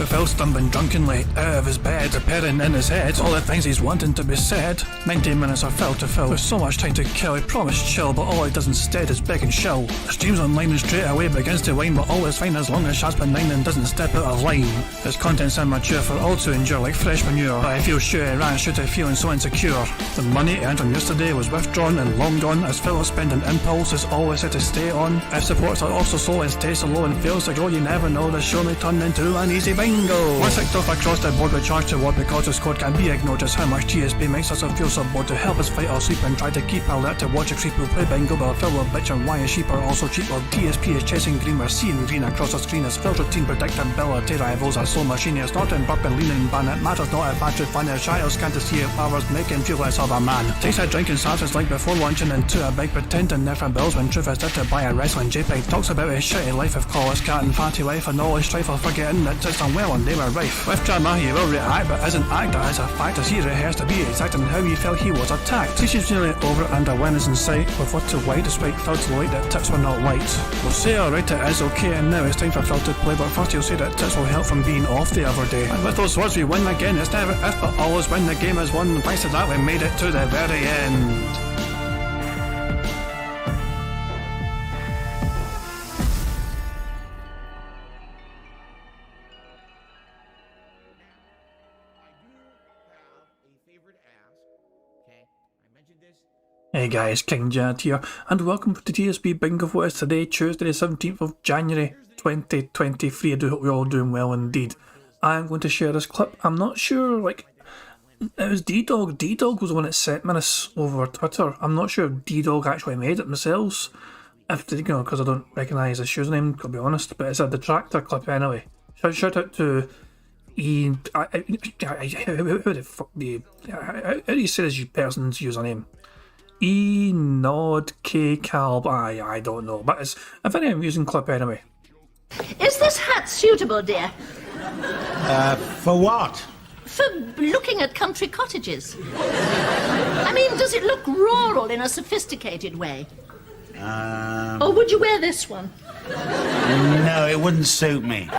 With Phil stumbling drunkenly out of his bed, appearing in his head all the things he's wanting to be said. 90 minutes of Phil to Phil, with so much time to kill. He promised chill, but all he does instead is beg and shill. Streams online and straight away begins to whine, but all is fine as long as Shaz's benign and doesn't step out of line. His content's immature for all to endure like fresh manure, but I feel sure he ran shoot feeling so insecure. The money earned from yesterday was withdrawn and long gone, as Phil's spending impulse is always set to stay on. If supports are also slow and stays so low and fails to grow, you never know, the show may turn into an easy bingo. Once ticked off across the board with charge toward, because his code can be ignored. Just how much DSP makes us feel so bored to help us fight or sleep and try to keep alert to watch a creep who play bingo, but Phil will bitch and why his sheep are also cheap. Or DSP is chasing green, we're seeing green across the screen as Phil's routine predictability rivals are so machine. It's not in burp and leaning ban, it matters not if battery fun. His child can't see it powers make him feel less of a man. Takes a drink and starts his like before lunching into a bike, pretending there for bills when truth is there to buy a wrestling JPEG. Talks about his shitty life of call his cat and fatty wife and all his strife of forgetting that it's unwell and they were rife. With drama he will react, but isn't act as a fact, as he rehearsed to be exact in how he felt he was attacked. Teaches nearly over and awareness in sight, with what to white despite Phil's light that tips were not light. We'll say alright it is okay, and now it's time for Phil to play, but first he'll say that tips will help from being off the other day. And with those words we win again, it's never if but always when the game is won. Thanks to that we made it to the very end. Hey guys, King Jad here, and welcome to DSP Bingo for us today, Tuesday the 17th of January 2023. I do hope you're all doing well indeed. I'm going to share this clip. I'm not sure, like, it was D-Dog. D-Dog was the one that sent me this over Twitter. I'm not sure if D-Dog actually made it themselves, if they, because I don't recognise his username, to be honest, but it's a detractor clip anyway. Shout out to how do you say this person's username? Nod K Calb. I don't know, but it's a very amusing clip anyway. Is this hat suitable, dear? For what? For looking at country cottages. I mean, does it look rural in a sophisticated way? Or would you wear this one? No, it wouldn't suit me.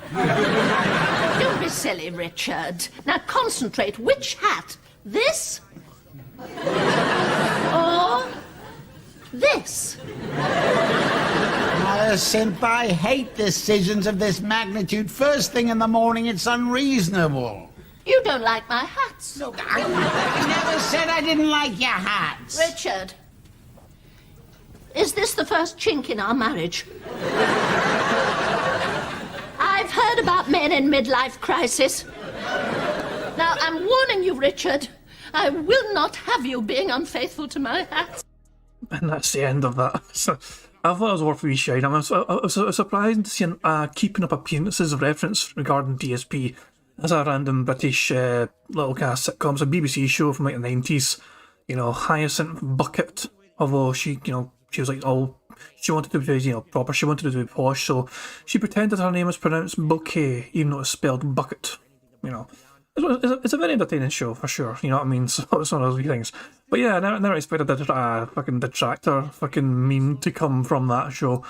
Don't be silly, Richard. Now concentrate. Which hat? This? Or this? Simp, I hate decisions of this magnitude. First thing in the morning, it's unreasonable. You don't like my hats. Look, I never said I didn't like your hats. Richard, is this the first chink in our marriage? I've heard about men in midlife crisis. Now, I'm warning you, Richard. I will not have you being unfaithful to my hats. And that's the end of that. So, I thought it was worth a wee shout. I was surprised to see Keeping Up Appearances reference regarding DSP as a random British little cast sitcom. It's a BBC show from like the 90s. You know, Hyacinth Bucket. Although she, she was like she wanted to be, proper. She wanted to be posh, so she pretended her name was pronounced Bouquet, even though it's spelled bucket. It's a very entertaining show for sure, you know what I mean? So it's one of those wee things. But yeah, I never expected a fucking detractor fucking meme to come from that show.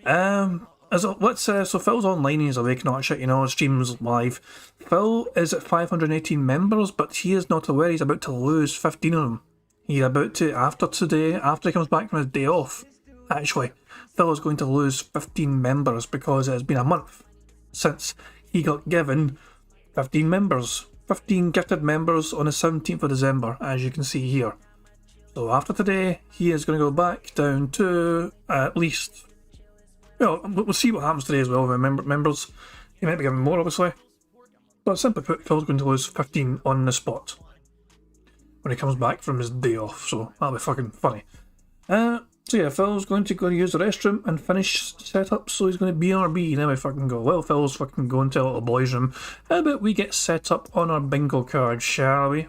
So Phil's online, he's awake, not shit, streams live. Phil is at 518 members, but he is not aware he's about to lose 15 of them. He's about to, after today, after he comes back from his day off, actually, Phil is going to lose 15 members because it has been a month since he got given 15 members. 15 gifted members on the 17th of December, as you can see here. So after today, he is going to go back down to at least... Well, we'll see what happens today as well with members. He might be given more, obviously. But simply put, Phil's going to lose 15 on the spot when he comes back from his day off, so that'll be fucking funny. So yeah, Phil's going to go use the restroom and finish setup, so he's going to BRB. Now we fucking go. Well, Phil's fucking going to a little boys' room. How about we get set up on our bingo card, shall we?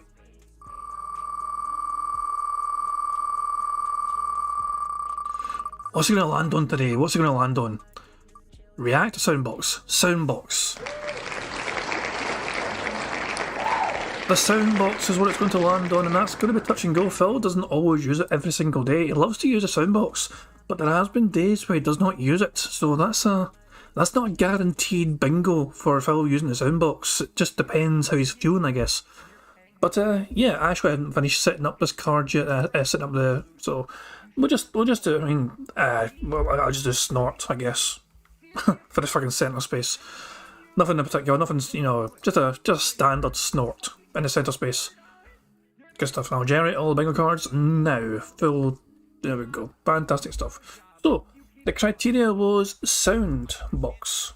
What's he going to land on today? What's he going to land on? React or Soundbox? Soundbox. The soundbox is what it's going to land on, and that's going to be touch and go. Phil doesn't always use it every single day. He loves to use a soundbox, but there has been days where he does not use it. So that's That's not a guaranteed bingo for Phil using the soundbox. It just depends how he's feeling, I guess. But yeah, actually I hadn't finished setting up this card yet, setting up the, so we'll just do it. I mean, well, I'll just do snort, I guess, for the fucking centre space. Nothing in particular, nothing's, you know, just a standard snort in the centre space. Good stuff. I'll generate all the bingo cards now. Full, there we go, fantastic stuff. So, the criteria was sound box.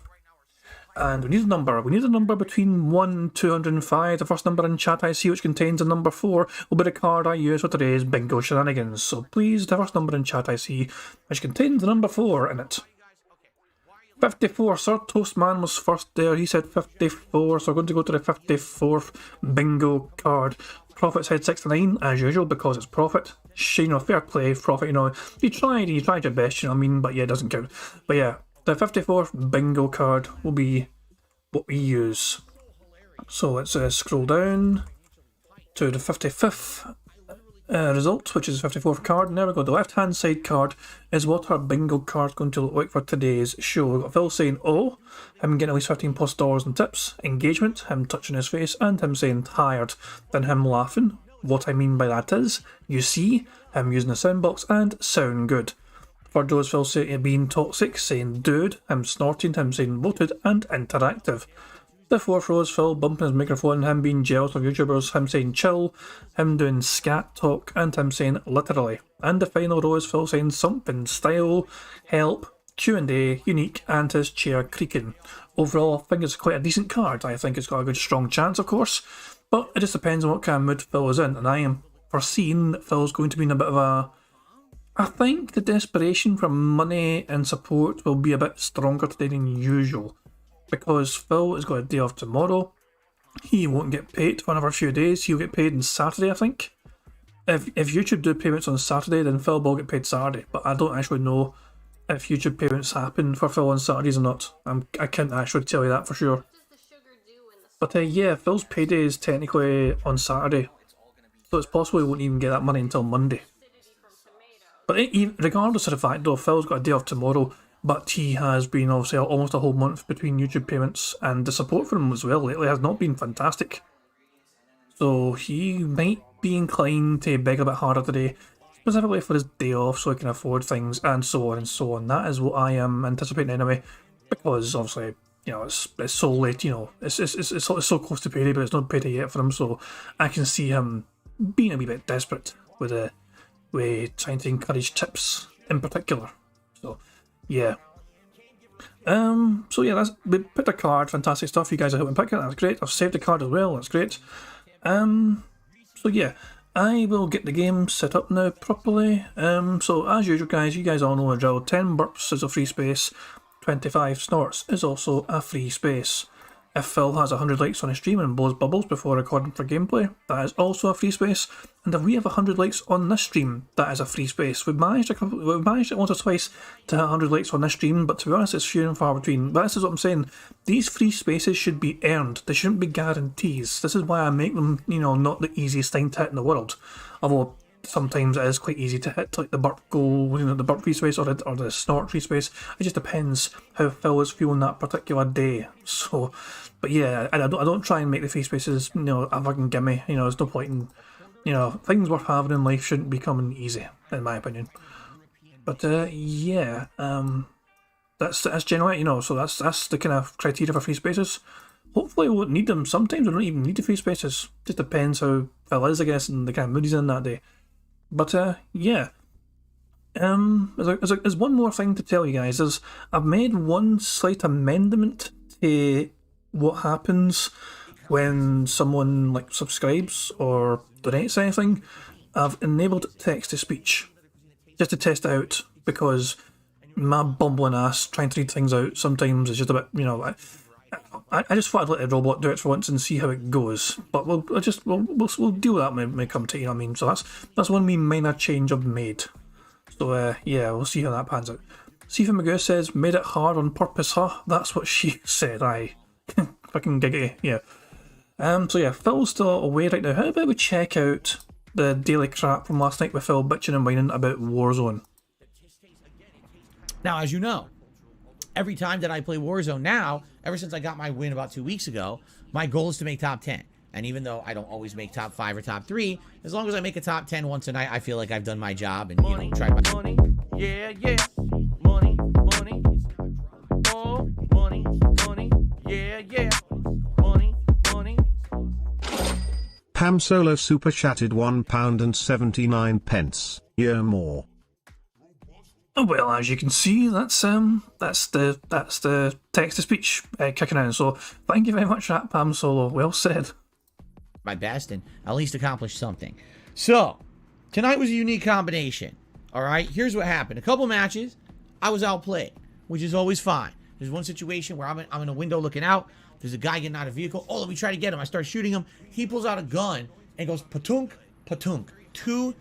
And we need a number. We need a number between 1 and 205. The first number in chat I see, which contains a number 4, will be the card I use for today's bingo shenanigans. So please, the first number in chat I see, which contains the number 4 in it. 54, Sir Toastman was first there. He said 54, so we're going to go to the 54th bingo card. Prophet said 69, as usual, because it's Prophet. You know, fair play, Prophet, you know. You tried your best, you know what I mean, but yeah, it doesn't count. But yeah, the 54th bingo card will be what we use. So let's scroll down to the 55th result, which is the 54th card. And there we go. The left hand side card is what our bingo card is going to look like for today's show. We've got Phil saying, oh, him getting at least $15+ in tips, engagement, him touching his face, and him saying tired, then him laughing. What I mean by that is, you see, him using the soundbox and sound good. For those Phil saying being toxic, saying dude, him snorting, him saying voted, and interactive. The fourth row is Phil bumping his microphone, him being jealous of YouTubers, him saying chill, him doing scat talk, and him saying literally. And the final row is Phil saying something, style, help, Q&A, unique, and his chair creaking. Overall, I think it's quite a decent card. I think it's got a good strong chance, of course, but it just depends on what kind of mood Phil is in, and I am foreseeing that Phil's going to be in a bit of a... I think the desperation for money and support will be a bit stronger today than usual, because Phil has got a day off tomorrow. He won't get paid for another few days. He'll get paid on Saturday, I think. If YouTube do payments on Saturday, then Phil will get paid Saturday, but I don't actually know if YouTube payments happen for Phil on Saturdays or not. I can't actually tell you that for sure. But yeah, Phil's payday is technically on Saturday, so it's possible he won't even get that money until Monday. But regardless of the fact though, Phil's got a day off tomorrow, but he has been obviously almost a whole month between YouTube payments, and the support from him as well lately has not been fantastic. So he might be inclined to beg a bit harder today, specifically for his day off so he can afford things and so on and so on. That is what I am anticipating anyway, because obviously, you know, it's so late, you know, it's so close to payday, but it's not payday yet for him, so I can see him being a wee bit desperate with trying to encourage tips in particular. So yeah. So yeah, we picked a card, fantastic stuff. You guys are helping pick it, that's great. I've saved the card as well, that's great. So yeah, I will get the game set up now properly. So as usual guys, you guys all know the drill. 10 burps is a free space, 25 snorts is also a free space. If Phil has 100 likes on his stream and blows bubbles before recording for gameplay, that is also a free space. And if we have 100 likes on this stream, that is a free space. We've managed it once or twice to hit 100 likes on this stream, but to be honest, it's few and far between. But this is what I'm saying. These free spaces should be earned. They shouldn't be guarantees. This is why I make them, you know, not the easiest thing to hit in the world. Although sometimes it is quite easy to hit, like the burp goal, you know, the burp free space or the snort free space. It just depends how Phil is feeling that particular day. So, but yeah, I don't try and make the free spaces, you know, a fucking gimme. You know, there's no point in, you know, things worth having in life shouldn't be coming easy, in my opinion. But yeah, that's generally, you know, so that's the kind of criteria for free spaces. Hopefully we won't need them. Sometimes we don't even need the free spaces. Just depends how Phil is, I guess, and the kind of mood he's in that day. But yeah, there's one more thing to tell you guys. I've made one slight amendment to what happens when someone like subscribes or donates anything. I've enabled text to speech just to test it out, because my bumbling ass trying to read things out sometimes is just a bit, you know. I just thought I'd let the robot do it for once and see how it goes, but we'll deal with that when we come to it, you know what I mean. So that's one wee minor change I've made. So yeah, we'll see how that pans out. Sifa Magoo says, made it hard on purpose, huh? That's what she said, aye. Fucking giggity, yeah. So yeah, Phil's still away right now. How about we check out the daily crap from last night with Phil bitching and whining about Warzone? Now, as you know, every time that I play Warzone now, ever since I got my win about 2 weeks ago, my goal is to make top 10. And even though I don't always make top 5 or top 3, as long as I make a top 10 once a night, I feel like I've done my job and, try my... Money, yeah, yeah. Money, money. Oh, money, money, yeah, yeah. Money, money. Ham Solo super chatted £1.79. Year more. Well, as you can see, that's the text to speech kicking in. So thank you very much for that, Pam Solo. Well said. My best and at least accomplish something. So tonight was a unique combination. All right, here's what happened. A couple matches, I was outplayed, which is always fine. There's one situation where I'm in a window looking out. There's a guy getting out of a vehicle. Oh, let me try to get him. I start shooting him. He pulls out a gun and goes patunk, patunk. 2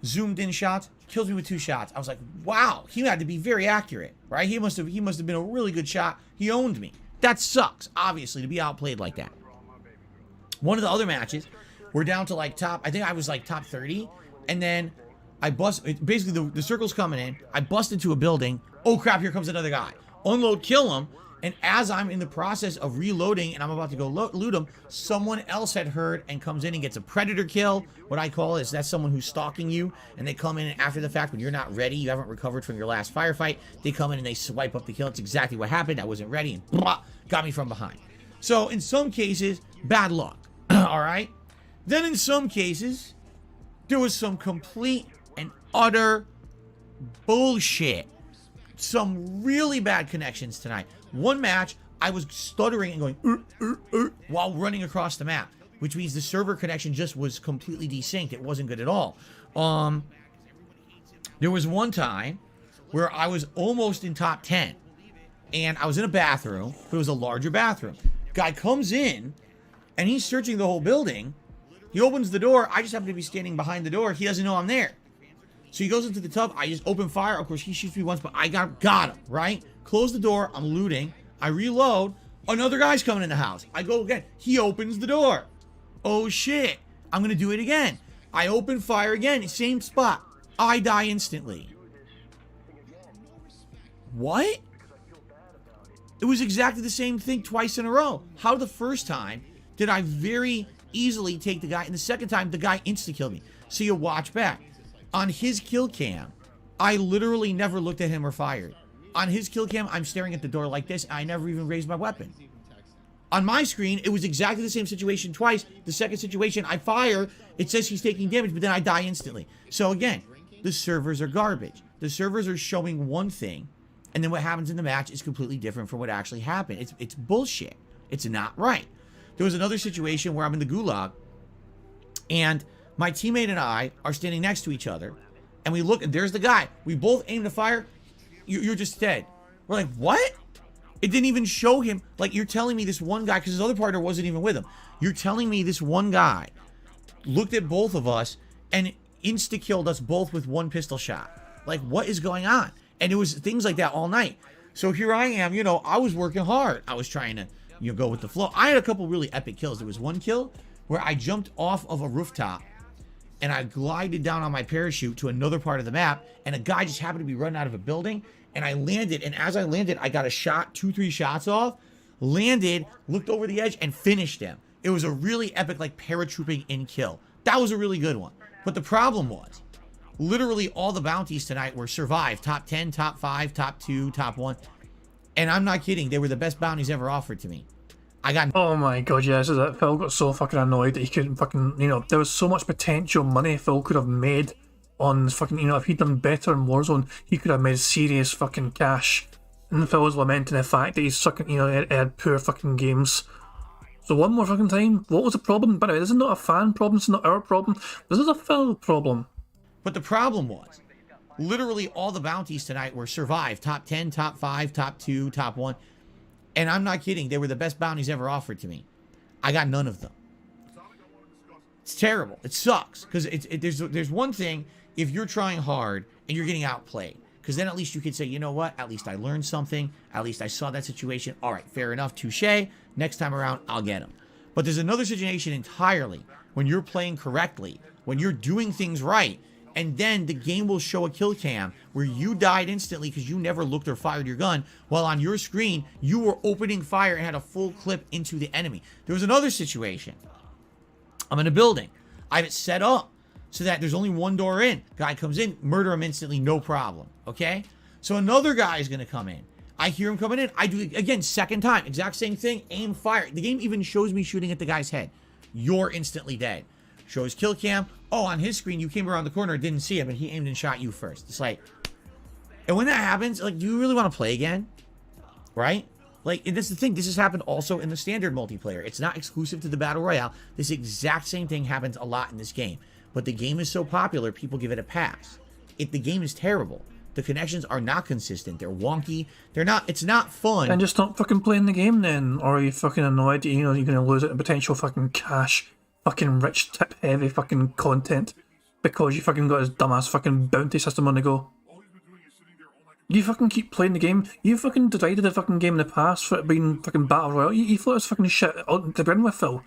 zoomed in shots, kills me with 2 shots. I was like, wow, he had to be very accurate, right? He must have been a really good shot. He owned me. That sucks, obviously, to be outplayed like that. One of the other matches, we're down to like top, I think I was like top 30, and then I basically the circle's coming in, I bust into a building, oh crap, here comes another guy. Unload, kill him, and as I'm in the process of reloading and I'm about to go loot him, someone else had heard and comes in and gets a predator kill. What I call is that's someone who's stalking you, and they come in after the fact when you're not ready, you haven't recovered from your last firefight, they come in and they swipe up the kill. It's exactly what happened. I wasn't ready, and blah, got me from behind. So in some cases, bad luck. All right. Then in some cases, there was some complete and utter bullshit. Some really bad connections tonight. One match, I was stuttering and going while running across the map, which means the server connection just was completely desynced. It wasn't good at all. There was one time where I was almost in top 10, and I was in a bathroom, but it was a larger bathroom. Guy comes in, and he's searching the whole building. He opens the door. I just happen to be standing behind the door. He doesn't know I'm there. So he goes into the tub. I just open fire. Of course, he shoots me once, but I got him, right? Close the door. I'm looting. I reload. Another guy's coming in the house. I go again. He opens the door. Oh, shit. I'm going to do it again. I open fire again. Same spot. I die instantly. What? It was exactly the same thing twice in a row. How the first time did I very easily take the guy, and the second time the guy insta-killed me. So you watch back. On his kill cam, I literally never looked at him or fired. On his kill cam, I'm staring at the door like this, and I never even raised my weapon. On my screen, it was exactly the same situation twice. The second situation, I fire, it says he's taking damage, but then I die instantly. So again, the servers are garbage. The servers are showing one thing, and then what happens in the match is completely different from what actually happened. It's bullshit. It's not right. There was another situation where I'm in the gulag, and my teammate and I are standing next to each other, and we look, and there's the guy. We both aim to fire. You're just dead. We're like, what? It didn't even show him. Like, you're telling me this one guy, because his other partner wasn't even with him. You're telling me this one guy looked at both of us and insta-killed us both with one pistol shot. Like, what is going on? And it was things like that all night. So here I am, I was working hard. I was trying to, go with the flow. I had a couple really epic kills. There was one kill where I jumped off of a rooftop and I glided down on my parachute to another part of the map, and a guy just happened to be running out of a building, and I landed, and as I landed, I got a shot, 2-3 shots off, landed, looked over the edge, and finished him. It was a really epic, like, paratrooping in kill. That was a really good one. But the problem was, literally all the bounties tonight were survived. Top 10, top 5, top 2, top 1. And I'm not kidding, they were the best bounties ever offered to me. I got... Oh my god, yeah, so that Phil got so fucking annoyed that he couldn't fucking, there was so much potential money Phil could have made on fucking, if he'd done better in Warzone, he could have made serious fucking cash. And Phil was lamenting the fact that he's fucking, he had poor fucking games. So one more fucking time, what was the problem? By the way, this is not a fan problem, this is not our problem, this is a Phil problem. But the problem was, literally all the bounties tonight were survived. Top 10, top 5, top 2, top 1. And I'm not kidding, they were the best bounties ever offered to me. I got none of them. It's terrible. It sucks. Because there's one thing, if you're trying hard and you're getting outplayed. Because then at least you could say, you know what? At least I learned something. At least I saw that situation. All right, fair enough. Touche. Next time around, I'll get them. But there's another situation entirely when you're playing correctly, when you're doing things right, And then the game will show a kill cam where you died instantly because you never looked or fired your gun, while on your screen, you were opening fire and had a full clip into the enemy. There was another situation. I'm in a building. I have it set up so that there's only one door in. Guy comes in, murder him instantly, no problem. Okay? So another guy is going to come in. I hear him coming in. I do, again, second time. Exact same thing. Aim, fire. The game even shows me shooting at the guy's head. You're instantly dead. Shows kill cam. Oh, on his screen, you came around the corner, didn't see him, and he aimed and shot you first. It's like, and when that happens, like, do you really want to play again? Right? Like, and that's the thing. This has happened also in the standard multiplayer. It's not exclusive to the Battle Royale. This exact same thing happens a lot in this game. But the game is so popular, people give it a pass. If the game is terrible, the connections are not consistent. They're wonky. They're not, it's not fun. And just stop fucking playing the game then. Or are you fucking annoyed that, you know, you're going to lose it in potential fucking cash, fucking rich, tip heavy fucking content because you fucking got this dumbass fucking bounty system on the go? You fucking keep playing the game. You fucking derided the fucking game in the past for it being fucking Battle Royale. You thought it was fucking shit to begin with, Phil.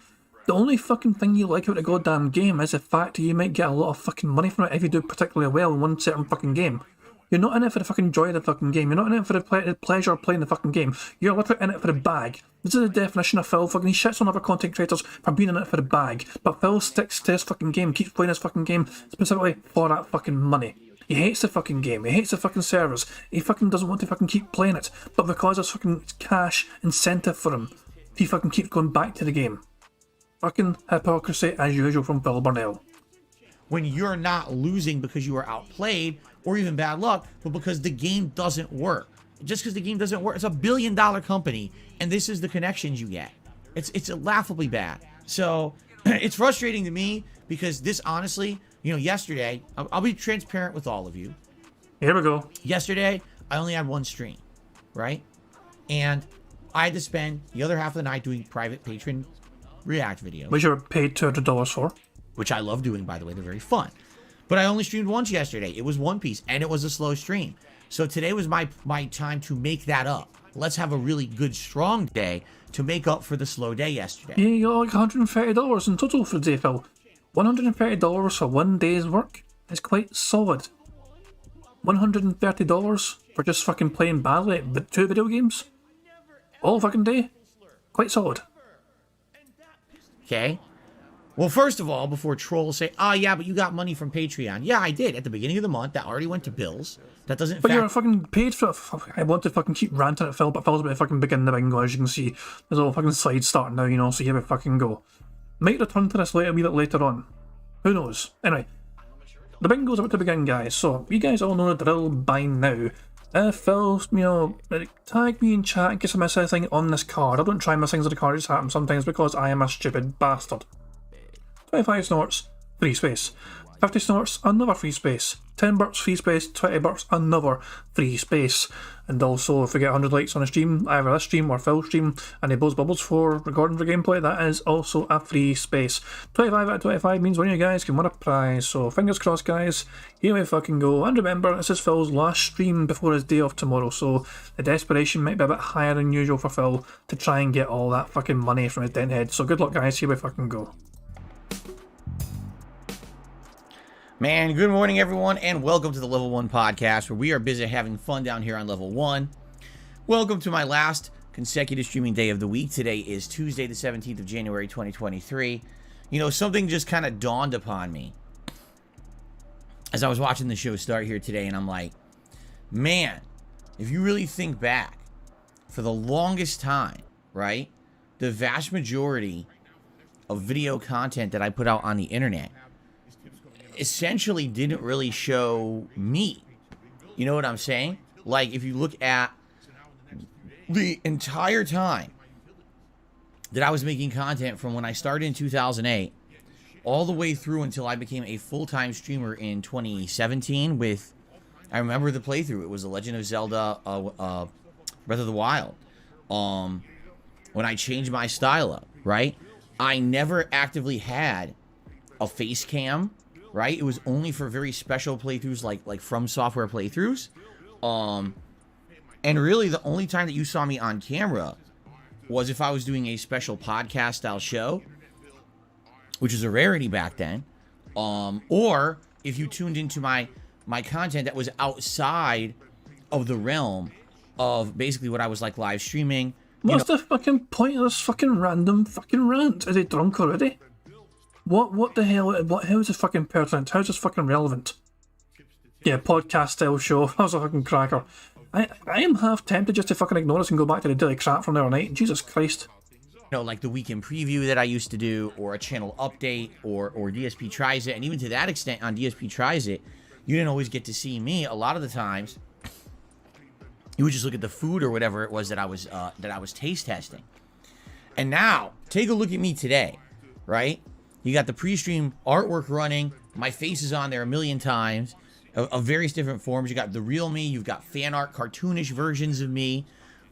The only fucking thing you like about the goddamn game is the fact that you might get a lot of fucking money from it if you do particularly well in one certain fucking game. You're not in it for the fucking joy of the fucking game. You're not in it for the pleasure of playing the fucking game. You're literally in it for the bag. This is the definition of Phil. Fucking he shits on other content creators for being in it for the bag. But Phil sticks to his fucking game, keeps playing his fucking game specifically for that fucking money. He hates the fucking game. He hates the fucking servers. He fucking doesn't want to fucking keep playing it. But because there's fucking cash incentive for him, he fucking keeps going back to the game. Fucking hypocrisy as usual from Phil Burnell. When you're not losing because you are outplayed or even bad luck, but because the game doesn't work. Just because the game doesn't work. It's $1 billion company, and this is the connections you get. It's laughably bad. So it's frustrating to me because this, honestly, you know, yesterday, I'll be transparent with all of you. Here we go. Yesterday, I only had one stream, right? And I had to spend the other half of the night doing private patron react videos. Which you were paid $200 for. Which I love doing, by the way. They're very fun. But I only streamed once yesterday. It was One Piece, and it was a slow stream. So today was my time to make that up. Let's have a really good, strong day to make up for the slow day yesterday. Yeah, you got like $130 in total for the day, Phil. $130 for one day's work is quite solid. $130 for just fucking playing badly at 2 video games? All fucking day? Quite solid. Okay? Well, first of all, before trolls say, oh yeah, but you got money from Patreon. Yeah, I did. At the beginning of the month, that already went to bills. That doesn't But you're fucking paid for it. I want to fucking keep ranting at Phil, but Phil's about to fucking begin the bingo, as you can see. There's a little fucking slide starting now, you know, so here we fucking go. Might return to this a wee bit later on. Who knows? Anyway, the bingo's about to begin, guys, so you guys all know the drill by now. Phil, you know, tag me in chat in case I miss anything on this card. I don't try and miss things on the card, it just happens sometimes because I am a stupid bastard. 25 snorts, free space. 50 snorts, another free space. 10 burps, free space. 20 burps, another free space. And also, if we get 100 likes on a stream, either this stream or Phil's stream, and he blows bubbles for recording for gameplay, that is also a free space. 25 out of 25 means one of you guys can win a prize. So, fingers crossed, guys. Here we fucking go. And remember, this is Phil's last stream before his day off tomorrow, so the desperation might be a bit higher than usual for Phil to try and get all that fucking money from his dent head. So, good luck, guys. Here we fucking go. Man, good morning, everyone, and welcome to the Level 1 podcast, where we are busy having fun down here on Level 1. Welcome to my last consecutive streaming day of the week. Today is Tuesday, the 17th of January, 2023. You know, something just kind of dawned upon me as I was watching the show start here today, and I'm like, man, if you really think back, for the longest time, right, the vast majority of video content that I put out on the internet essentially didn't really show me. You know what I'm saying? Like, if you look at the entire time that I was making content from when I started in 2008 all the way through until I became a full-time streamer in 2017 with, I remember the playthrough, it was The Legend of Zelda Breath of the Wild. When I changed my style up, right? I never actively had a face cam, right? It was only for very special playthroughs, like From Software playthroughs. And really the only time that you saw me on camera was if I was doing a special podcast style show, which was a rarity back then, or if you tuned into my content that was outside of the realm of basically what I was like live streaming. What's the fucking point of this fucking random fucking rant? Is he drunk already? What the hell? How is this fucking pertinent? How is this fucking relevant? Yeah, podcast style show. That was a fucking cracker. I am half tempted just to fucking ignore this and go back to the daily crap from the other night. Jesus Christ. Like the weekend preview that I used to do, or a channel update, or DSP Tries It, and even to that extent on DSP Tries It, you didn't always get to see me. A lot of the times, you would just look at the food or whatever it was that I was taste testing. And now, take a look at me today, right? You got the pre-stream artwork running. My face is on there a million times, of various different forms. You got the real me. You've got fan art, cartoonish versions of me.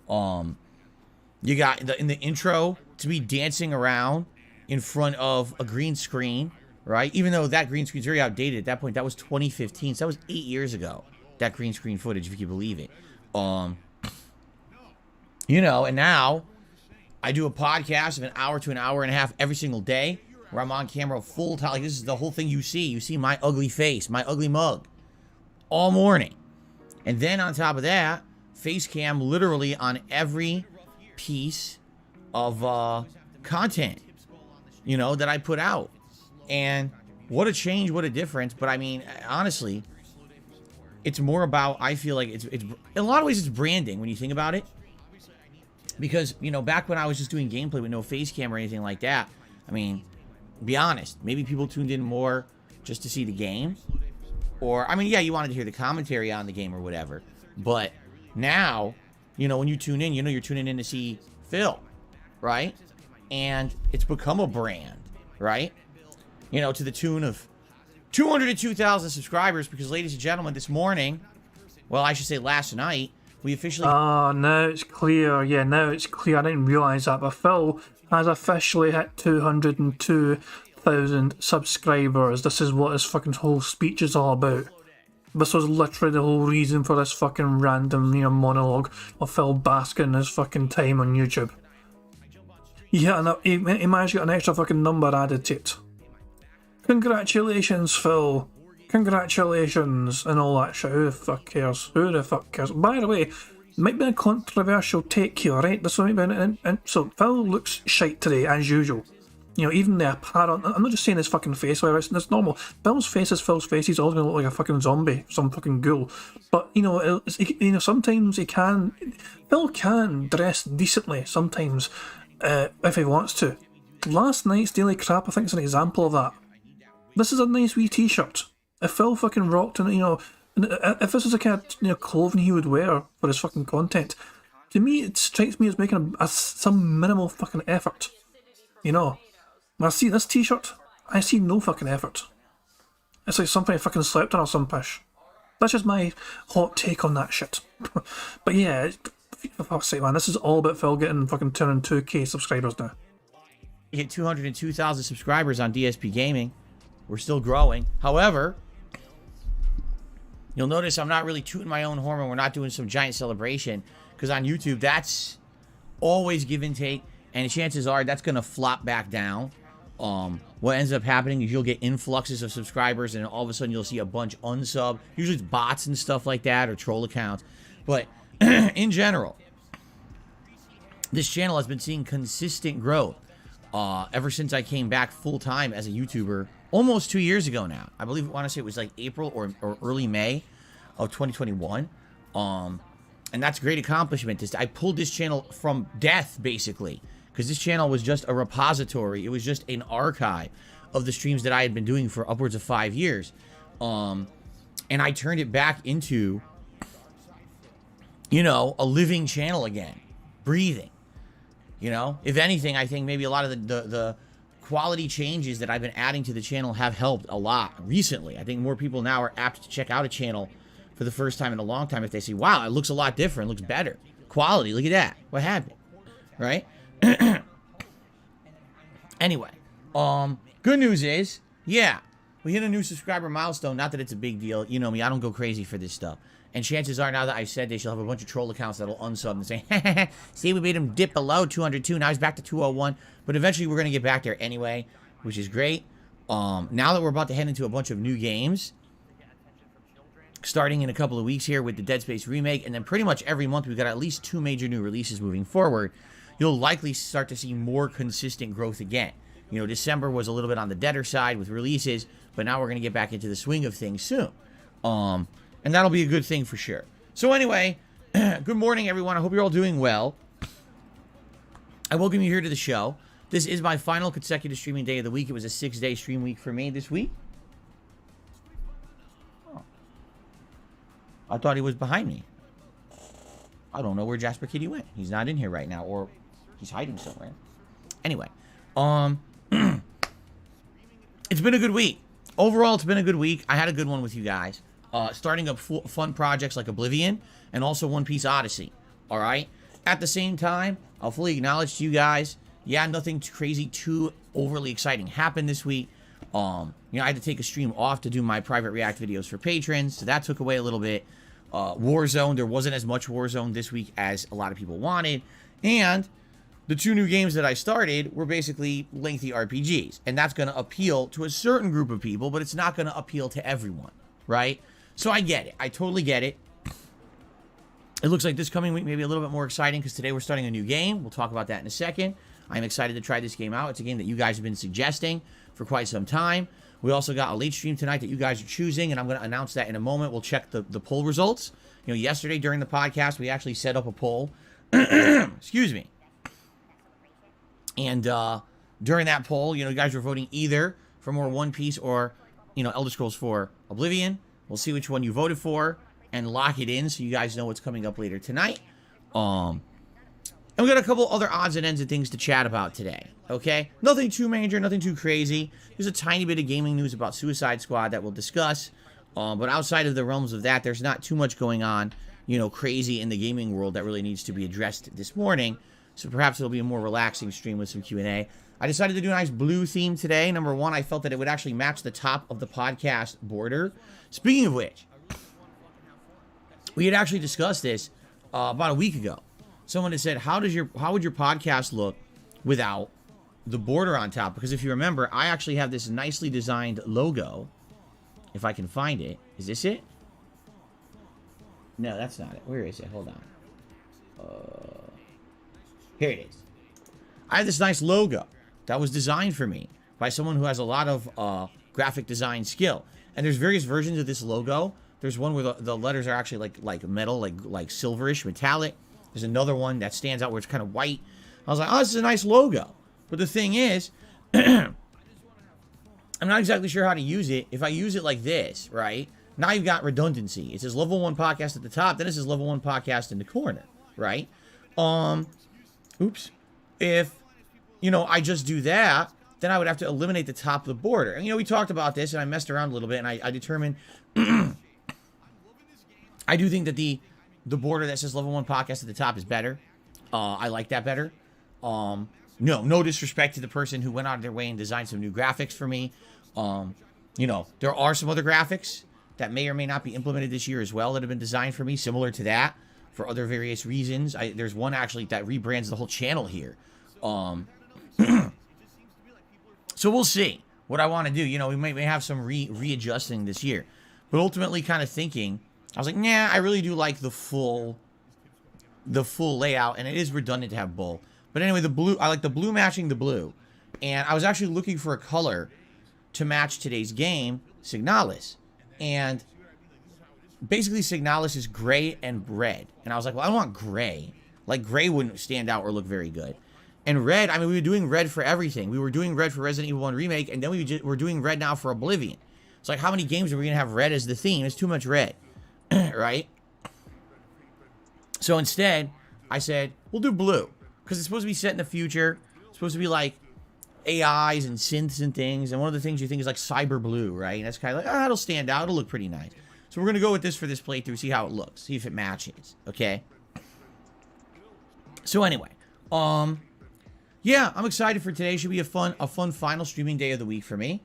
You got in the intro to be dancing around in front of a green screen, right? Even though that green screen's very outdated at that point. That was 2015, so that was 8 years ago. That green screen footage, if you can believe it. You know, and now I do a podcast of an hour to an hour and a half every single day, where I'm on camera full time. Like, this is the whole thing you see. You see my ugly face, my ugly mug, all morning. And then on top of that, face cam literally on every piece of content, you know, that I put out. And what a change, what a difference. But I mean, honestly, it's more about, I feel like it's in a lot of ways it's branding when you think about it. Because, you know, back when I was just doing gameplay with no face cam or anything like that, I mean, be honest, maybe people tuned in more just to see the game. Or, I mean, yeah, you wanted to hear the commentary on the game or whatever. But now, you know, when you tune in, you know you're tuning in to see Phil, right? And it's become a brand, right? You know, to the tune of 202,000 subscribers, because, ladies and gentlemen, this morning, well, I should say last night, we officially... now it's clear. Yeah, now it's clear. I didn't realise that, but Phil has officially hit 202,000 subscribers. This is what his fucking whole speech is all about. This was literally the whole reason for this fucking random, you know, monologue of Phil basking his fucking time on YouTube. Yeah, and he managed to get an extra fucking number added to it. Congratulations, Phil. Congratulations, and all that shit. Who the fuck cares? Who the fuck cares? By the way, might be a controversial take here, right? This might be so Phil looks shite today, as usual. You know, even the apparent... I'm not just saying his fucking face, it's normal. Phil's face is Phil's face. He's always going to look like a fucking zombie, some fucking ghoul. But, you know, sometimes Phil can dress decently, sometimes, if he wants to. Last night's Daily Crap, I think, is an example of that. This is a nice wee t-shirt. If Phil fucking rocked, and, you know, if this was the kind of, you know, clothing he would wear for his fucking content, to me, it strikes me as making some minimal fucking effort. You know? When I see this t-shirt, I see no fucking effort. It's like something I fucking slept on or some pish. That's just my hot take on that shit. But yeah, for fuck's sake, man, this is all about Phil getting fucking turning 2k subscribers now. We hit 202,000 subscribers on DSP Gaming. We're still growing. However, you'll notice I'm not really tooting my own horn, and we're not doing some giant celebration, because on YouTube, that's always give and take, and chances are that's going to flop back down. What ends up happening is you'll get influxes of subscribers, and all of a sudden you'll see a bunch unsub. Usually it's bots and stuff like that, or troll accounts. But in general, this channel has been seeing consistent growth ever since I came back full-time as a YouTuber almost 2 years ago now. I believe, I want to say it was like April or early May of 2021. And that's a great accomplishment. I pulled this channel from death, basically, because this channel was just a repository. It was just an archive of the streams that I had been doing for upwards of 5 years. And I turned it back into, you know, a living channel again, breathing. You know, if anything, I think maybe a lot of the quality changes that I've been adding to the channel have helped a lot recently. I think more people now are apt to check out a channel for the first time in a long time if they see, wow, it looks a lot different, it looks better. Quality, look at that. What happened? Right? Anyway, good news is, yeah, we hit a new subscriber milestone. Not that it's a big deal. You know me, I don't go crazy for this stuff. And chances are, now that I've said this, you'll have a bunch of troll accounts that'll unsub and say, see, we made him dip below 202. Now he's back to 201. But eventually we're going to get back there anyway, which is great. Now that we're about to head into a bunch of new games, starting in a couple of weeks here with the Dead Space remake, and then pretty much every month we've got at least 2 major new releases moving forward, you'll likely start to see more consistent growth again. You know, December was a little bit on the deader side with releases, but now we're going to get back into the swing of things soon. And that'll be a good thing for sure. So anyway, good morning, everyone. I hope you're all doing well. I welcome you here to the show. This is my final consecutive streaming day of the week. It was a 6-day stream week for me this week. Oh. I thought he was behind me. I don't know where Jasper Kitty went. He's not in here right now, or he's hiding somewhere. Anyway, it's been a good week. Overall, it's been a good week. I had a good one with you guys. Starting up fun projects like Oblivion and also One Piece Odyssey. All right? At the same time, I'll fully acknowledge to you guys, yeah, nothing too crazy, too overly exciting happened this week. You know, I had to take a stream off to do my private react videos for patrons, so that took away a little bit. Warzone, there wasn't as much Warzone this week as a lot of people wanted. And the 2 new games that I started were basically lengthy RPGs. And that's going to appeal to a certain group of people, but it's not going to appeal to everyone, right? So I get it. I totally get it. It looks like this coming week may be a little bit more exciting because today we're starting a new game. We'll talk about that in a second. I'm excited to try this game out. It's a game that you guys have been suggesting for quite some time. We also got a late stream tonight that you guys are choosing, and I'm going to announce that in a moment. We'll check the poll results. You know, yesterday during the podcast, we actually set up a poll. Excuse me. And during that poll, you know, you guys were voting either for more One Piece or, you know, Elder Scrolls 4 Oblivion. We'll see which one you voted for and lock it in so you guys know what's coming up later tonight. And we got a couple other odds and ends of things to chat about today, okay? Nothing too major, nothing too crazy. There's a tiny bit of gaming news about Suicide Squad that we'll discuss. But outside of the realms of that, there's not too much going on, you know, crazy in the gaming world that really needs to be addressed this morning. So perhaps it'll be a more relaxing stream with some Q&A. I decided to do a nice blue theme today. Number one, I felt that it would actually match the top of the podcast border. Speaking of which, we had actually discussed this about a week ago. Someone had said, how would your podcast look without the border on top? Because if you remember, I actually have this nicely designed logo. If I can find it. Is this it? No, that's not it. Where is it? Hold on. Here it is. I have this nice logo that was designed for me by someone who has a lot of graphic design skill. And there's various versions of this logo. There's one where the letters are actually like metal, like silverish, metallic. There's another one that stands out where it's kind of white. I was like, oh, this is a nice logo. But the thing is, I'm not exactly sure how to use it. If I use it like this, right? Now you've got redundancy. It says level 1 podcast at the top. Then it says level 1 podcast in the corner, right? Oops. If, you know, I just do that, then I would have to eliminate the top of the border. And, you know, we talked about this, and I messed around a little bit, and I determined I do think that the border that says level 1 podcast at the top is better. I like that better. No disrespect to the person who went out of their way and designed some new graphics for me. You know, there are some other graphics that may or may not be implemented this year as well that have been designed for me, similar to that, for other various reasons. There's one actually that rebrands the whole channel here. So we'll see what I want to do. You know, we may have some readjusting this year. But ultimately kind of thinking, I was like, nah, I really do like the full layout, and it is redundant to have both. But anyway, the blue, I like the blue matching the blue. And I was actually looking for a color to match today's game, Signalis. And basically Signalis is gray and red. And I was like, well, I don't want gray. Like, gray wouldn't stand out or look very good. And red, I mean, we were doing red for everything. We were doing red for Resident Evil 1 Remake, and then we're doing red now for Oblivion. It's like, how many games are we going to have red as the theme? It's too much red, right? So instead, I said, we'll do blue. Because it's supposed to be set in the future. It's supposed to be like AIs and synths and things. And one of the things you think is like cyber blue, right? And that's kind of like, it'll stand out. It'll look pretty nice. So we're going to go with this for this playthrough, see how it looks. See if it matches, okay? So anyway, yeah, I'm excited for today. Should be a fun final streaming day of the week for me.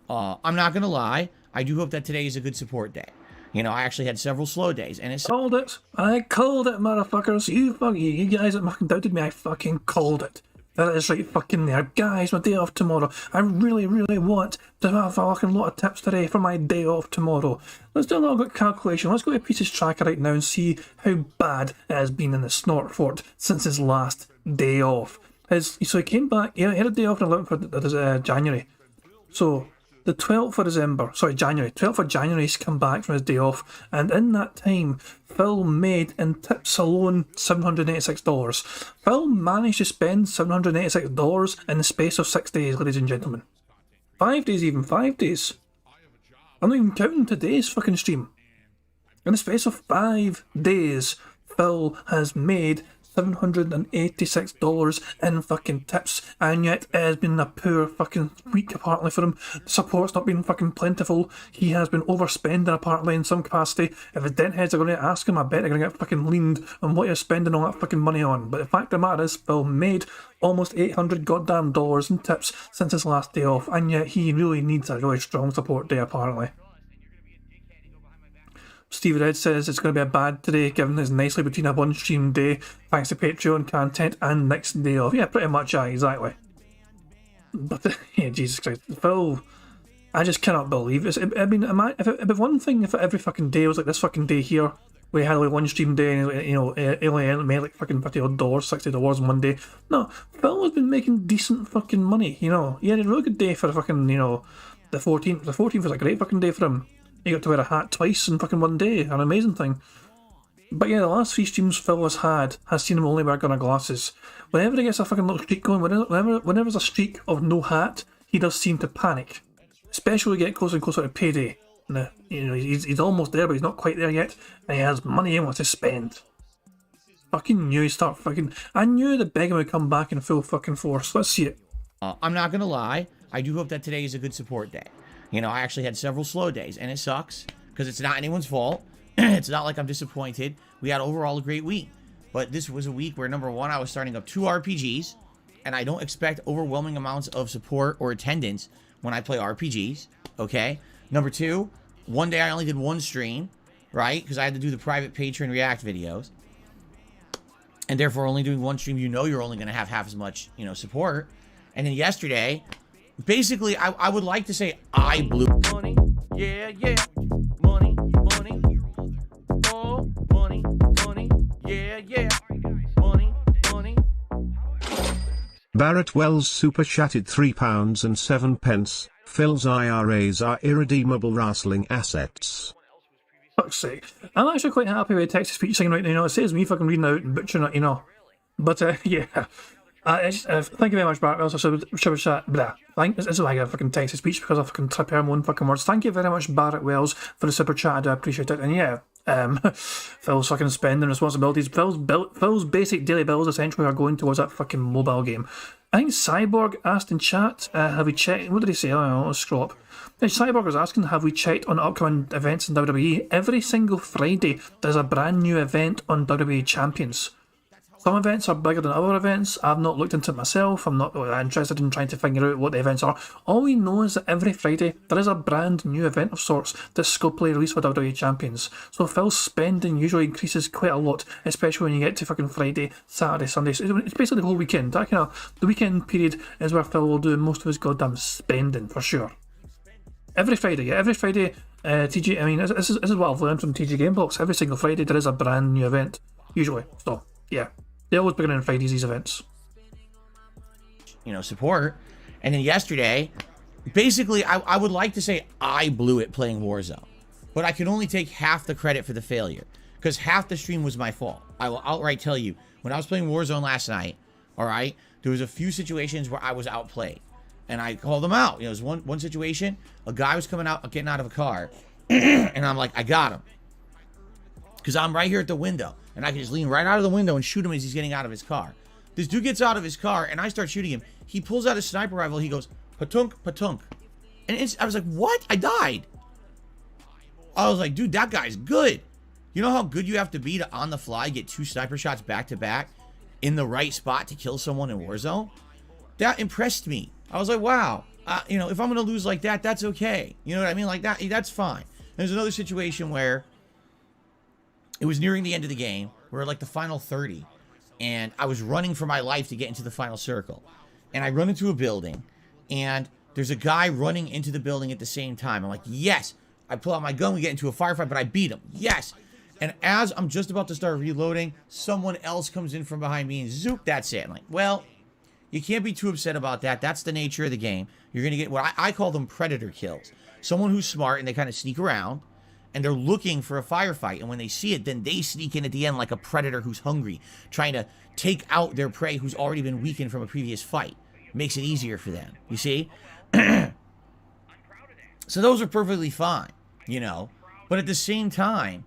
I'm not going to lie. I do hope that today is a good support day. You know, I actually had several slow days, and it's... Called it. I called it, motherfuckers. You guys that fucking doubted me, I fucking called it. That is right fucking there. Guys, my day off tomorrow. I really, really want to have a fucking lot of tips today for my day off tomorrow. Let's do a little quick calculation. Let's go to Peter's tracker right now and see how bad it has been in the Snort Fort since his last day off. So he came back, he had a day off on the 11th of January. So the 12th of December, sorry, January, 12th of January he's come back from his day off, and in that time, Phil made in tips alone $786. Phil managed to spend $786 in the space of 6 days, ladies and gentlemen. 5 days even, 5 days. I'm not even counting today's fucking stream. In the space of 5 days, Phil has made $786 in fucking tips, and yet it has been a poor fucking week apparently for him. The support's not been fucking plentiful. He has been overspending apparently in some capacity. If his dent heads are going to ask him, I bet they're going to get fucking leaned on what you're spending all that fucking money on. But the fact of the matter is, Phil made almost $800 goddamn dollars in tips since his last day off, and yet he really needs a really strong support day apparently. Steve Red says it's going to be a bad today, given it's nicely between a one stream day, thanks to Patreon content and next day off. Yeah, pretty much, yeah, exactly. But, yeah, Jesus Christ. Phil, I just cannot believe this. I mean, if it'd be one thing if every fucking day was like this fucking day here, we had like one stream day and, you know, it only made like fucking $50 $60 on one day. No, Phil has been making decent fucking money, you know. He had a really good day for the fucking, you know, the 14th. The 14th was a great fucking day for him. He got to wear a hat twice in fucking one day, an amazing thing. But yeah, the last 3 streams Phil has seen him only wear gunner glasses. Whenever he gets a fucking little streak going, whenever there's a streak of no hat, he does seem to panic. Especially when we get closer and closer to payday. Now, you know, he's almost there, but he's not quite there yet, and he has money he wants to spend. Fucking knew he'd start fucking... I knew the begging would come back in full fucking force. Let's see it. I'm not gonna lie, I do hope that today is a good support day. You know, I actually had several slow days, and it sucks, because it's not anyone's fault. It's not like I'm disappointed. We had overall a great week. But this was a week where, number one, I was starting up 2 RPGs, and I don't expect overwhelming amounts of support or attendance when I play RPGs, okay? Number 2, one day I only did 1 stream, right? Because I had to do the private Patreon React videos. And therefore, only doing 1 stream, you know you're only going to have half as much, you know, support. And then yesterday... Basically, I would like to say I blew Money, yeah, yeah. Money, money. Oh, money, money. Yeah, yeah. Money, money. Barrett Wells super chatted £3.07. Phil's IRAs are irredeemable wrestling assets. Fuck's sake. I'm actually quite happy with the text-to-speech thing right now. You know, it saves me fucking reading out and butchering it, you know. But, yeah. Thank you very much, Barrett Wells. Super chat. Blah. This is like a fucking text to speech because I fucking trip my own fucking words. Thank you very much, Barrett Wells, for the super chat. I do appreciate it. And yeah, Phil's fucking spending responsibilities. Phil's basic daily bills essentially are going towards that fucking mobile game. I think Cyborg asked in chat, have we checked? What did he say? Oh, no, let's scroll up. Cyborg was asking, have we checked on upcoming events in WWE? Every single Friday, there's a brand new event on WWE Champions. Some events are bigger than other events. I've not looked into it myself. I'm not really interested in trying to figure out what the events are. All we know is that every Friday there is a brand new event of sorts that's scopely released for WWE Champions. So Phil's spending usually increases quite a lot, especially when you get to fucking Friday, Saturday, Sunday. So it's basically the whole weekend. That kind of the weekend period is where Phil will do most of his goddamn spending for sure. Every Friday, yeah, every Friday. TG, I mean, this is what I've learned from TG Gamebox. Every single Friday there is a brand new event, usually. So yeah. They always begin on Fridays, these events. You know, support. And then yesterday, basically, I would like to say I blew it playing Warzone. But I can only take half the credit for the failure. Because half the stream was my fault. I will outright tell you, when I was playing Warzone last night, alright, there was a few situations where I was outplayed. And I called them out. You know, there was one situation, a guy was getting out of a car. And I'm like, I got him. Because I'm right here at the window. And I can just lean right out of the window and shoot him as he's getting out of his car. This dude gets out of his car, and I start shooting him. He pulls out a sniper rifle. He goes, patunk, patunk. And I was like, what? I died. I was like, dude, that guy's good. You know how good you have to be to, on the fly, get 2 sniper shots back to back in the right spot to kill someone in Warzone? That impressed me. I was like, wow. You know, if I'm going to lose like that, that's okay. You know what I mean? Like that, that's fine. There's another situation where it was nearing the end of the game. We're like the final 30. and I was running for my life to get into the final circle. And I run into a building, and there's a guy running into the building at the same time. I'm like, yes! I pull out my gun, we get into a firefight, but I beat him. Yes! And as I'm just about to start reloading, someone else comes in from behind me and zoop, that's it. I'm like, well, you can't be too upset about that. That's the nature of the game. You're going to get what I call them predator kills. Someone who's smart and they kind of sneak around and they're looking for a firefight. And when they see it, then they sneak in at the end like a predator who's hungry, trying to take out their prey who's already been weakened from a previous fight. Makes it easier for them, you see? So those are perfectly fine, you know? But at the same time,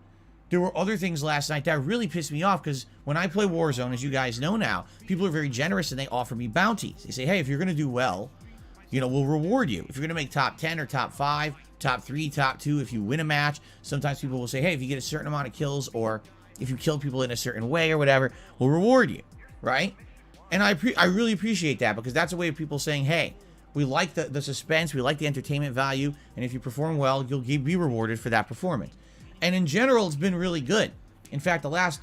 there were other things last night that really pissed me off, because when I play Warzone, as you guys know now, people are very generous and they offer me bounties. They say, hey, if you're going to do well, you know, we'll reward you. If you're going to make top 10 or top 5, top 3, top 2, if you win a match, sometimes people will say, hey, if you get a certain amount of kills, or if you kill people in a certain way or whatever, we'll reward you, right? And I really appreciate that, because that's a way of people saying, hey, we like the suspense, we like the entertainment value, and if you perform well, you'll be rewarded for that performance. And in general, it's been really good. In fact, the last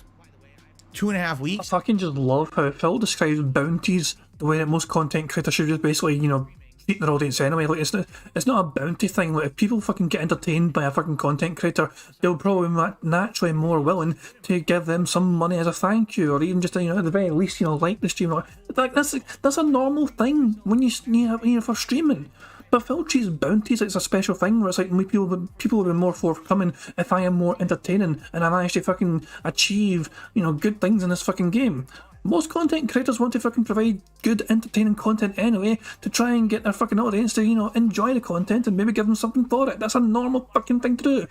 2.5 weeks... I fucking just love how Phil describes bounties the way that most content creators should just basically, you know, treat their audience anyway. Like, it's not a bounty thing. Like, if people fucking get entertained by a fucking content creator, they'll probably be naturally more willing to give them some money as a thank you, or even just, you know, at the very least, you know, like the stream. Like, that's a normal thing when you're for streaming. But Phil treats bounties like it's a special thing, where it's like people will be more forthcoming if I am more entertaining and I manage to fucking achieve, you know, good things in this fucking game. Most content creators want to fucking provide good, entertaining content anyway, to try and get their fucking audience to, you know, enjoy the content and maybe give them something for it. That's a normal fucking thing to do.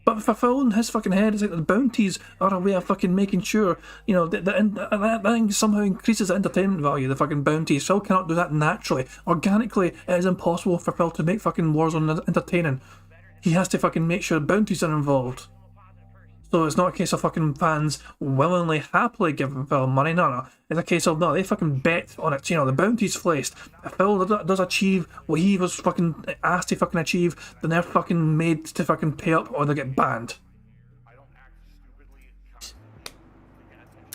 But for Phil in his fucking head, it's like the bounties are a way of fucking making sure, you know, that somehow increases the entertainment value, the fucking bounties. Phil cannot do that naturally. Organically, it is impossible for Phil to make fucking Warzone entertaining. He has to fucking make sure bounties are involved. So it's not a case of fucking fans willingly, happily giving Phil money. No. It's a case of, no, they fucking bet on it. You know, the bounty's placed. If Phil does achieve what he was fucking asked to fucking achieve, then they're fucking made to fucking pay up or they get banned.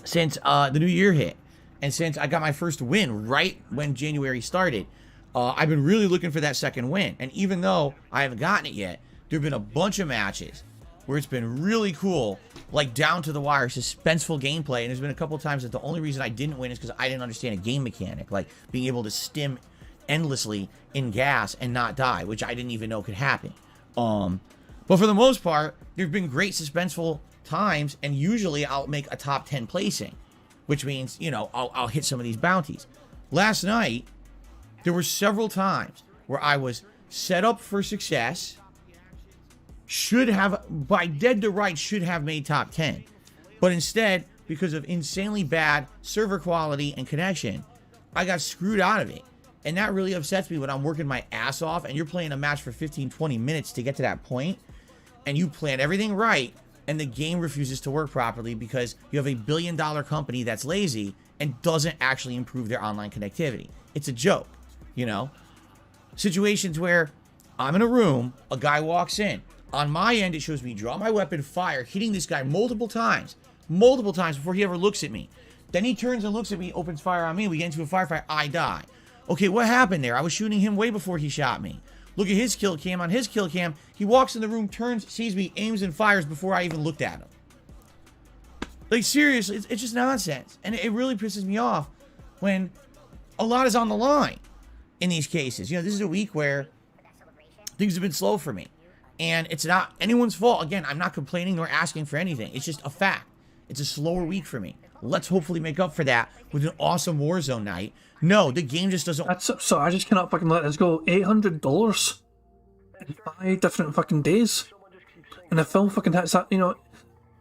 Since the new year hit, and since I got my first win right when January started, I've been really looking for that second win. And even though I haven't gotten it yet, there have been a bunch of matches where it's been really cool, like down to the wire, suspenseful gameplay. And there's been a couple of times that the only reason I didn't win is because I didn't understand a game mechanic, like being able to stim endlessly in gas and not die, which I didn't even know could happen. But for the most part, there've been great suspenseful times, and usually I'll make a top 10 placing, which means, you know, I'll hit some of these bounties. Last night, there were several times where I was set up for success, should have, by dead to rights, should have made top 10. But instead, because of insanely bad server quality and connection, I got screwed out of it. And that really upsets me when I'm working my ass off and you're playing a match for 15-20 minutes to get to that point, and you plan everything right, and the game refuses to work properly because you have a billion-dollar company that's lazy and doesn't actually improve their online connectivity. It's a joke, you know? Situations where I'm in a room, a guy walks in. On my end, it shows me draw my weapon, fire, hitting this guy multiple times before he ever looks at me. Then he turns and looks at me, opens fire on me, we get into a firefight, I die. Okay, what happened there? I was shooting him way before he shot me. Look at his kill cam. On his kill cam, he walks in the room, turns, sees me, aims and fires before I even looked at him. Like, seriously, it's just nonsense. And it really pisses me off when a lot is on the line in these cases. You know, this is a week where things have been slow for me. And it's not anyone's fault. Again, I'm not complaining nor asking for anything. It's just a fact. It's a slower week for me. Let's hopefully make up for that with an awesome Warzone night. No, the game just doesn't... So I just cannot fucking let this go. $800 in 5 different fucking days. And if Phil fucking hits that, you know...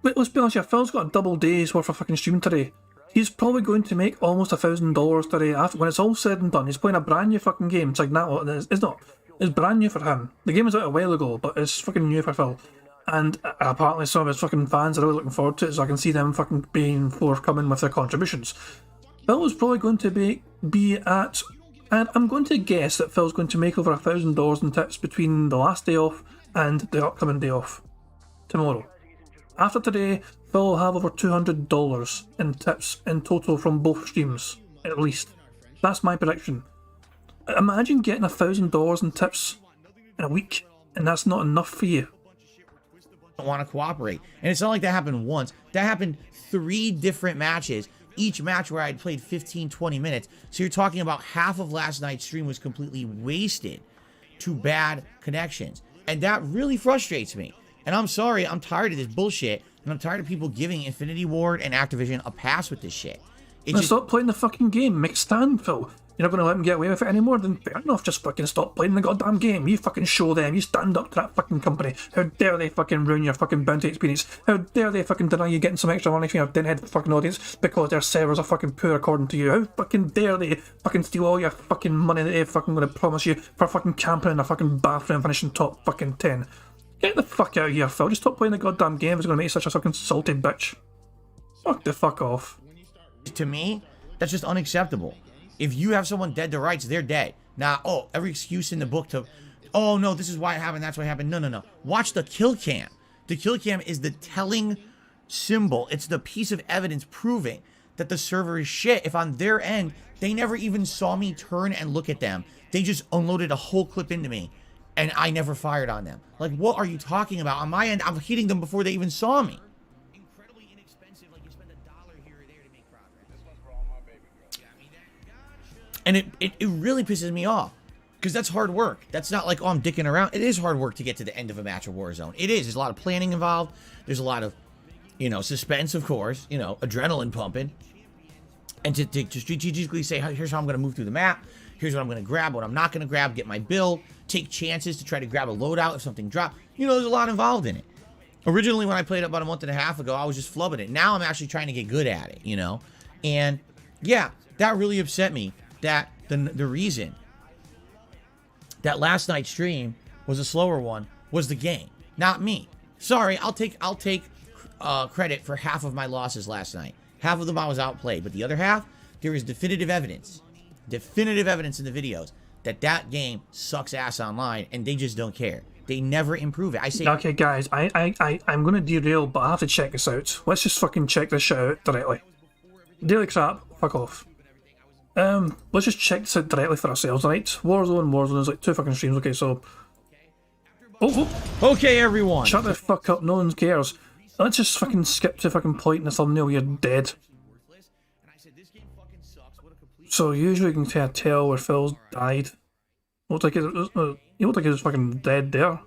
Wait, let's be honest here. Phil's got a double day's worth of fucking streaming today. He's probably going to make almost $1,000 today after, when it's all said and done. He's playing a brand new fucking game. It's like, nah, it's not... It's brand new for him. The game was out a while ago, but it's fucking new for Phil. And apparently some of his fucking fans are really looking forward to it, so I can see them fucking being forthcoming with their contributions. Phil is probably going to be at... And I'm going to guess that Phil's going to make over $1,000 in tips between the last day off and the upcoming day off. Tomorrow. After today, Phil will have over $200 in tips in total from both streams, at least. That's my prediction. Imagine getting $1,000 in tips in a week, and that's not enough for you. Don't want to cooperate. And it's not like that happened once. That happened 3 different matches. Each match where I'd played 15, 20 minutes. So you're talking about half of last night's stream was completely wasted to bad connections. And that really frustrates me. And I'm sorry, I'm tired of this bullshit. And I'm tired of people giving Infinity Ward and Activision a pass with this shit. Stop playing the fucking game. Make a stand, Phil. You're not going to let them get away with it anymore? Then fair enough, just fucking stop playing the goddamn game. You fucking show them. You stand up to that fucking company. How dare they fucking ruin your fucking bounty experience? How dare they fucking deny you getting some extra money from your dinhead fucking audience because their servers are fucking poor according to you? How fucking dare they fucking steal all your fucking money that they're fucking going to promise you for fucking camping in a fucking bathroom finishing top fucking 10? Get the fuck out of here, Phil. Just stop playing the goddamn game if it's going to make you such a fucking salty bitch. Fuck the fuck off. To me, that's just unacceptable. If you have someone dead to rights, they're dead. Now, every excuse in the book to, oh no, this is why it happened, that's what happened. No. Watch the kill cam. The kill cam is the telling symbol. It's the piece of evidence proving that the server is shit. If on their end, they never even saw me turn and look at them. They just unloaded a whole clip into me, and I never fired on them. Like, what are you talking about? On my end, I'm hitting them before they even saw me. And it really pisses me off, because that's hard work. That's not like, oh, I'm dicking around. It is hard work to get to the end of a match of Warzone. It is. There's a lot of planning involved. There's a lot of, suspense, of course, adrenaline pumping. And to strategically say, here's how I'm going to move through the map. Here's what I'm going to grab, what I'm not going to grab, get my build, take chances to try to grab a loadout if something drops. There's a lot involved in it. Originally, when I played it about a month and a half ago, I was just flubbing it. Now I'm actually trying to get good at it, And, yeah, that really upset me. That the reason that last night's stream was a slower one was the game, not me. Sorry, I'll take credit for half of my losses last night. Half of them I was outplayed, but the other half, there is definitive evidence in the videos that game sucks ass online, and they just don't care. They never improve it. I say, okay, guys, I'm gonna derail, but I have to check this out. Let's just fucking check this shit out directly. Daily crap, fuck off. Let's just check this out directly for ourselves, right? Warzone is like 2 fucking streams, okay, so... Okay, everyone! Shut the fuck up, no one cares. Let's just fucking skip to fucking point in the thumbnail, you're dead. So usually you can kind of tell where Phil's died. He looked like he was fucking dead there.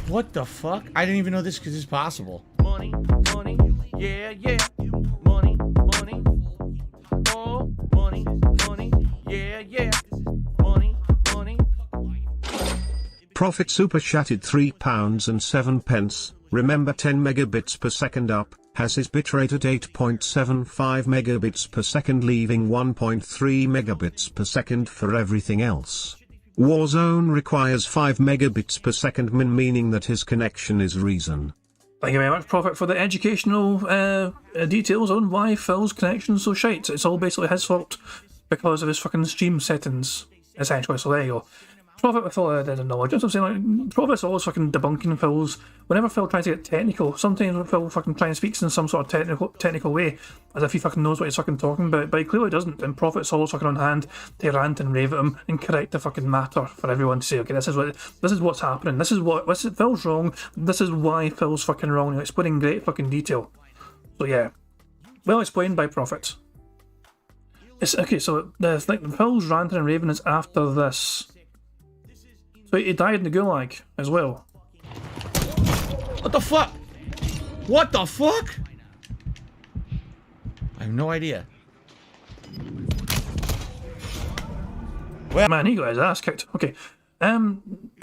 What the fuck? I didn't even know this is possible. Money, yeah. Money, oh, money, yeah. Money. Profit Super chatted £3.07. Remember 10 megabits per second up, has his bitrate at 8.75 megabits per second, leaving 1.3 megabits per second for everything else. Warzone requires 5 megabits per second meaning that his connection is reason. Thank you very much, Prophet, for the educational details on why Phil's connection is so shite. It's all basically his fault because of his fucking stream settings, essentially, so there you go. Prophet with all the knowledge. That's what I'm saying, like, Prophet's always fucking debunking Phil's. Whenever Phil tries to get technical, sometimes when Phil fucking tries and speaks in some sort of technical way, as if he fucking knows what he's fucking talking about, but he clearly doesn't, and Prophet's always fucking on hand to rant and rave at him and correct the fucking matter for everyone to say, okay, this is what's happening, Phil's wrong, this is why Phil's fucking wrong, and explaining in great fucking detail. So yeah, well explained by Prophet. It's okay, so Phil's ranting and raving is after this. So he died in the Gulag as well. What the fuck? What the fuck? I have no idea. Well, man, he got his ass kicked. Okay.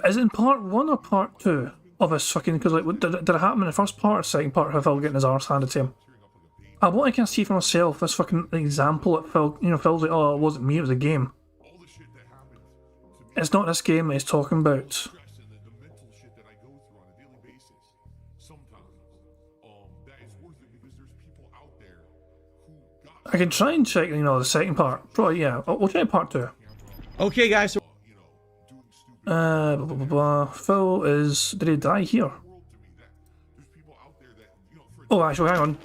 Is it in part 1 or part 2 of this fucking... Because, like, did it happen in the first part or second part of Phil getting his arse handed to him? What I can see for myself, this fucking example that Phil... Phil's like, oh, it wasn't me, it was a game. It's not this game that he's talking about. I can try and check, you know, the second part. Probably, yeah. We'll try part 2. Okay, guys. So Blah, blah, blah, blah. Phil is... Did he die here? Oh, actually, hang on.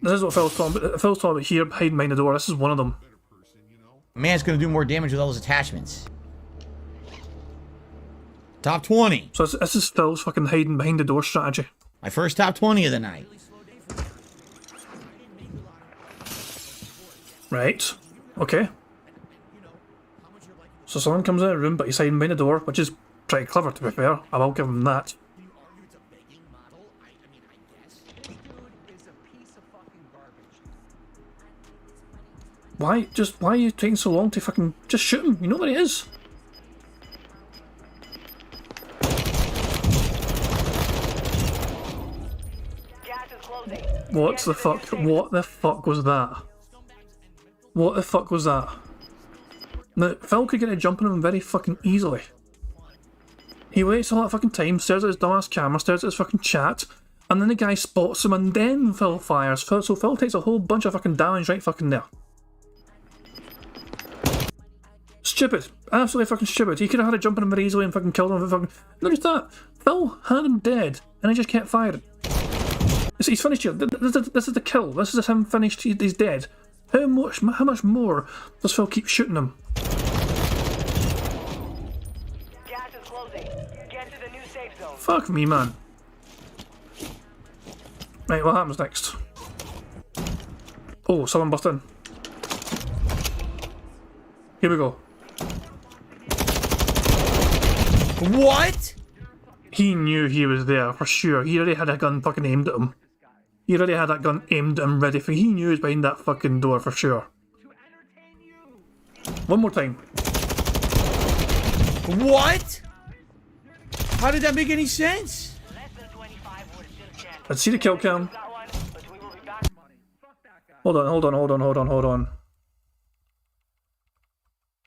This is what Phil's talking about. Phil's talking about here, hiding behind the door. This is one of them. man's gonna do more damage with all those attachments. Top 20. So this is Phil's fucking hiding behind the door strategy. My first top 20 of the night. Right. Okay. So someone comes in the room, but he's hiding behind the door, which is pretty clever, to be fair. I will give him that. Why are you taking so long to fucking just shoot him? You know where he is. What the fuck? What the fuck was that? What the fuck was that? Now, Phil could get a jump on him very fucking easily. He waits all that fucking time, stares at his dumbass camera, stares at his fucking chat, and then the guy spots him, and then Phil fires. So Phil takes a whole bunch of fucking damage right fucking there. Stupid. Absolutely fucking stupid. He could have had a jump on him very easily and fucking killed him. Fucking... Not just that. Phil had him dead, and he just kept firing. He's finished here. This is the kill. This is him finished. He's dead. How much more does Phil keep shooting him? Gas is closing. Get to the new safe zone. Fuck me, man. Right, what happens next? Oh, someone bust in. Here we go. What? He knew he was there for sure. He already had a gun fucking aimed at him. He already had that gun aimed at him ready for. He knew he was behind that fucking door for sure. One more time. What? How did that make any sense? Let's see the kill cam. Hold on.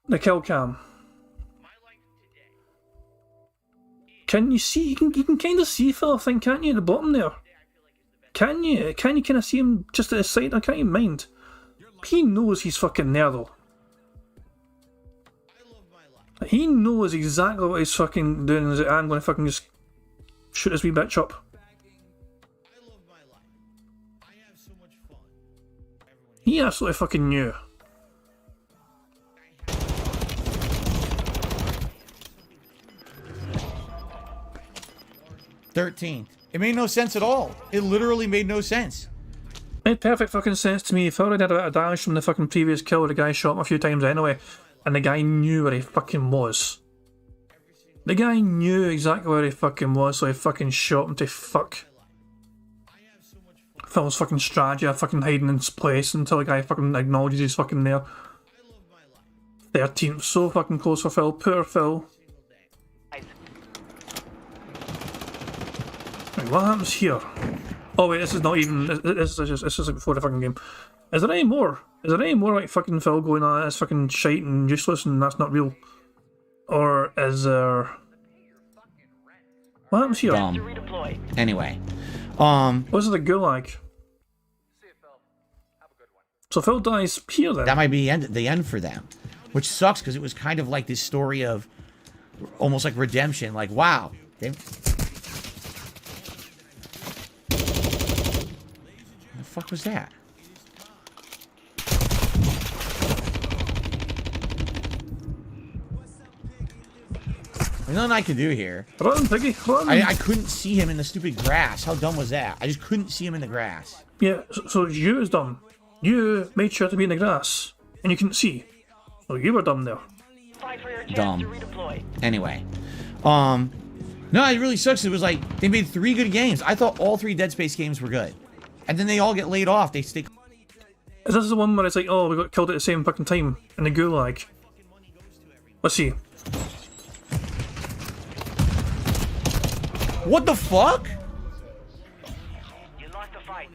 The kill cam. Can you see? You can kind of see Phil, I think, can't you, at the bottom there? Can you kind of see him just at his side? I can't even mind. He knows he's fucking there, though. He knows exactly what he's fucking doing. Is I'm going to fucking just shoot this wee bitch up. He absolutely fucking knew. $13. It made no sense at all. It literally made no sense. Made perfect fucking sense to me. If I already had a bit of damage from the fucking previous kill, the guy shot him a few times anyway, and the guy knew where he fucking was. The guy knew exactly where he fucking was, so he fucking shot him to fuck. Phil's fucking strategy of fucking hiding in his place until the guy fucking acknowledges he's fucking there. 13, so fucking close for Phil. Poor Phil. Right, what happens here? Oh wait, this is not even. This is like before the fucking game. Is there any more? Is there any more like fucking Phil going on? That's fucking shite and useless, and that's not real. Or is there? What happens here? Anyway, What's the gulag? So Phil dies here then. that might be the end for them, which sucks because it was kind of like this story of almost like redemption. Like, wow, they. What the fuck was that? There's nothing I could do here. Run, Piggy, run! I couldn't see him in the stupid grass. How dumb was that? I just couldn't see him in the grass. Yeah, so you was dumb. You made sure to be in the grass, and you couldn't see. So you were dumb there. Dumb. Anyway. No, it really sucks. It was like, they made 3 good games. I thought all 3 Dead Space games were good. And then they all get laid off. They stay... Is this the one where it's like, oh, we got killed at the same fucking time in the gulag? Let's see. What the fuck?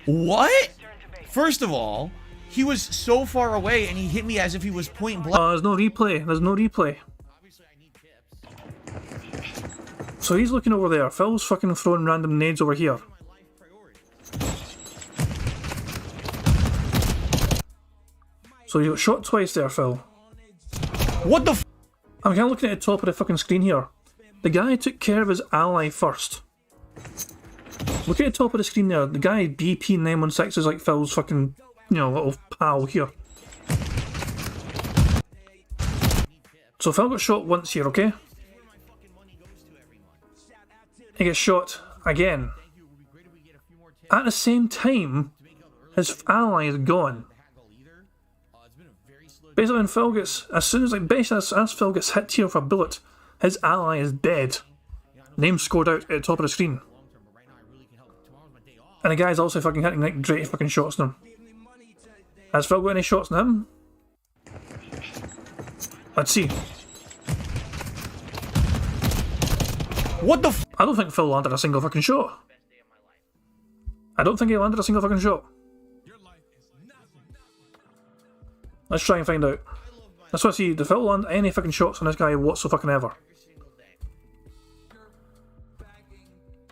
What? First of all, he was so far away and he hit me as if he was point blank. There's no replay. There's no replay. So he's looking over there. Phil's fucking throwing random nades over here. So you got shot twice there, Phil. What the f? I'm kind of looking at the top of the fucking screen here. The guy took care of his ally first. Look at the top of the screen there. The guy BP916 is like Phil's fucking, you know, little pal here. So Phil got shot once here, okay? He gets shot again. At the same time, his ally is gone. Basically, when Phil gets, as soon as, like, basically as Phil gets hit here for a bullet, his ally is dead. Name scored out at the top of the screen. And the guy's also fucking hitting like great fucking shots on him. Has Phil got any shots on him? Let's see. What the f? I don't think Phil landed a single fucking shot. I don't think he landed a single fucking shot. Let's try and find out. That's what I see. Did Phil land any fucking shots on this guy whatsoever?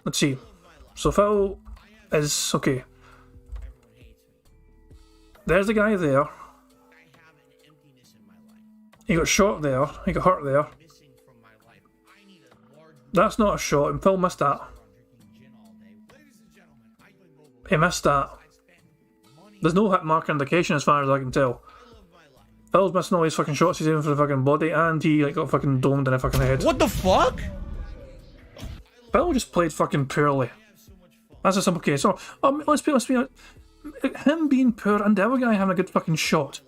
Let's see. So Phil is okay. There's the guy there. He got shot there. He got hurt there. That's not a shot, and Phil missed that. He missed that. There's no hit marker indication as far as I can tell. Phil's missing all his fucking shots he's aiming for the fucking body, and he like got fucking domed in the fucking head. What the fuck? Phil just played fucking poorly. That's a simple case. So, let's be honest. Him being poor and the other guy having a good fucking shot.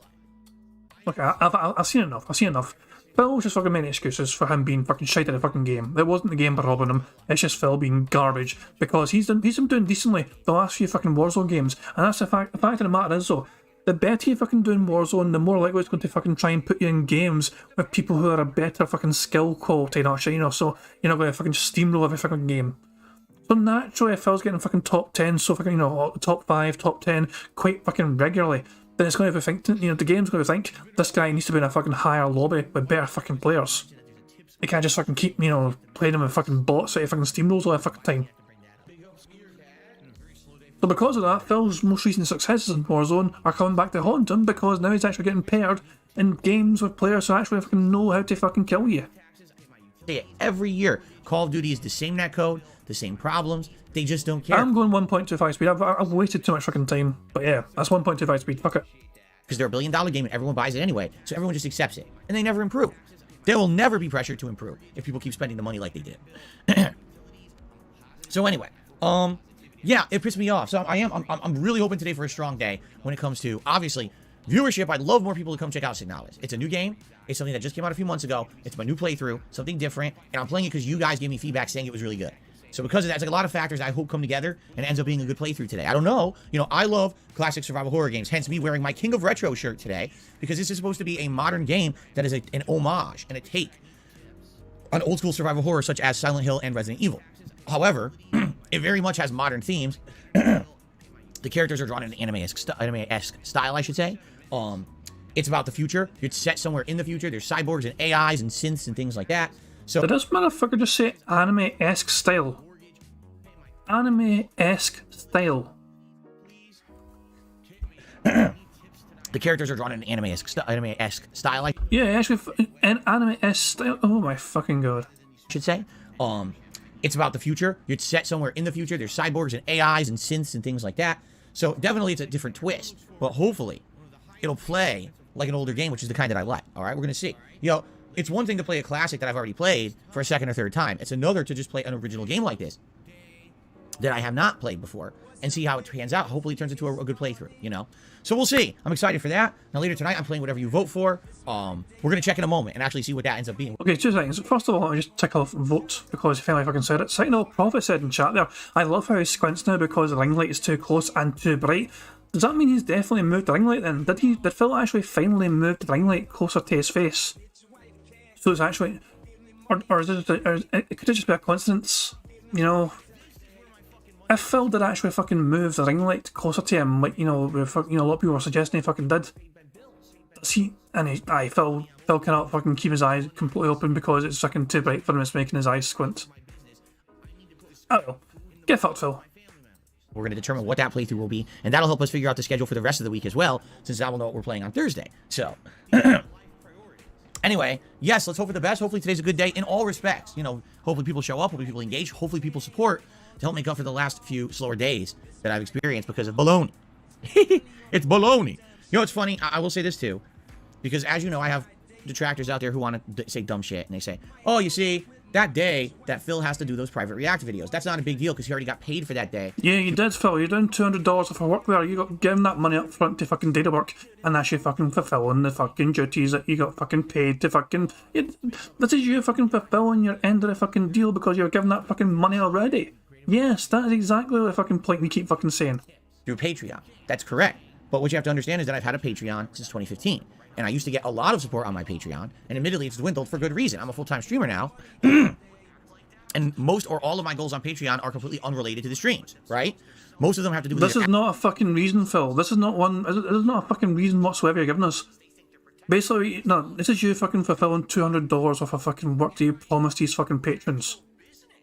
Look, I've seen enough. I've seen enough. Phil's just fucking many excuses for him being fucking shite at the fucking game. It wasn't the game robbing him. It's just Phil being garbage because he's been doing decently the last few fucking Warzone games, and that's the fact. The fact of the matter is though, the better you fucking doing Warzone, the more likely it's going to fucking try and put you in games with people who are a better fucking skill quality, actually, you know. So you're not going to fucking steamroll every fucking game. So naturally, if Phil's getting fucking top 10, so fucking, you know, top 5, top 10 quite fucking regularly, then it's going to think, you know, the game's going to think this guy needs to be in a fucking higher lobby with better fucking players. They can't just fucking keep, you know, playing them with fucking bots that he fucking steamrolls all the fucking time. So because of that, Phil's most recent successes in Warzone are coming back to haunt him because now he's actually getting paired in games with players who actually fucking know how to fucking kill you. Every year, Call of Duty is the same netcode, the same problems. They just don't care. I'm going 1.25 speed. I've wasted too much fucking time. But yeah, that's 1.25 speed. Fuck it. Because they're $1 billion game and everyone buys it anyway, so everyone just accepts it. And they never improve. They will never be pressured to improve if people keep spending the money like they did. So anyway, yeah, it pissed me off. So I'm really hoping today for a strong day when it comes to, obviously, viewership. I'd love more people to come check out Signalis. It's a new game. It's something that just came out a few months ago. It's my new playthrough, something different, and I'm playing it because you guys gave me feedback saying it was really good. So because of that, it's like a lot of factors I hope come together and ends up being a good playthrough today. I don't know. You know, I love classic survival horror games, hence me wearing my King of Retro shirt today, because this is supposed to be a modern game that is an homage and a take on old school survival horror such as Silent Hill and Resident Evil. However, it very much has modern themes. The characters are drawn in an anime-esque style, I should say. It's about the future. It's set somewhere in the future. There's cyborgs and AIs and synths and things like that. So did this motherfucker just say anime-esque style? Anime-esque style. The characters are drawn in an anime-esque style. Yeah, actually, an anime-esque style. Oh my fucking god. I should say. It's about the future. It's set somewhere in the future. There's cyborgs and AIs and synths and things like that. So definitely it's a different twist. But hopefully it'll play like an older game, which is the kind that I like. All right, we're going to see. You know, it's one thing to play a classic that I've already played for a second or third time. It's another to just play an original game like this that I have not played before and see how it pans out. Hopefully it turns into a good playthrough, you know? So we'll see. I'm excited for that. Now later tonight, I'm playing whatever you vote for. We're going to check in a moment and actually see what that ends up being. Okay, 2 things. First of all, I just tick off vote because I feel like I can say it. Second of all, Prophet said in chat there, I love how he squints now because the ring light is too close and too bright. Does that mean he's definitely moved the ring light then? Did Phil actually finally move the ring light closer to his face? So it's actually, or it could just be a coincidence, you know? If Phil did actually fucking move the ring light closer to him, like, you know, a lot of people were suggesting he fucking did. See, and Phil cannot fucking keep his eyes completely open because it's fucking too bright for him, it's making his eyes squint. I don't know. Get fucked, Phil. We're going to determine what that playthrough will be, and that'll help us figure out the schedule for the rest of the week as well, since now we'll know what we're playing on Thursday. So, anyway, yes, let's hope for the best. Hopefully today's a good day in all respects. You know, hopefully people show up, hopefully people engage, hopefully people support to help make up for the last few slower days that I've experienced because of baloney. It's baloney. You know, it's funny. I will say this too, because as you know, I have detractors out there who want to say dumb shit, and they say, oh, you see, that day that Phil has to do those private react videos. That's not a big deal because he already got paid for that day. Yeah, you did, Phil. You're doing $200 for work there. You got given that money up front to fucking do the work, and that's you fucking fulfilling the fucking duties that you got fucking paid to fucking. This is you fucking fulfilling your end of the fucking deal because you're given that fucking money already. Yes, that is exactly the fucking point we keep fucking saying. Through Patreon. That's correct. But what you have to understand is that I've had a Patreon since 2015. And I used to get a lot of support on my Patreon. And admittedly, it's dwindled for good reason. I'm a full-time streamer now. And most or all of my goals on Patreon are completely unrelated to the streams, right? Most of them have to do with... This is not a fucking reason, Phil. This is not a fucking reason whatsoever you're giving us. Basically, no, this is you fucking fulfilling $200 worth of fucking work that you promised these fucking patrons.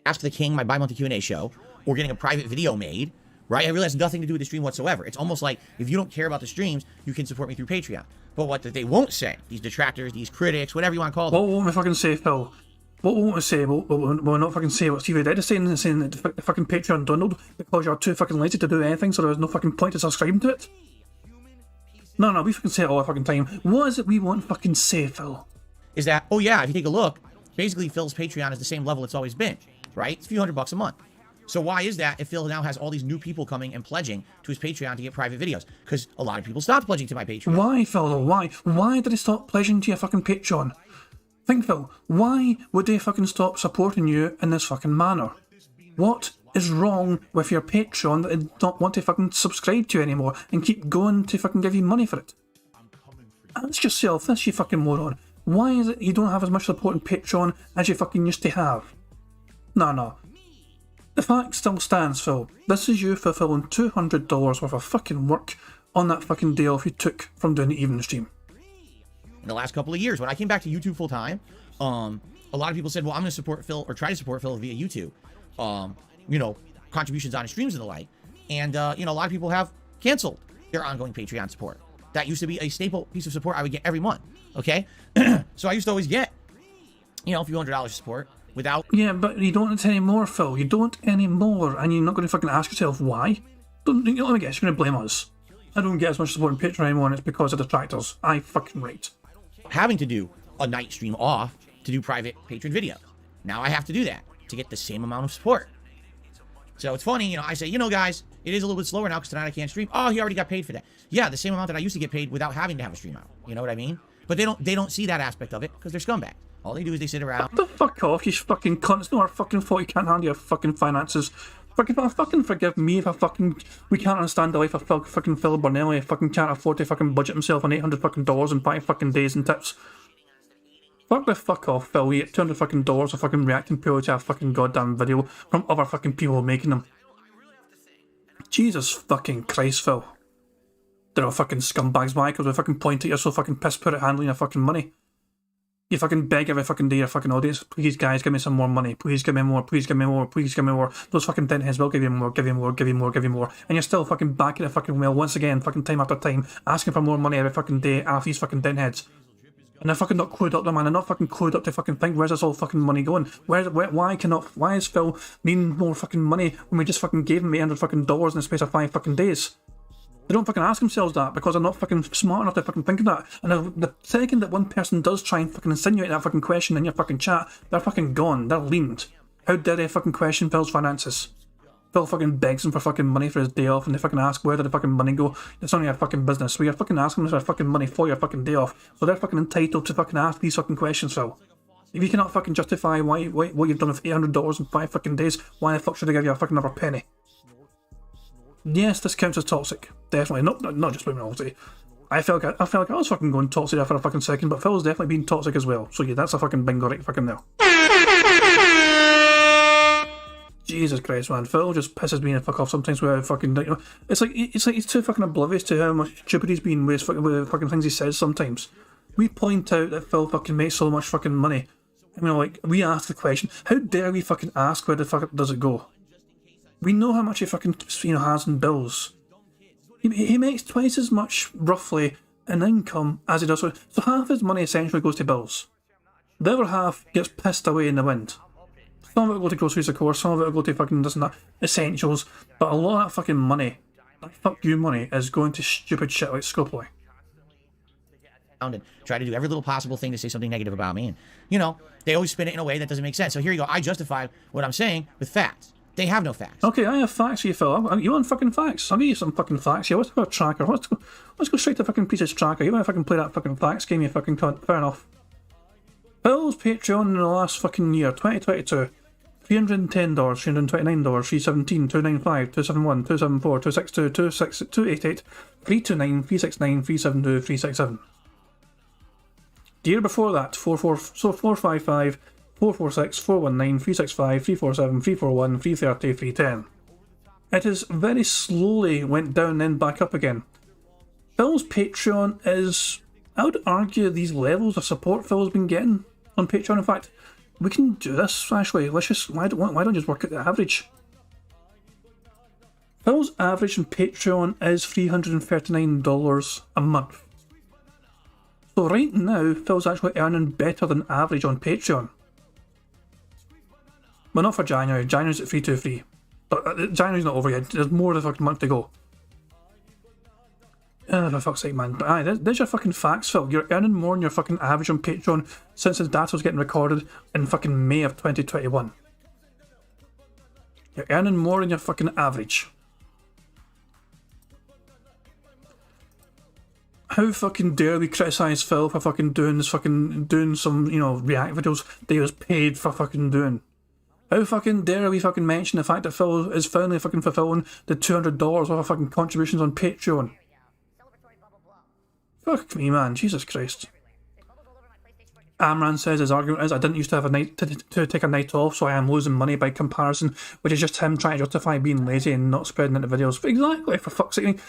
Ask the King, my bi-monthly Q&A show, or getting a private video made, right? I realize nothing to do with the stream whatsoever. It's almost like, if you don't care about the streams, you can support me through Patreon. But what they won't say, these detractors, these critics, whatever you want to call them. What won't we fucking say, Phil? What won't we say? We'll not fucking say what Stevie Dead is saying that the fucking Patreon dwindled because you're too fucking lazy to do anything, so there's no fucking point to subscribing to it. No, we fucking say it all the fucking time. What is it we won't fucking say, Phil? Is that, oh yeah, if you take a look, basically Phil's Patreon is the same level it's always been, right? It's a few $100 a month. So why is that if Phil now has all these new people coming and pledging to his Patreon to get private videos? Because a lot of people stopped pledging to my Patreon. Why, Phil? Why? Why did they stop pledging to your fucking Patreon? Think, Phil, why would they fucking stop supporting you in this fucking manner? What is wrong with your Patreon that they don't want to fucking subscribe to you anymore and keep going to fucking give you money for it? Ask yourself this, you fucking moron. Why is it you don't have as much support in Patreon as you fucking used to have? No. The fact still stands, Phil. This is you fulfilling $200 worth of fucking work on that fucking day off you took from doing the evening stream. In the last couple of years, when I came back to YouTube full time, a lot of people said, well, I'm going to support Phil or try to support Phil via YouTube. You know, contributions on his streams and the like. And, you know, a lot of people have canceled their ongoing Patreon support. That used to be a staple piece of support I would get every month. Okay? So I used to always get, you know, a few $100 support without... Yeah, but you don't anymore, Phil. You don't anymore. And you're not going to fucking ask yourself why. Let me guess, you're going to blame us. I don't get as much support in Patreon anymore and it's because of detractors. I fucking right. Having to do a night stream off to do private patron video. Now I have to do that to get the same amount of support. So it's funny, you know, I say, you know, guys, it is a little bit slower now because tonight I can't stream. Oh, he already got paid for that. Yeah, the same amount that I used to get paid without having to have a stream out. You know what I mean? But they don't see that aspect of it because they're scumbags. All they do is they sit around. The fuck off, you fucking cunt. It's not our fucking fault you can't handle your fucking finances. Fucking forgive me if we can't understand the life of fucking Phil Burnelli. Fucking can't afford to fucking budget himself on $800 fucking dollars in 5 fucking days and tips. Fuck the fuck off, Phil. We get $200 fucking dollars for fucking reacting purely to a fucking goddamn video from other fucking people making them. Jesus fucking Christ, Phil. They're all fucking scumbags. Why? Because we fucking point at you're so fucking piss poor at handling your fucking money. You fucking beg every fucking day your fucking audience, please guys, give me some more money, please give me more, please give me more, please give me more. Those fucking dentheads will give you more, give you more, give you more, give you more. And you're still fucking back at the fucking well once again, fucking time after time, asking for more money every fucking day after these fucking dentheads. And they're fucking not clued up, man. They're not fucking clued up to fucking think, where's this all fucking money going? Why is Phil needing more fucking money when we just fucking gave him $800 fucking dollars in the space of 5 fucking days? They don't fucking ask themselves that because they're not fucking smart enough to fucking think of that. And the second that one person does try and fucking insinuate that fucking question in your fucking chat, they're fucking gone. They're leaned. How dare they fucking question Phil's finances? Phil fucking begs them for fucking money for his day off and they fucking ask where did the fucking money go? It's only your fucking business. We are fucking asking them for fucking money for your fucking day off. So they're fucking entitled to fucking ask these fucking questions, Phil. If you cannot fucking justify what you've done with $800 in 5 fucking days, why the fuck should I give you a fucking another penny? Yes, this counts as toxic. Definitely. Not just women, obviously. I felt like I was fucking going toxic there for a fucking second, but Phil's definitely been toxic as well. So yeah, that's a fucking bingo right fucking there. Jesus Christ, man. Phil just pisses me the fuck off sometimes where fucking, you know, it's like he's too fucking oblivious to how much stupid he's been with fucking things he says sometimes. We point out that Phil fucking makes so much fucking money. I mean, like, we ask the question, how dare we fucking ask where the fuck does it go? We know how much he fucking, has in bills. He makes twice as much, roughly, in income as he does. So half his money essentially goes to bills. The other half gets pissed away in the wind. Some of it will go to groceries, of course, some of it will go to fucking this and that, essentials, but a lot of that fucking money, that fuck you money, is going to stupid shit like Scopely. And try to do every little possible thing to say something negative about me. And, they always spin it in a way that doesn't make sense. So here you go. I justify what I'm saying with facts. They have no facts. Okay, I have facts for you, Phil. You want fucking facts? I'll give you some fucking facts here. Let's go tracker. Let's go straight to fucking Peter's tracker. You want to fucking play that fucking facts game, you fucking cunt. Fair enough. Phil's Patreon in the last fucking year, 2022. $310, $329, $317, $295, $271, $274, $262, $288, $329, $369, $372, $367. The year before that, 455, 446, 419, 365, 347, 341, 330, 310. It has very slowly went down and then back up again. Phil's Patreon is, I would argue, these levels of support Phil's been getting on Patreon. In fact, we can do this actually. Let's just, why don't you just work out the average? Phil's average on Patreon is $339 a month. So right now, Phil's actually earning better than average on Patreon. Well, not for January. January's at 323. But January's not over yet. There's more than a fucking month to go. For fuck's sake, man. But aye, there's your fucking facts, Phil. You're earning more than your fucking average on Patreon since his data was getting recorded in fucking May of 2021. You're earning more than your fucking average. How fucking dare we criticise Phil for fucking doing some, React videos that he was paid for fucking doing? How fucking dare we fucking mention the fact that Phil is finally fucking fulfilling the $200 worth of fucking contributions on Patreon? Fuck me, man. Jesus Christ. Amran says his argument is, I didn't used to have a night to take a night off, so I am losing money by comparison, which is just him trying to justify being lazy and not spreading into videos. But exactly, for fuck's sake.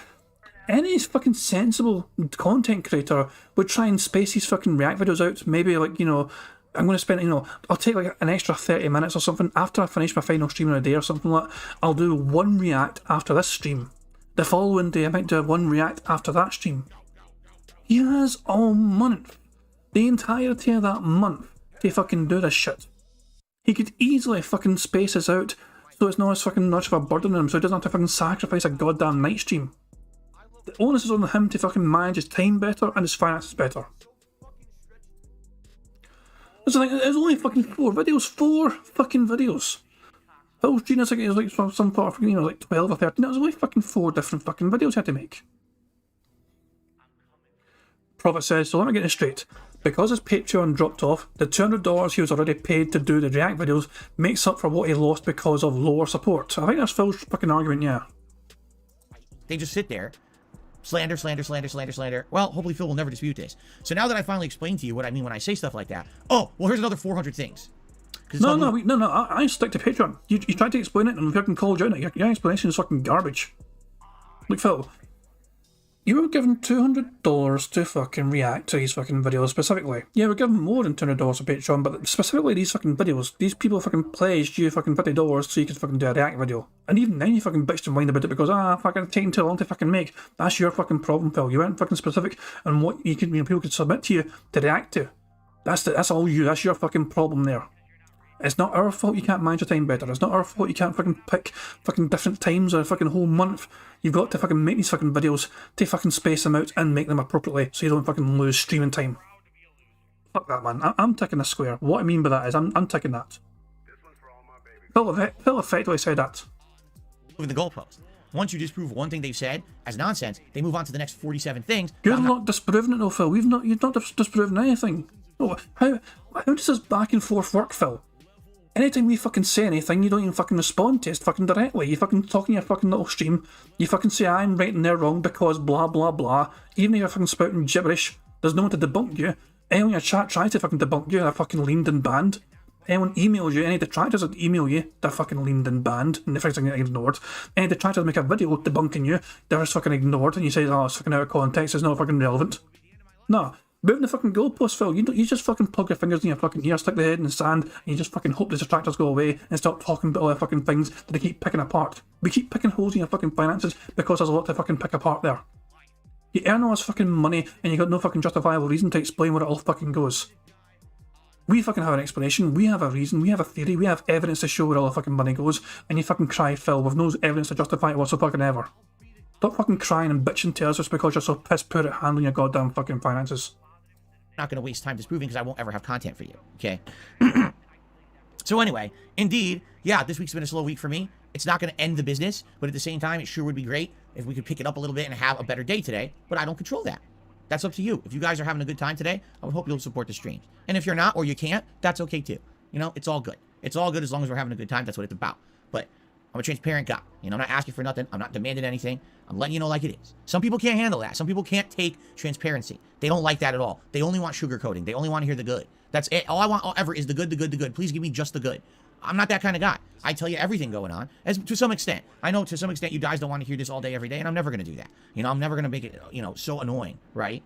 Any fucking sensible content creator would try and space these fucking React videos out. Maybe, I'm going to spend, I'll take like an extra 30 minutes or something after I finish my final stream in a day or something like that. I'll do one React after this stream. The following day I might do one React after that stream. He has all month, the entirety of that month, to fucking do this shit. He could easily fucking space this out so it's not as fucking much of a burden on him, so he doesn't have to fucking sacrifice a goddamn night stream. The onus is on him to fucking manage his time better and his finances better. There's only fucking 4 videos. 4 fucking videos. Phil's Genius, it was like some sort of, like 12 or 13. It was only fucking 4 different fucking videos he had to make. Prophet says, so let me get this straight. Because his Patreon dropped off, the $200 he was already paid to do the React videos makes up for what he lost because of lower support. I think that's Phil's fucking argument, yeah. They just sit there. Slander, slander, slander, slander, slander. Well, hopefully Phil will never dispute this. So now that I finally explained to you what I mean when I say stuff like that. Oh, well, here's another 400 things. No, I stick to Patreon. You tried to explain it and we fucking called you out. Your explanation is fucking garbage. Look, Phil, you were given $200 to fucking react to these fucking videos specifically. Yeah, we're giving more than $200 to Patreon, but specifically these fucking videos. These people fucking pledged you fucking $50 so you could fucking do a react video. And even then you fucking bitched and whined about it because, fucking taking too long to fucking make. That's your fucking problem, Phil. You weren't fucking specific on what you could, people could submit to you to react to. That's all you. That's your fucking problem there. It's not our fault you can't manage your time better. It's not our fault you can't fucking pick fucking different times or a fucking whole month. You've got to fucking make these fucking videos to fucking space them out and make them appropriately so you don't fucking lose streaming time. Fuck that, man. I'm ticking a square. What I mean by that is I'm ticking that. Phil effectively said that. Moving the goalpost. Once you disprove one thing they've said as nonsense, they move on to the next 47 things. Good luck disproving it though, Phil. You've not disproven anything. Oh, how does this back and forth work, Phil? Anytime we fucking say anything, you don't even fucking respond to it fucking directly. You fucking talk in your fucking little stream. You fucking say, I'm right and they're wrong because blah blah blah. Even if you're fucking spouting gibberish, there's no one to debunk you. Anyone in your chat tries to fucking debunk you, they're fucking leaned and banned. Anyone emails you, any detractors that email you, they're fucking leaned and banned, and they're fucking ignored. Any detractors make a video debunking you, they're just fucking ignored, and you say, oh, it's fucking out of context, it's not fucking relevant. No, Moving the fucking goalposts, Phil. You just fucking plug your fingers in your fucking ear, stick the head in the sand, and you just fucking hope the distractors go away and stop talking about all the fucking things that they keep picking apart. We keep picking holes in your fucking finances because there's a lot to fucking pick apart there. You earn all this fucking money and you got no fucking justifiable reason to explain where it all fucking goes. We fucking have an explanation, we have a reason, we have a theory, we have evidence to show where all the fucking money goes, and you fucking cry, Phil, with no evidence to justify it whatsoever ever. Stop fucking crying and bitching to us just because you're so piss poor at handling your goddamn fucking finances. Not going to waste time disproving because I won't ever have content for you, okay? So anyway, indeed, yeah, this week's been a slow week for me. It's not going to end the business, but at the same time, it sure would be great if we could pick it up a little bit and have a better day today, but I don't control that. That's up to you. If you guys are having a good time today, I would hope you'll support the streams. And if you're not or you can't, that's okay too. You know, it's all good. It's all good as long as we're having a good time. That's what it's about. But I'm a transparent guy. You know, I'm not asking for nothing. I'm not demanding anything. I'm letting you know like it is. Some people can't handle that. Some people can't take transparency. They don't like that at all. They only want sugarcoating. They only want to hear the good. That's it. All I want ever is the good, the good, the good. Please give me just the good. I'm not that kind of guy. I tell you everything going on, as to some extent. I know to some extent you guys don't want to hear this all day, every day, and I'm never going to do that. You know, I'm never going to make it, you know, so annoying, right?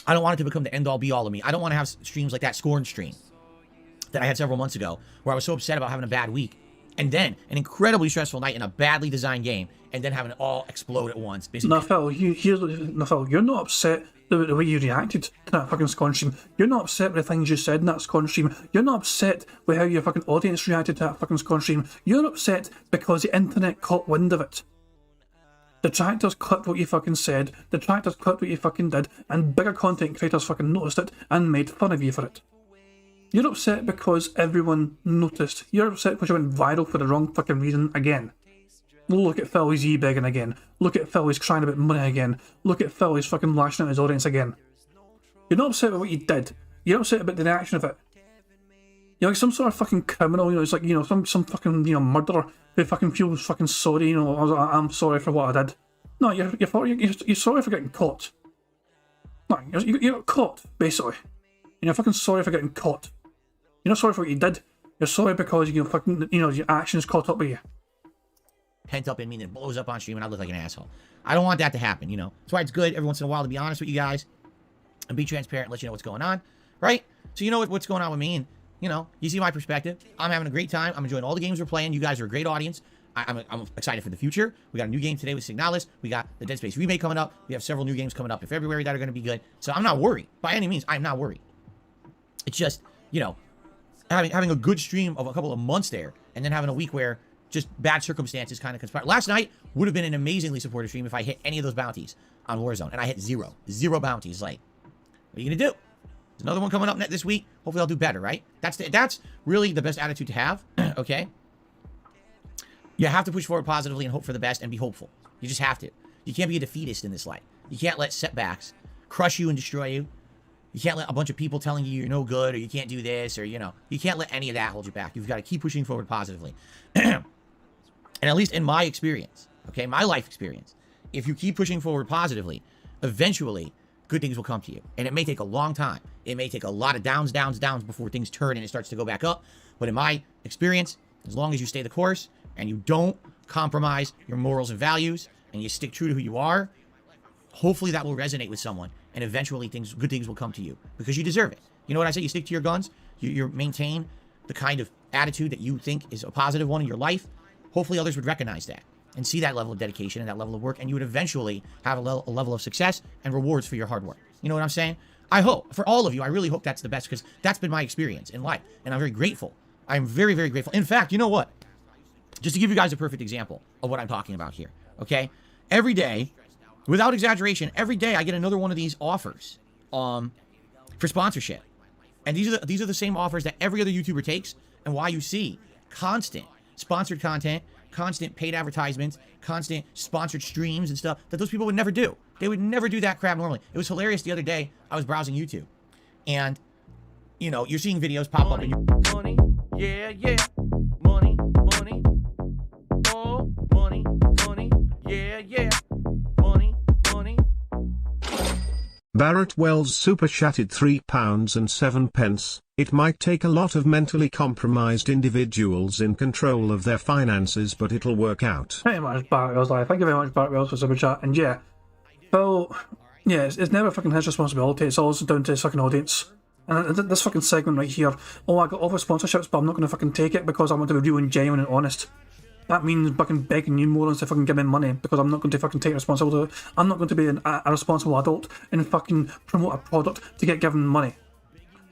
I don't want it to become the end-all, be-all of me. I don't want to have streams like that Scorn stream that I had several months ago, where I was so upset about having a bad week, and then an incredibly stressful night in a badly designed game, and then having it all explode at once. Basically. No, Phil, you're not upset the way you reacted to that fucking Scorn stream. You're not upset with the things you said in that Scorn stream. You're not upset with how your fucking audience reacted to that fucking Scorn stream. You're upset because the internet caught wind of it. Detractors clipped what you fucking said, detractors clipped what you fucking did, and bigger content creators fucking noticed it and made fun of you for it. You're upset because everyone noticed. You're upset because you went viral for the wrong fucking reason again. Look at Phil, he's e-begging again. Look at Phil, he's crying about money again. Look at Phil, he's fucking lashing out his audience again. You're not upset about what you did. You're upset about the reaction of it. You're like some sort of fucking criminal, you know, it's like, you know, some fucking, you know, murderer who fucking feels fucking sorry, you know, I'm sorry for what I did. No, you're sorry for getting caught. No, you got caught, basically. And you're fucking sorry for getting caught. You're not sorry for what you did. You're sorry because, you know, fucking, you know, your actions caught up with you. Pent up in me and it blows up on stream and I look like an asshole. I don't want that to happen, you know. That's why it's good every once in a while to be honest with you guys and be transparent and let you know what's going on, right? So you know what's going on with me, and you know, you see my perspective. I'm having a great time. I'm enjoying all the games we're playing. You guys are a great audience. I'm excited for the future. We got a new game today with Signalis. We got the Dead Space remake coming up. We have several new games coming up in February that are going to be good. So I'm not worried. By any means, I'm not worried. It's just, you know, having a good stream of a couple of months there and then having a week where just bad circumstances kind of conspire. Last night would have been an amazingly supportive stream if I hit any of those bounties on Warzone. And I hit zero bounties. Like, what are you going to do? There's another one coming up this week. Hopefully I'll do better, right? That's really the best attitude to have, okay? You have to push forward positively and hope for the best and be hopeful. You just have to. You can't be a defeatist in this life. You can't let setbacks crush you and destroy you. You can't let a bunch of people telling you you're no good or you can't do this or, you know, you can't let any of that hold you back. You've got to keep pushing forward positively. And at least in my experience, okay, my life experience, if you keep pushing forward positively, eventually good things will come to you. And it may take a long time. It may take a lot of downs before things turn and it starts to go back up. But in my experience, as long as you stay the course and you don't compromise your morals and values and you stick true to who you are, hopefully that will resonate with someone and eventually good things will come to you because you deserve it. You know what I say? You stick to your guns. You maintain the kind of attitude that you think is a positive one in your life. Hopefully others would recognize that and see that level of dedication and that level of work, and you would eventually have a level of success and rewards for your hard work. You know what I'm saying? I hope, for all of you, I really hope that's the best because that's been my experience in life, and I'm very grateful. I'm very, very grateful. In fact, you know what? Just to give you guys a perfect example of what I'm talking about here, okay? Every day, without exaggeration, every day I get another one of these offers for sponsorship. And these are the same offers that every other YouTuber takes, and why you see constant sponsored content, constant paid advertisements, constant sponsored streams and stuff that those people would never do. They would never do that crap normally. It was hilarious the other day. I was browsing YouTube, and you know, you're seeing videos pop up, and Money, yeah, yeah. Money, money. Oh, money, money, yeah, yeah. Money, money. Barrett Wells super chatted £3.07. It might take a lot of mentally compromised individuals in control of their finances, but it'll work out. Pretty much, Barrett Wells. Thank you very much, Barrett Wells, for super chat. And yeah, Phil, Yeah, it's never fucking his responsibility. It's always down to his fucking audience. And this fucking segment right here, oh, I got offer sponsorships, but I'm not going to fucking take it because I want to be real and genuine and honest. That means fucking begging you morons to fucking give me money because I'm not going to fucking take responsibility. I'm not going to be a responsible adult and fucking promote a product to get given money.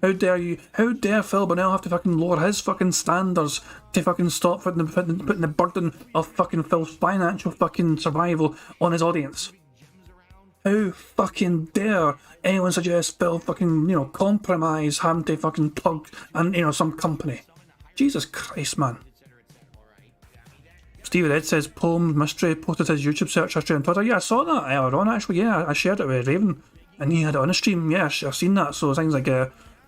How dare you? How dare Phil Bonnell have to fucking lower his fucking standards to fucking stop putting the burden of fucking Phil's financial fucking survival on his audience? How fucking dare anyone suggest Phil fucking, compromise having to fucking plug and, some company? Jesus Christ, man. Stevie Red says Poem Mystery posted his YouTube search history on Twitter. Yeah, I saw that earlier on actually. Yeah, I shared it with Raven and he had it on a stream. Yeah, I've seen that. So things like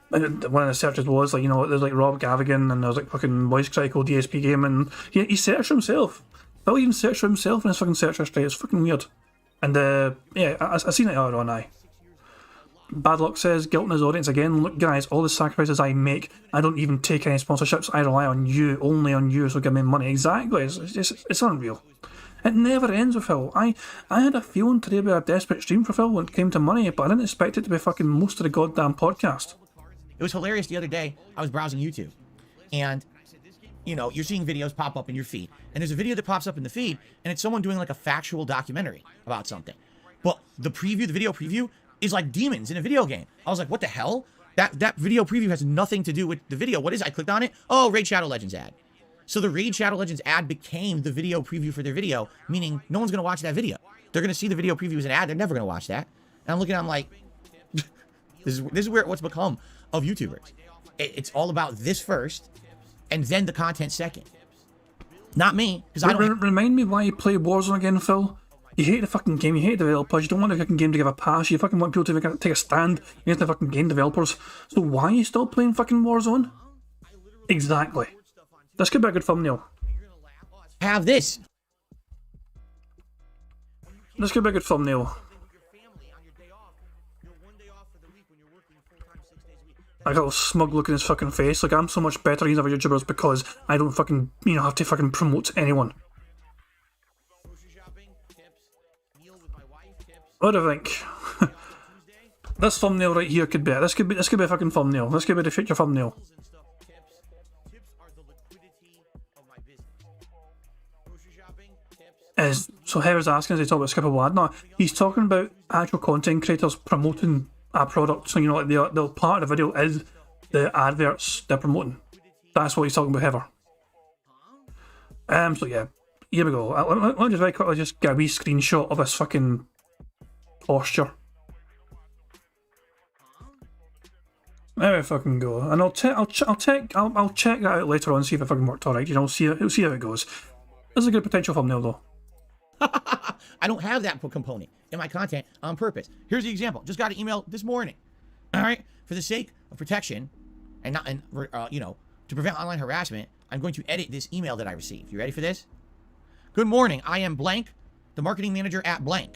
one of the searches was like, there's like Rob Gavigan and there's like fucking Voice Critical DSP Game and he searched for himself. Phil even searched for himself in his fucking search history. It's fucking weird. And yeah, I seen it earlier on. Bad Luck says, guilting his audience again. Look guys, all the sacrifices I make, I don't even take any sponsorships. I rely on you, only on you, so give me money. Exactly, it's unreal. It never ends with Phil. I had a feeling today about a desperate stream for Phil when it came to money, but I didn't expect it to be fucking most of the goddamn podcast. It was hilarious the other day. I was browsing YouTube, and you're seeing videos pop up in your feed, and there's a video that pops up in the feed, and it's someone doing like a factual documentary about something. But the video preview is like demons in a video game. I was like, what the hell? That video preview has nothing to do with the video. What is it? I clicked on it. Oh, Raid Shadow Legends ad. So the Raid Shadow Legends ad became the video preview for their video, meaning no one's going to watch that video. They're going to see the video preview as an ad. They're never going to watch that. And I'm looking, I'm like, this is what's become of YouTubers. It's all about this first, and then the content second. Not me, because I don't... Remind me why you play Warzone again, Phil. You hate the fucking game, you hate developers, you don't want the fucking game to give a pass, you fucking want people to take a stand against the fucking game developers. So why are you still playing fucking Warzone? Exactly. This could be a good thumbnail. Have this. This could be a good thumbnail. Like a little smug look in his fucking face, like I'm so much better than other YouTubers because I don't fucking, have to fucking promote anyone. What do you think? This thumbnail right here could be it. This could be a fucking thumbnail. This could be the future thumbnail. So Heather's asking, as he talk about skippable ad now, he's talking about actual content creators promoting a product. So like the part of the video is the adverts they're promoting. That's what he's talking about, Heather. So yeah, here we go. Let me just very quickly just get a wee screenshot of this fucking posture. There we fucking go, and I'll check that out later on, see if it fucking worked alright. See how it goes. This is a good potential thumbnail though. I don't have that component in my content on purpose. Here's the example. Just got an email this morning. All right, for the sake of protection and to prevent online harassment, I'm going to edit this email that I received. You ready for this? Good morning. I am blank, the marketing manager at blank.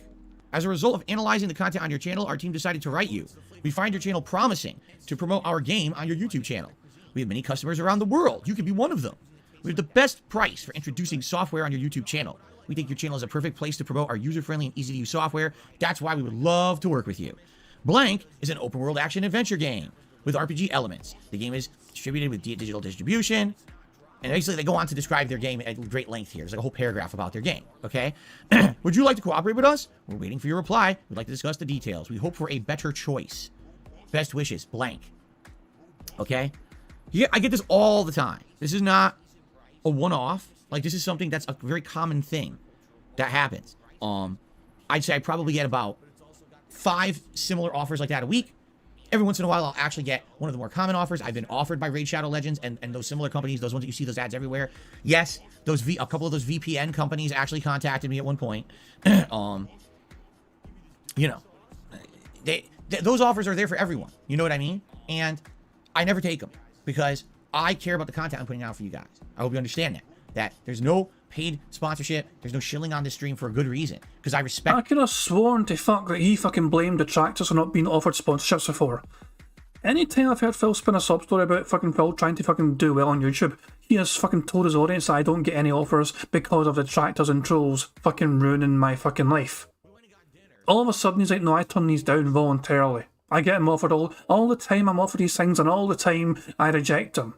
As a result of analyzing the content on your channel, our team decided to write you. We find your channel promising to promote our game on your YouTube channel. We have many customers around the world. You can be one of them. We have the best price for introducing software on your YouTube channel. We think your channel is a perfect place to promote our user-friendly and easy-to-use software. That's why we would love to work with you. Blank is an open-world action-adventure game with RPG elements. The game is distributed with digital distribution. And basically, they go on to describe their game at great length here. There's like a whole paragraph about their game, okay? Would you like to cooperate with us? We're waiting for your reply. We'd like to discuss the details. We hope for a better choice. Best wishes, blank. Okay? Yeah, I get this all the time. This is not a one-off. Like, this is something that's a very common thing that happens. I'd say I probably get about 5 similar offers like that a week. Every once in a while, I'll actually get one of the more common offers. I've been offered by Raid Shadow Legends and those similar companies, those ones that you see those ads everywhere. Yes, a couple of those VPN companies actually contacted me at one point. Those offers are there for everyone. You know what I mean? And I never take them because I care about the content I'm putting out for you guys. I hope you understand that there's no paid sponsorship, there's no shilling on this stream for a good reason, because I respect... I could have sworn to fuck that he fucking blamed detractors for not being offered sponsorships before. Anytime I've heard Phil spin a sub story about fucking Phil trying to fucking do well on YouTube, he has fucking told his audience that I don't get any offers because of detractors and trolls fucking ruining my fucking life. All of a sudden, he's like, no, I turn these down voluntarily. I get them offered all the time. I'm offered these things, and all the time I reject them.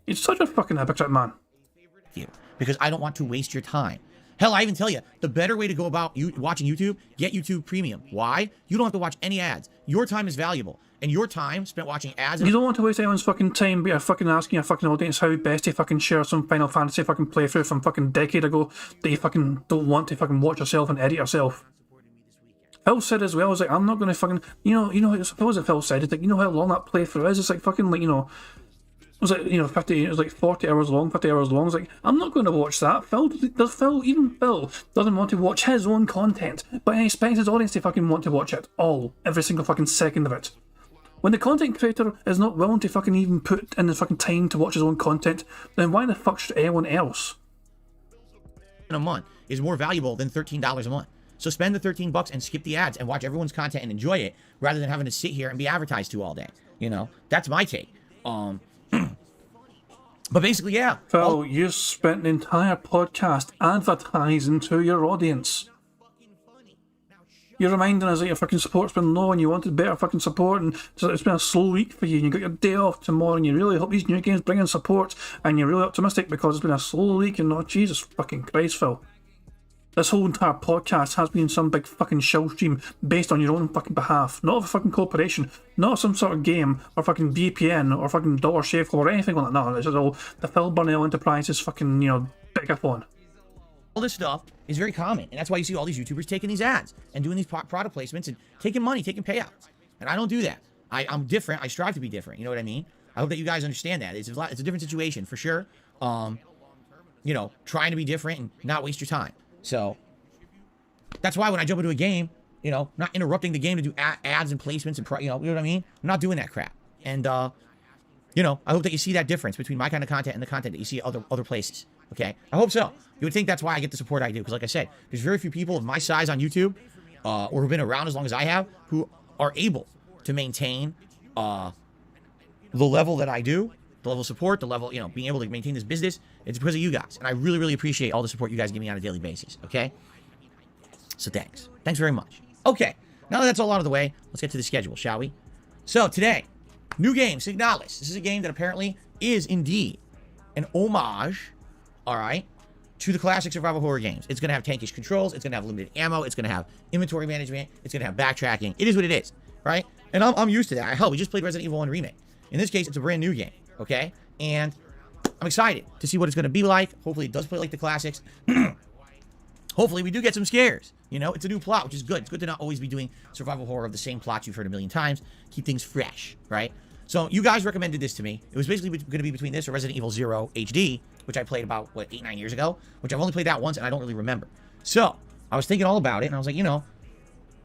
He's such a fucking hypocrite, man. Because I don't want to waste your time. Hell, I even tell you, the better way to go about watching YouTube, get YouTube Premium. Why? You don't have to watch any ads. Your time is valuable. And your time spent watching ads... You don't want to waste anyone's fucking time, but you're fucking asking your fucking audience how best to fucking share some Final Fantasy fucking playthrough from fucking decade ago that you fucking don't want to fucking watch yourself and edit yourself. Phil said as well, like, I'm not going to fucking... You know, what was it Phil said? It's like, you know how long that playthrough is? It's like fucking, like, you know... It was like, you know, 50, it was like 40 hours long, 50 hours long. It's like, I'm not going to watch that. Even Phil doesn't want to watch his own content, but he expects his audience to fucking want to watch it all, every single fucking second of it. When the content creator is not willing to fucking even put in the fucking time to watch his own content, then why the fuck should anyone else? A month is more valuable than $13 a month. So spend the $13 and skip the ads and watch everyone's content and enjoy it, rather than having to sit here and be advertised to all day. You know, that's my take. But basically, yeah. Phil, you spent the entire podcast advertising to your audience. You're reminding us that your fucking support's been low and you wanted better fucking support, and so it's been a slow week for you and you got your day off tomorrow and you really hope these new games bring in support and you're really optimistic because it's been a slow week and not Jesus fucking Christ, Phil. This whole entire podcast has been some big fucking shell stream based on your own fucking behalf, not of a fucking corporation, not some sort of game, or fucking VPN, or fucking Dollar Shave Club, or anything like that. No, this is all the Phil Burnell Enterprises fucking, you know, megaphone. All this stuff is very common, and that's why you see all these YouTubers taking these ads and doing these product placements and taking money, taking payouts. And I don't do that. I'm different. I strive to be different. You know what I mean? I hope that you guys understand that. It's a different situation for sure. You know, trying to be different and not waste your time. So that's why when I jump into a game, you know, not interrupting the game to do ads and placements and, you know what I mean? I'm not doing that crap. And, you know, I hope that you see that difference between my kind of content and the content that you see other places. Okay? I hope so. You would think that's why I get the support I do. Because like I said, there's very few people of my size on YouTube, or who've been around as long as I have, who are able to maintain the level that I do, the level of support, the level, you know, being able to maintain this business. It's because of you guys. And I really, really appreciate all the support you guys give me on a daily basis. Okay? So thanks. Thanks very much. Okay. Now that that's all out of the way, let's get to the schedule, shall we? So today, new game, Signalis. This is a game that apparently is indeed an homage, all right, to the classic survival horror games. It's going to have tankish controls. It's going to have limited ammo. It's going to have inventory management. It's going to have backtracking. It is what it is, right? And I'm used to that. Hell, we just played Resident Evil 1 Remake. In this case, it's a brand new game, okay? And I'm excited to see what it's going to be like. Hopefully it does play like the classics. Hopefully we do get some scares. You know, it's a new plot, which is good. It's good to not always be doing survival horror of the same plots you've heard a million times. Keep things fresh, right? So you guys recommended this to me. It was basically going to be between this or Resident Evil 0 HD, which I played about, 8-9 years ago, which I've only played that once and I don't really remember. So I was thinking all about it and I was like, you know,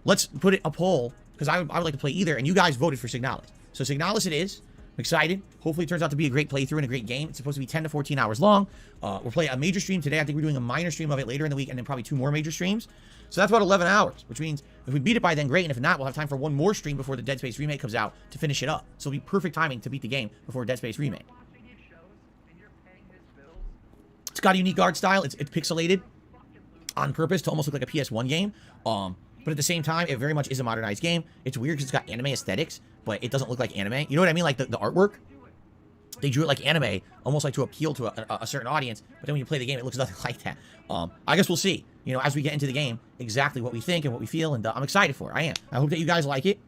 let's put it a poll, because I would like to play either, and you guys voted for Signalis. So Signalis it is. I'm excited. Hopefully it turns out to be a great playthrough and a great game. It's supposed to be 10 to 14 hours long. We're playing a major stream today. I think we're doing a minor stream of it later in the week, and then probably 2 more major streams. So that's about 11 hours, which means if we beat it by then, great. And if not, we'll have time for 1 more stream before the Dead Space remake comes out to finish it up. So it'll be perfect timing to beat the game before Dead Space remake. It's got a unique art style. It's pixelated on purpose to almost look like a PS1 game. But at the same time, it very much is a modernized game. It's weird because it's got anime aesthetics, but it doesn't look like anime. You know what I mean? Like the artwork, they drew it like anime, almost like to appeal to a certain audience. But then when you play the game, it looks nothing like that. I guess we'll see, you know, as we get into the game, exactly what we think and what we feel. And I'm excited for it. I am. I hope that you guys like it.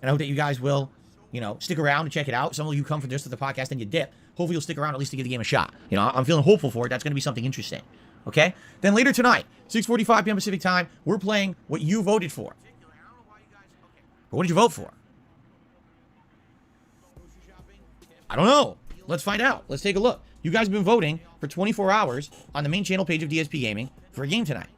And I hope that you guys will, you know, stick around and check it out. Some of you come from just to the podcast and you dip. Hopefully you'll stick around at least to give the game a shot. You know, I'm feeling hopeful for it. That's going to be something interesting. Okay? Then later tonight, 6:45 p.m. Pacific time, we're playing what you voted for. But what did you vote for? I don't know. Let's find out. Let's take a look. You guys have been voting for 24 hours on the main channel page of DSP Gaming for a game tonight.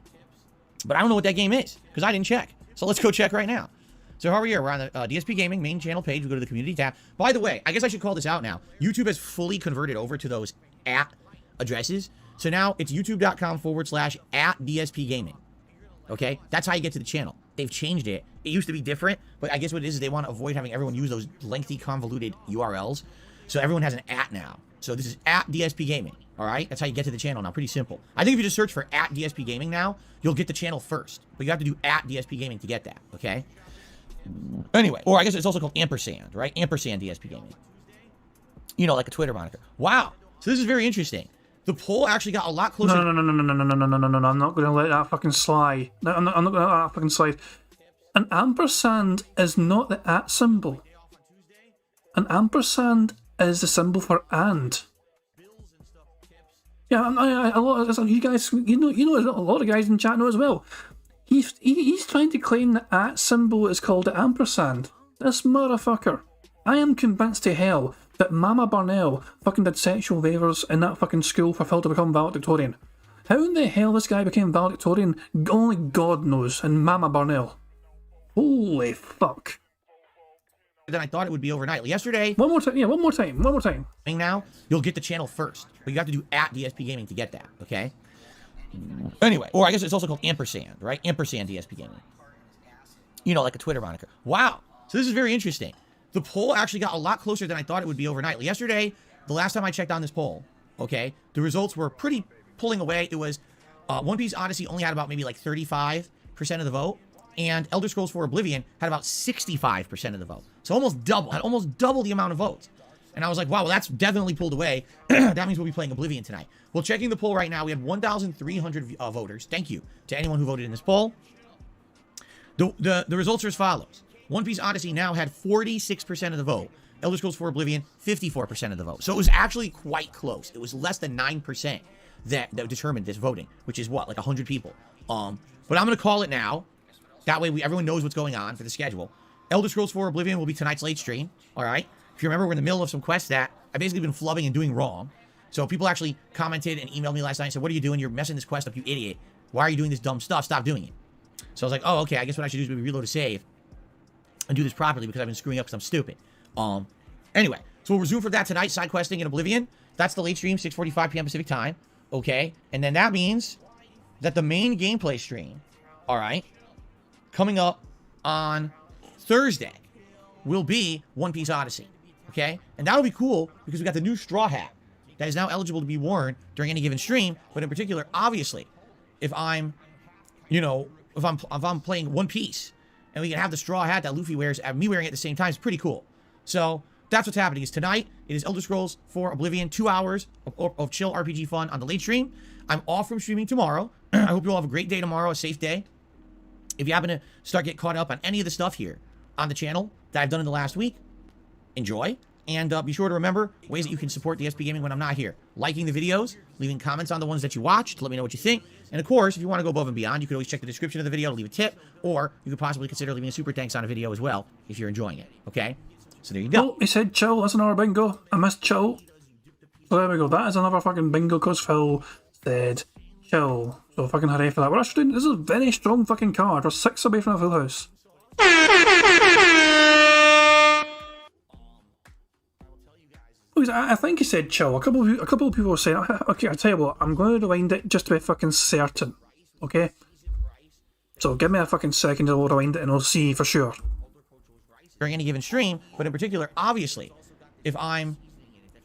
But I don't know what that game is, because I didn't check. So let's go check right now. So here we are. We're on the DSP Gaming main channel page. We go to the community tab. By the way, I guess I should call this out now. YouTube has fully converted over to those addresses. So now it's youtube.com/@DSP Gaming. Okay? That's how you get to the channel. They've changed it. It used to be different, but I guess what it is they want to avoid having everyone use those lengthy, convoluted URLs. So everyone has an @ now. So this is at DSP Gaming. All right, that's how you get to the channel now. Pretty simple. I think if you just search for at DSP Gaming now, you'll get the channel first. But you have to do at DSP Gaming to get that. Okay. Anyway, or I guess it's also called ampersand, right? Ampersand DSP Gaming. You know, like a Twitter moniker. Wow. So this is very interesting. The poll actually got a lot closer. No. I'm not going to let that fucking slide. No, I'm not going to let that fucking slide. An ampersand is not the at symbol. An ampersand is the symbol for and. Yeah, a lot of you guys, you know, a lot of guys in chat know as well. He's trying to claim the at symbol is called the ampersand. This motherfucker. I am convinced to hell that Mama Barnell fucking did sexual favours in that fucking school for Phil to become valedictorian. How in the hell this guy became valedictorian, only God knows, and Mama Barnell. Holy fuck. Than I thought it would be overnight. Yesterday. One more time. Now, you'll get the channel first. But you have to do at DSP Gaming to get that. Okay. Anyway, or I guess it's also called ampersand, right? Ampersand DSP Gaming. You know, like a Twitter moniker. Wow. So this is very interesting. The poll actually got a lot closer than I thought it would be overnight. Yesterday, the last time I checked on this poll, okay, the results were pretty pulling away. It was One Piece Odyssey only had about maybe like 35% of the vote, and Elder Scrolls 4 Oblivion had about 65% of the vote. So almost double the amount of votes. And I was like, wow, well, that's definitely pulled away. That means we'll be playing Oblivion tonight. Well, checking the poll right now, we had 1,300 voters. Thank you to anyone who voted in this poll. The results are as follows. One Piece Odyssey now had 46% of the vote. Elder Scrolls 4 Oblivion, 54% of the vote. So it was actually quite close. It was less than 9% that determined this voting, which is what, like 100 people. But I'm going to call it now. That way everyone knows what's going on for the schedule. Elder Scrolls 4 Oblivion will be tonight's late stream. All right. If you remember, we're in the middle of some quests that I've basically been flubbing and doing wrong. So people actually commented and emailed me last night and said, what are you doing? You're messing this quest up, you idiot. Why are you doing this dumb stuff? Stop doing it. So I was like, oh, okay. I guess what I should do is maybe reload a save and do this properly because I've been screwing up because I'm stupid. Anyway, so we'll resume for that tonight. Side questing in Oblivion. That's the late stream, 6:45 p.m. Pacific time. Okay. And then that means that the main gameplay stream, all right, coming up on Thursday will be One Piece Odyssey. Okay. And that'll be cool because we got the new straw hat that is now eligible to be worn during any given stream. But in particular, obviously, if I'm, if I'm playing One Piece and we can have the straw hat that Luffy wears and me wearing it at the same time, it's pretty cool. So that's what's happening. Is tonight it is Elder Scrolls 4 Oblivion, 2 hours of chill RPG fun on the late stream. I'm off from streaming tomorrow. I hope you all have a great day tomorrow, a safe day. If you happen to start getting caught up on any of the stuff here on the channel that I've done in the last week, enjoy. And be sure to remember ways that you can support DSP Gaming when I'm not here. Liking the videos, leaving comments on the ones that you watch to let me know what you think. And of course, if you want to go above and beyond, you can always check the description of the video to leave a tip, or you could possibly consider leaving a super thanks on a video as well if you're enjoying it. Okay? So there you go. Oh, he said chill. That's another bingo. I missed chill. So there we go. That is another fucking bingo because Phil said chill. So fucking hooray for that. We're actually doing, this is a very strong fucking card. We're 6 away from a full house. I think he said chill. A couple of people were saying, okay, I'll tell you what, I'm going to rewind it just to be fucking certain. Okay? So give me a fucking second and I'll rewind it and I'll see for sure. During any given stream, but in particular, obviously, if I'm,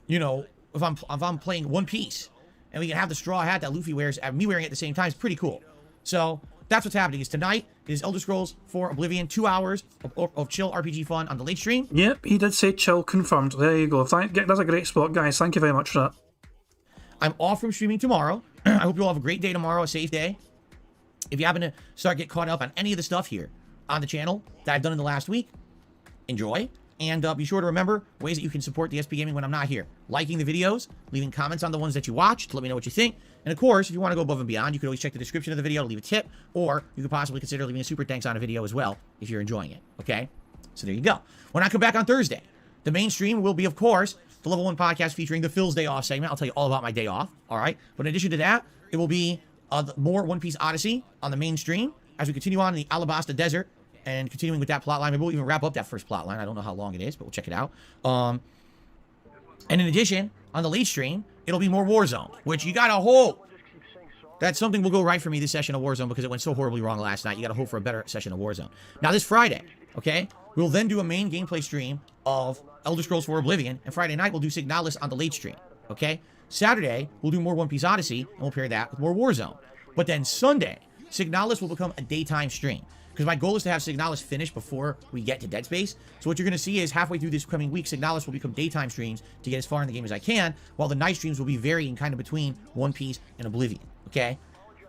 if I'm playing One Piece and we can have the straw hat that Luffy wears and me wearing it at the same time, it's pretty cool. So that's what's happening. Is tonight is Elder Scrolls 4 Oblivion, 2 hours of chill RPG fun on the late stream. Yep, he did say chill, confirmed. There you go. That's a great spot, guys. Thank you very much for that. I'm off from streaming tomorrow. I hope you all have a great day tomorrow, a safe day. If you happen to start getting caught up on any of the stuff here on the channel that I've done in the last week, enjoy. And be sure to remember ways that you can support DSP Gaming when I'm not here. Liking the videos, leaving comments on the ones that you watch to let me know what you think. And of course, if you want to go above and beyond, you can always check the description of the video to leave a tip, or you could possibly consider leaving a super thanks on a video as well if you're enjoying it. Okay? So there you go. When I come back on Thursday, the main stream will be, of course, the Level 1 podcast featuring the Phil's Day Off segment. I'll tell you all about my day off. All right? But in addition to that, it will be more One Piece Odyssey on the main stream as we continue on in the Alabasta Desert. And continuing with that plot line, maybe we'll even wrap up that first plot line. I don't know how long it is, but we'll check it out. And in addition, on the late stream, it'll be more Warzone, which you gotta hope that something will go right for me this session of Warzone because it went so horribly wrong last night. You gotta hope for a better session of Warzone. Now, this Friday, okay, we'll then do a main gameplay stream of Elder Scrolls 4 Oblivion, and Friday night we'll do Signalis on the late stream. Okay? Saturday, we'll do more One Piece Odyssey, and we'll pair that with more Warzone. But then Sunday, Signalis will become a daytime stream. Because my goal is to have Signalis finish before we get to Dead Space. So what you're going to see is halfway through this coming week, Signalis will become daytime streams to get as far in the game as I can, while the night streams will be varying kind of between One Piece and Oblivion. Okay?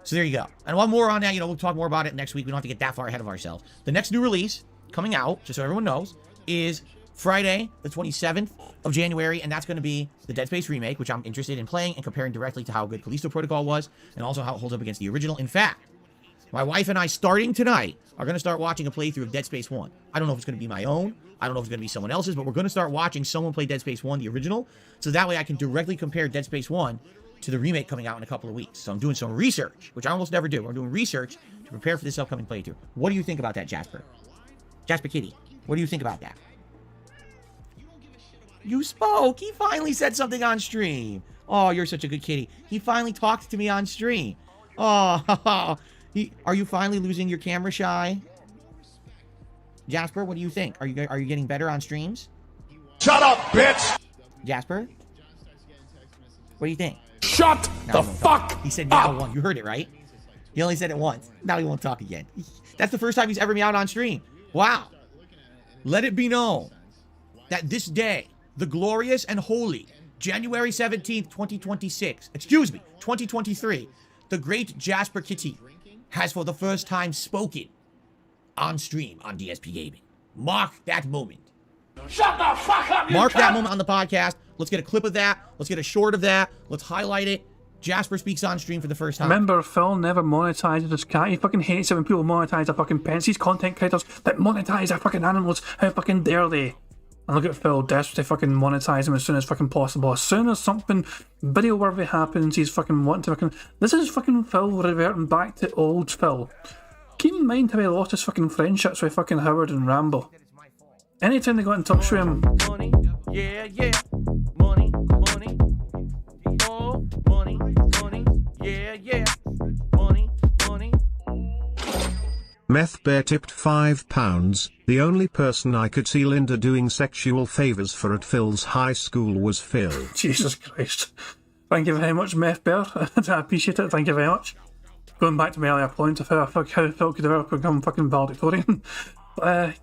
So there you go. And one more on that, we'll talk more about it next week. We don't have to get that far ahead of ourselves. The next new release coming out, just so everyone knows, is Friday, the 27th of January, and that's going to be the Dead Space remake, which I'm interested in playing and comparing directly to how good Callisto Protocol was, and also how it holds up against the original. In fact, my wife and I, starting tonight, are going to start watching a playthrough of Dead Space 1. I don't know if it's going to be my own. I don't know if it's going to be someone else's, but we're going to start watching someone play Dead Space 1, the original, so that way I can directly compare Dead Space 1 to the remake coming out in a couple of weeks. So I'm doing some research, which I almost never do. I'm doing research to prepare for this upcoming playthrough. What do you think about that, Jasper? Jasper Kitty, what do you think about that? You spoke. He finally said something on stream. Oh, you're such a good kitty. He finally talked to me on stream. Oh, are you finally losing your camera shy? Jasper, what do you think? Are you getting better on streams? Shut up, bitch! Jasper? What do you think? Shut the fuck! He said meow once. You heard it, right? He only said it once. Now he won't talk again. That's the first time he's ever meowed on stream. Wow. Let it be known that this day, the glorious and holy January 17th, 2026, 2023, the great Jasper Kitty has for the first time spoken on stream on DSP Gaming. Mark that moment. Shut the fuck up, Mark that moment on the podcast. Let's get a clip of that. Let's get a short of that. Let's highlight it. Jasper speaks on stream for the first time. Remember, Phil never monetizes his cat. He fucking hates it when people monetize their fucking pets. These content creators that monetize their fucking animals, how fucking dare they? And look at Phil, desperate to fucking monetize him as soon as fucking possible. As soon as something video worthy happens, he's fucking wanting to fucking... This is fucking Phil reverting back to old Phil. Keep in mind how he lost his fucking friendships with fucking Howard and Rambo. Anytime they got in touch with him... Money, yeah, yeah. Money, money. Oh, money, money. Yeah, yeah. Money, money. Meth Bear tipped £5. The only person I could see Linda doing sexual favors for at Phil's high school was Phil. Jesus Christ. Thank you very much, Meth Bear. I appreciate it, thank you very much. Going back to my earlier point of how Phil could ever become fucking valedictorian.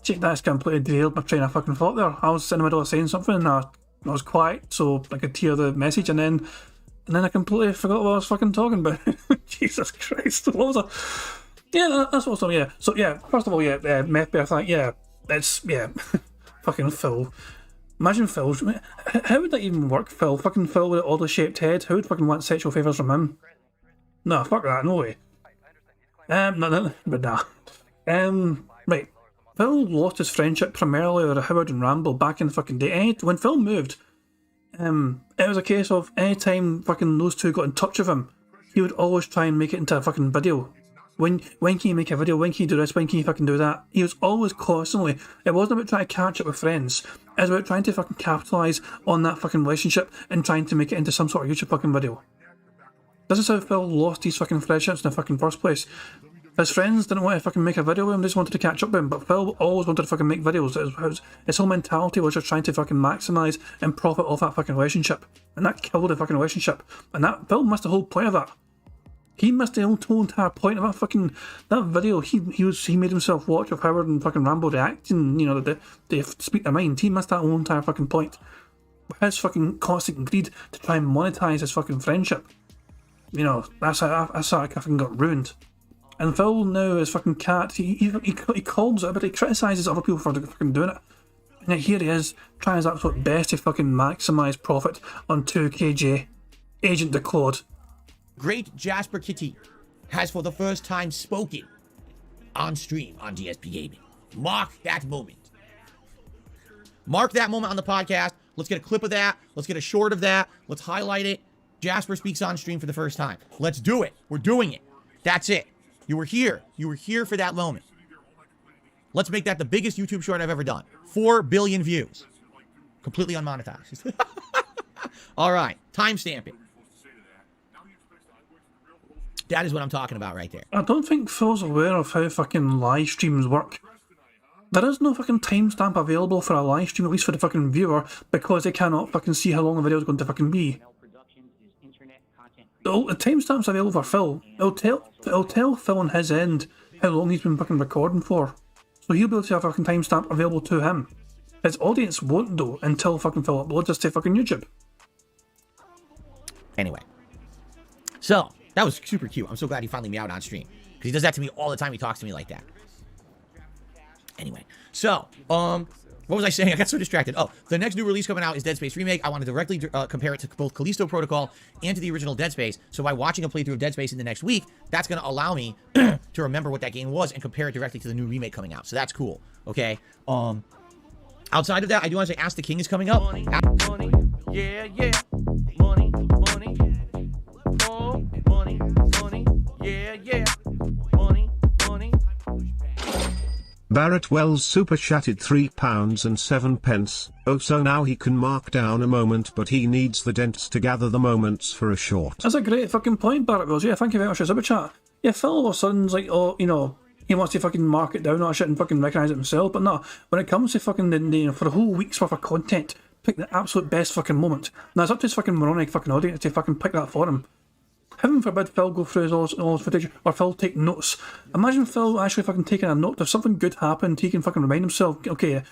Jake, that's completely derailed my train of fucking thought there. I was in the middle of saying something and I was quiet so I could hear the message and then I completely forgot what I was fucking talking about. Jesus Christ. What was I... Yeah, that's awesome, yeah. So, yeah, first of all, yeah, Meth Bear, fucking Phil. Imagine Phil. How would that even work, Phil? Fucking Phil with an oddly-shaped head. Who would fucking want sexual favours from him? No, fuck that, no way. Right. Phil lost his friendship primarily with Howard and Rambo back in the fucking day. When Phil moved, it was a case of any time fucking those two got in touch with him, he would always try and make it into a fucking video. When can you make a video? When can you do this? When can you fucking do that? He was always constantly... It wasn't about trying to catch up with friends. It was about trying to fucking capitalise on that fucking relationship and trying to make it into some sort of YouTube fucking video. This is how Phil lost his fucking friendships in the fucking first place. His friends didn't want to fucking make a video with him, they just wanted to catch up with him, but Phil always wanted to fucking make videos. His whole mentality was just trying to fucking maximise and profit off that fucking relationship. And that killed the fucking relationship. And that Phil missed the whole point of that. He missed the whole entire point of that video. He made himself watch of Howard and fucking Rambo reacting, they speak their mind. He missed that whole entire fucking point. His fucking constant greed to try and monetize his fucking friendship. That's how I fucking got ruined. And Phil now is fucking cat. He calls it, but he criticises other people for fucking doing it. And yet here he is, trying his absolute best to fucking maximise profit on 2KJ. Agent de Claude. Great Jasper Kitty has for the first time spoken on stream on DSP Gaming. Mark that moment. Mark that moment on the podcast. Let's get a clip of that. Let's get a short of that. Let's highlight it. Jasper speaks on stream for the first time. Let's do it. We're doing it. That's it. You were here. You were here for that moment. Let's make that the biggest YouTube short I've ever done. 4 billion views. Completely unmonetized. All right. Timestamp it. That is what I'm talking about right there. I don't think Phil's aware of how fucking live streams work. There is no fucking timestamp available for a live stream, at least for the fucking viewer, because they cannot fucking see how long the video is going to fucking be. The timestamps available for Phil. It'll tell Phil on his end how long he's been fucking recording for. So he'll be able to have a fucking timestamp available to him. His audience won't though until fucking Phil uploads this to fucking YouTube. Anyway. So, that was super cute. I'm so glad he finally meowed on stream. Because he does that to me all the time. He talks to me like that. Anyway. So, what was I saying? I got so distracted. Oh, the next new release coming out is Dead Space Remake. I want to directly compare it to both Callisto Protocol and to the original Dead Space. So by watching a playthrough of Dead Space in the next week, that's going to allow me to remember what that game was and compare it directly to the new remake coming out. So that's cool. Okay. Outside of that, I do want to say Ask the King is coming up. Money, money, yeah, yeah. Money, money. Oh, money, money, yeah, yeah. Money, money. Barrett Wells super chatted £3.07. Oh, so now he can mark down a moment, but he needs the dents to gather the moments for a short. That's a great fucking point, Barrett Wells. Yeah, thank you very much for super chat. Yeah, Phil all of a sudden's like, oh, you know, he wants to fucking mark it down or shit and fucking recognise it himself. But no, when it comes to fucking for the whole week's worth of content, pick the absolute best fucking moment. Now it's up to his fucking moronic fucking audience to fucking pick that for him. Heaven forbid Phil go through all his footage, or Phil take notes. Imagine Phil actually fucking taking a note. If something good happened, he can fucking remind himself, okay,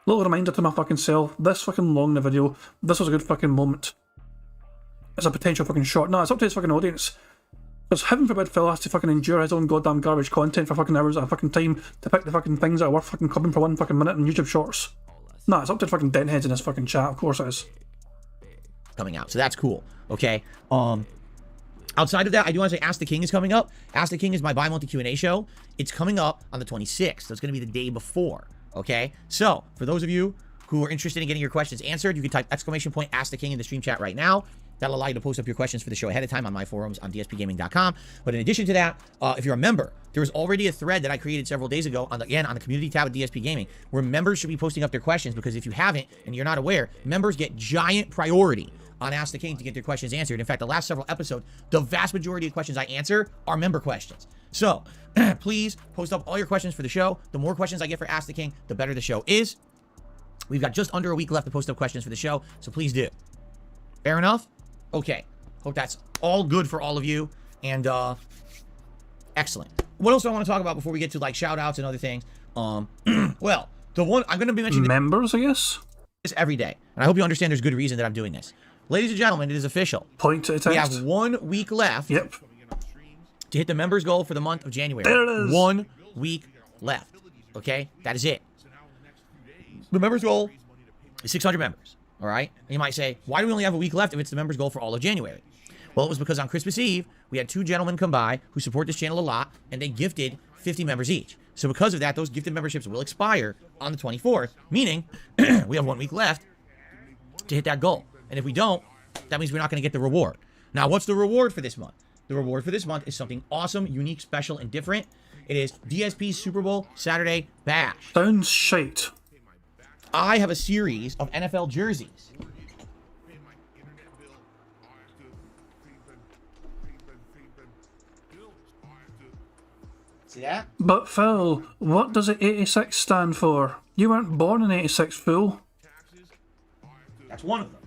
little reminder to my fucking self, this fucking long in the video, this was a good fucking moment. It's a potential fucking short. No, it's up to his fucking audience. Because heaven forbid Phil has to fucking endure his own goddamn garbage content for fucking hours at a fucking time to pick the fucking things that are worth fucking clubbing for 1 fucking minute in YouTube shorts. Nah, it's up to the fucking dentheads in this fucking chat, of course it is. Coming out. So that's cool. Okay. Outside of that, I do want to say Ask the King is coming up. Ask the King is my bi-monthly Q&A show. It's coming up on the 26th, so it's going to be the day before, okay? So, for those of you who are interested in getting your questions answered, you can type ! Ask the King in the stream chat right now. That'll allow you to post up your questions for the show ahead of time on my forums on dspgaming.com. But in addition to that, if you're a member, there was already a thread that I created several days ago, on the community tab of DSP Gaming, where members should be posting up their questions, because if you haven't, and you're not aware, members get giant priority on Ask the King to get their questions answered. In fact, the last several episodes, the vast majority of questions I answer are member questions. So, please post up all your questions for the show. The more questions I get for Ask the King, the better the show is. We've got just under a week left to post up questions for the show, so please do. Fair enough? Okay. Hope that's all good for all of you, and excellent. What else do I want to talk about before we get to, like, shout-outs and other things? Well, the one I'm going to be mentioning... Members, I guess? This every day, and I hope you understand there's good reason that I'm doing this. Ladies and gentlemen, it is official. Point to the text. We have 1 week left. Yep. To hit the members goal for the month of January. There it is. 1 week left. Okay? That is it. The members goal is 600 members. All right? And you might say, why do we only have a week left if it's the members goal for all of January? Well, it was because on Christmas Eve, we had 2 gentlemen come by who support this channel a lot, and they gifted 50 members each. So because of that, those gifted memberships will expire on the 24th, meaning we have 1 week left to hit that goal. And if we don't, that means we're not going to get the reward. Now, what's the reward for this month? The reward for this month is something awesome, unique, special, and different. It is DSP's Super Bowl Saturday Bash. Sounds shite. I have a series of NFL jerseys. See that? But Phil, what does the 86 stand for? You weren't born in 86, fool. That's one of them.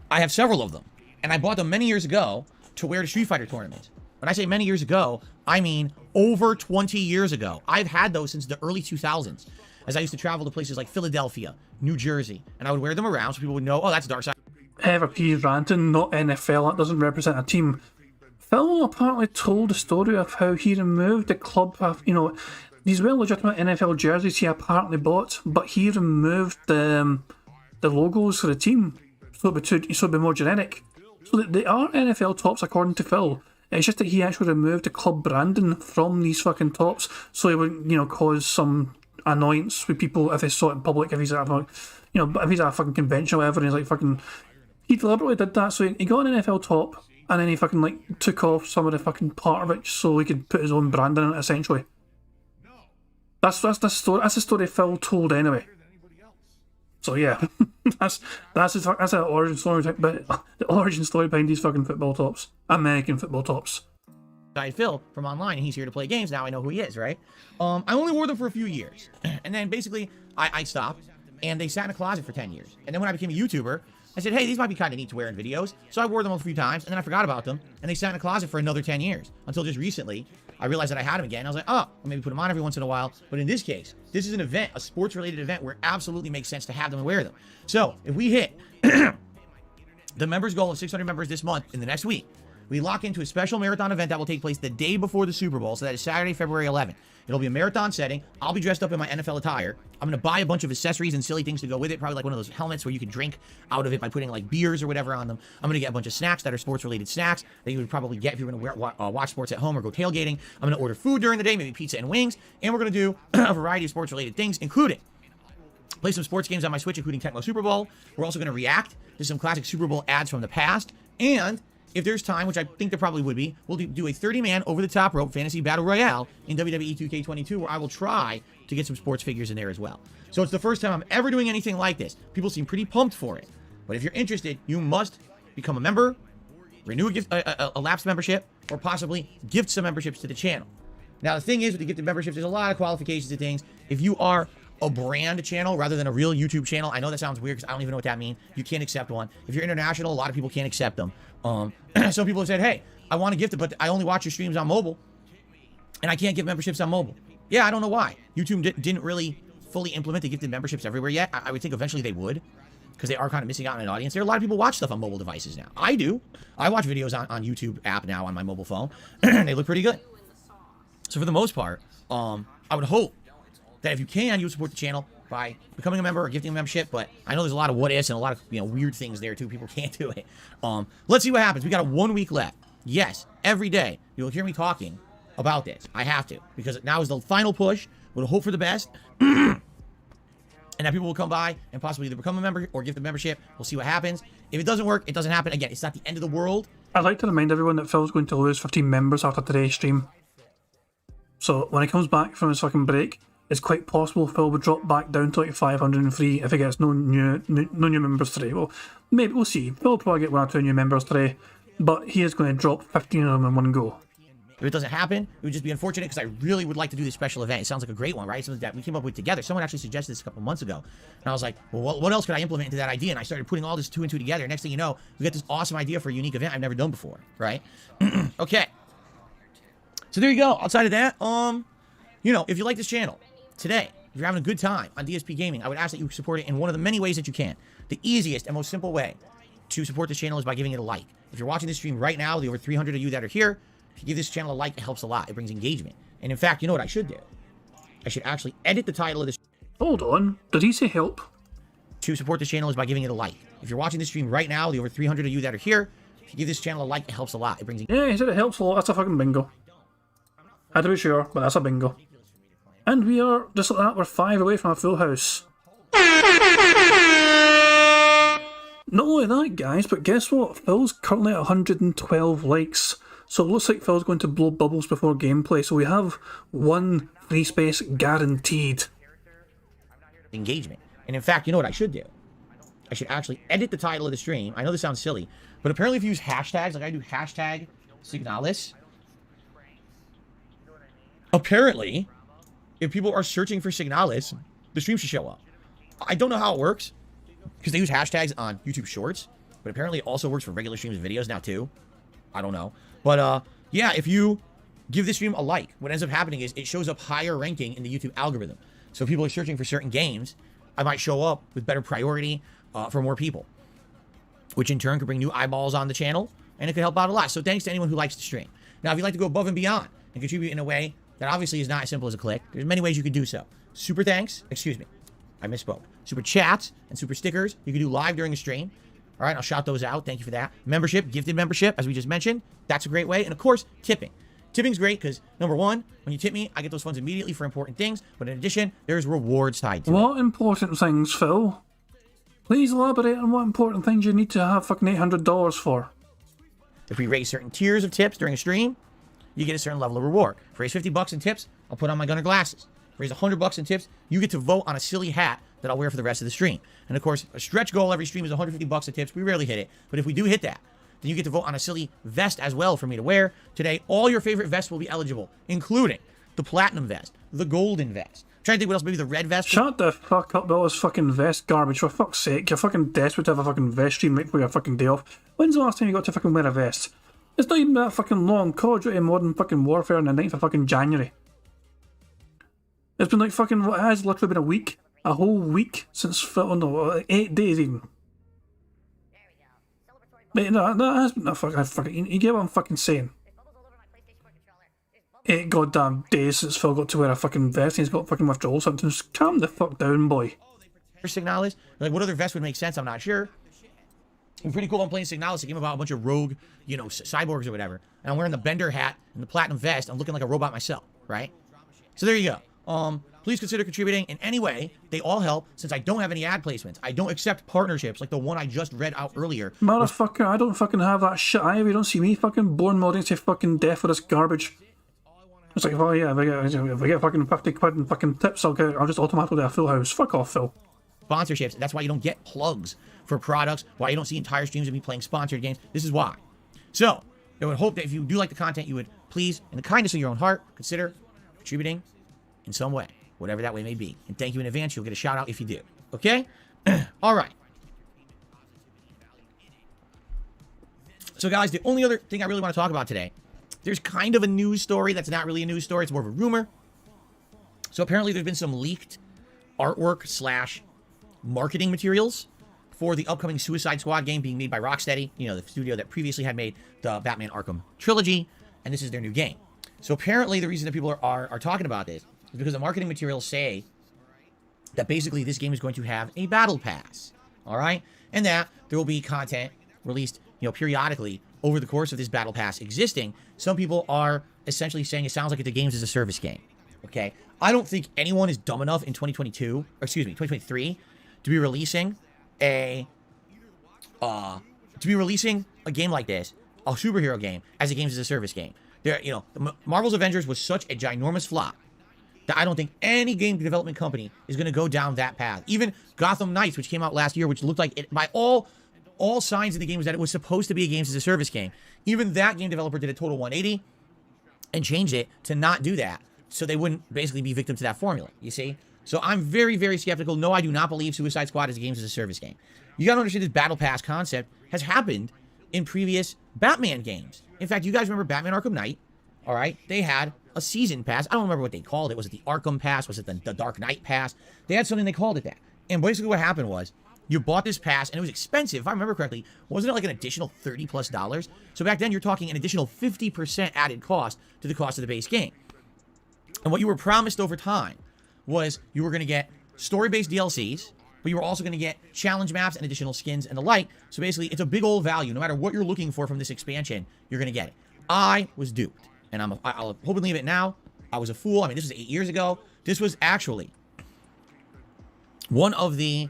I have several of them, and I bought them many years ago to wear to Street Fighter tournaments. When I say many years ago, I mean over 20 years ago. I've had those since the early 2000s, as I used to travel to places like Philadelphia, New Jersey, and I would wear them around so people would know, oh, that's Darkside. Ever P ranting, not NFL. That doesn't represent a team. Phil apparently told the story of how he removed the club of, you know, these were legitimate NFL jerseys he apparently bought, but he removed the logos for the team. So it'd be more generic. So they are NFL tops according to Phil. It's just that he actually removed the club branding from these fucking tops, so it wouldn't, you know, cause some annoyance with people if they saw it in public. If he's at a, you know, if he's at a fucking convention or whatever, and he's like fucking, he deliberately did that. So he got an NFL top, and then he fucking like took off some of the fucking part of it so he could put his own branding in it. Essentially, that's the story. That's the story Phil told anyway. So yeah, that's the origin story. But the origin story behind these fucking football tops, American football tops. Phil from online, and he's here to play games. Now I know who he is, right? I only wore them for a few years, and then basically I stopped, and they sat in a closet for 10 years. And then when I became a YouTuber, I said, hey, these might be kind of neat to wear in videos. So I wore them a few times, and then I forgot about them, and they sat in a closet for another 10 years. Until just recently, I realized that I had them again. I was like, oh, I'll maybe put them on every once in a while. But in this case, this is an event, a sports-related event, where it absolutely makes sense to have them and wear them. So if we hit the members goal of 600 members this month, in the next week, we lock into a special marathon event that will take place the day before the Super Bowl. So that is Saturday, February 11th. It'll be a marathon setting. I'll be dressed up in my NFL attire. I'm going to buy a bunch of accessories and silly things to go with it. Probably like one of those helmets where you can drink out of it by putting like beers or whatever on them. I'm going to get a bunch of snacks that are sports-related snacks that you would probably get if you were going to watch sports at home or go tailgating. I'm going to order food during the day, maybe pizza and wings. And we're going to do a variety of sports-related things, including play some sports games on my Switch, including Tecmo Super Bowl. We're also going to react to some classic Super Bowl ads from the past. And if there's time, which I think there probably would be, we'll do a 30-man over-the-top rope fantasy battle royale in WWE 2K22, where I will try to get some sports figures in there as well. So it's the first time I'm ever doing anything like this. People seem pretty pumped for it. But if you're interested, you must become a member, renew a lapsed membership, or possibly gift some memberships to the channel. Now, the thing is, with the gifted memberships, there's a lot of qualifications to things. If you are a brand channel rather than a real YouTube channel, I know that sounds weird because I don't even know what that means. You can't accept one. If you're international, a lot of people can't accept them. Some people have said, hey, I want to gift it, but I only watch your streams on mobile, and I can't give memberships on mobile. Yeah, I don't know why. YouTube didn't really fully implement the gifted memberships everywhere yet. I would think eventually they would, because they are kind of missing out on an audience. There are a lot of people watch stuff on mobile devices now. I do. I watch videos on YouTube app now on my mobile phone, and they look pretty good. So for the most part, I would hope that if you can, you would support the channel by becoming a member or gifting a membership. But I know there's a lot of what ifs and a lot of weird things there too. People can't do it. Let's see what happens. We got 1 week left. Yes, every day you'll hear me talking about this. I have to, because now is the final push. We'll hope for the best. And that people will come by and possibly either become a member or gift a membership. We'll see what happens. If it doesn't work, it doesn't happen. Again, it's not the end of the world. I'd like to remind everyone that Phil's going to lose 15 members after today's stream. So when he comes back from his fucking break, it's quite possible Phil would drop back down to like 503 if he gets no new members today. Well, maybe we'll see. Phil will probably get 1 or 2 new members today, but he is going to drop 15 of them in one go. If it doesn't happen, it would just be unfortunate because I really would like to do this special event. It sounds like a great one, right? Something that we came up with together. Someone actually suggested this a couple months ago. And I was like, well, what else could I implement into that idea? And I started putting all this 2 and 2 together. Next thing you know, we got this awesome idea for a unique event I've never done before, right? Okay. So there you go. Outside of that, if you like this channel today, if you're having a good time on DSP Gaming, I would ask that you support it in one of the many ways that you can. The easiest and most simple way to support this channel is by giving it a like. If you're watching this stream right now, the over 300 of you that are here, if you give this channel a like, it helps a lot. It brings engagement. And in fact, you know what I should do? I should actually edit the title of this. Hold on. Did he say help? To support this channel is by giving it a like. If you're watching this stream right now, the over 300 of you that are here, if you give this channel a like, it helps a lot. It brings Yeah, he said it helps a lot. That's a fucking bingo. Had to be sure, but that's a bingo. And we are, just like that, we're 5 away from a full house. Not only that, guys, but guess what? Phil's currently at 112 likes. So it looks like Phil's going to blow bubbles before gameplay. So we have 1 free space guaranteed. engagement. And in fact, you know what I should do? I should actually edit the title of the stream. I know this sounds silly, but apparently if you use hashtags, like I do hashtag Signalis, apparently, if people are searching for Signalis, the stream should show up. I don't know how it works, because they use hashtags on YouTube Shorts, but apparently it also works for regular streams and videos now too. I don't know. But yeah, if you give this stream a like, what ends up happening is it shows up higher ranking in the YouTube algorithm. So if people are searching for certain games, I might show up with better priority for more people, which in turn could bring new eyeballs on the channel, and it could help out a lot. So thanks to anyone who likes the stream. Now, if you'd like to go above and beyond and contribute in a way that obviously is not as simple as a click, there's many ways you could do so. Super thanks, excuse me, I misspoke. Super chats and super stickers you can do live during a stream. All right, I'll shout those out. Thank you for that. Membership, gifted membership, as we just mentioned. That's a great way. And of course, tipping. Tipping's great because, number one, when you tip me, I get those funds immediately for important things. But in addition, there's rewards tied to it. What important things, Phil? Please elaborate on what important things you need to have fucking $800 for. If we raise certain tiers of tips during a stream, you get a certain level of reward. If we raise 50 bucks in tips, I'll put on my Gunner glasses. If we raise 100 bucks in tips, you get to vote on a silly hat that I'll wear for the rest of the stream. And of course, a stretch goal every stream is 150 bucks in tips. We rarely hit it. But if we do hit that, then you get to vote on a silly vest as well for me to wear. Today, all your favorite vests will be eligible, including the platinum vest, the golden vest, trying to think what else. Maybe the red vest. Shut the fuck up with all this fucking vest garbage, for fuck's sake. You're fucking desperate to have a fucking vest stream right before your fucking day off. When's the last time you got to fucking wear a vest? It's not even that fucking long. Call of Duty Modern fucking Warfare on the 9th of fucking January. It's been like fucking, what has literally been a week? A whole week since, oh no, 8 days even. Mate, no, that has been a fucking, you get what I'm fucking saying. 8 goddamn days since Phil got to wear a fucking vest and he's got fucking withdrawal symptoms. Calm the fuck down, boy. Signalis. Like, what other vest would make sense? I'm not sure. It's pretty cool. I'm playing Signalis, a game about a bunch of rogue, you know, cyborgs or whatever. And I'm wearing the Bender hat and the platinum vest. I'm looking like a robot myself, right? So there you go. Please consider contributing in any way. They all help, since I don't have any ad placements. I don't accept partnerships like the one I just read out earlier. Motherfucker, I don't fucking have that shit either. You don't see me fucking born modding to fucking death for this garbage. It's like, oh yeah, if I get fucking 50 quid and fucking tips, I'll just automatically do a full house. Fuck off, Phil. Sponsorships. That's why you don't get plugs for products, why you don't see entire streams of me playing sponsored games. This is why. So, I would hope that if you do like the content, you would please, in the kindness of your own heart, consider contributing in some way, whatever that way may be. And thank you in advance. You'll get a shout out if you do. Okay? All right. So, guys, the only other thing I really want to talk about today, there's kind of a news story that's not really a news story. It's more of a rumor. So, apparently, there's been some leaked artwork / marketing materials for the upcoming Suicide Squad game being made by Rocksteady, you know, the studio that previously had made the Batman Arkham trilogy, and this is their new game. So apparently the reason that people are talking about this is because the marketing materials say that basically this game is going to have a battle pass, all right? And that there will be content released, you know, periodically over the course of this battle pass existing. Some people are essentially saying it sounds like it's a games as a service game, okay? I don't think anyone is dumb enough in 2023 to be releasing a game like this, a superhero game, as a games as a service game. There, you know, Marvel's Avengers was such a ginormous flop that I don't think any game development company is going to go down that path. Even Gotham Knights, which came out last year, which looked like it, by all signs of the game, was that it was supposed to be a games as a service game. Even that game developer did a total 180 and changed it to not do that, so they wouldn't basically be victim to that formula, you see? So I'm very, very skeptical. No, I do not believe Suicide Squad is a games as a service game. You gotta understand this battle pass concept has happened in previous Batman games. In fact, you guys remember Batman Arkham Knight? All right, they had a season pass. I don't remember what they called it. Was it the Arkham Pass? Was it the Dark Knight Pass? They had something, they called it that. And basically what happened was, you bought this pass, and it was expensive. If I remember correctly, wasn't it like an additional $30+? So back then, you're talking an additional 50% added cost to the cost of the base game. And what you were promised over time was you were going to get story-based DLCs, but you were also going to get challenge maps and additional skins and the like. So basically, it's a big old value. No matter what you're looking for from this expansion, you're going to get it. I was duped, and I'll hope and leave it now. I was a fool. I mean, this was 8 years ago. This was actually one of the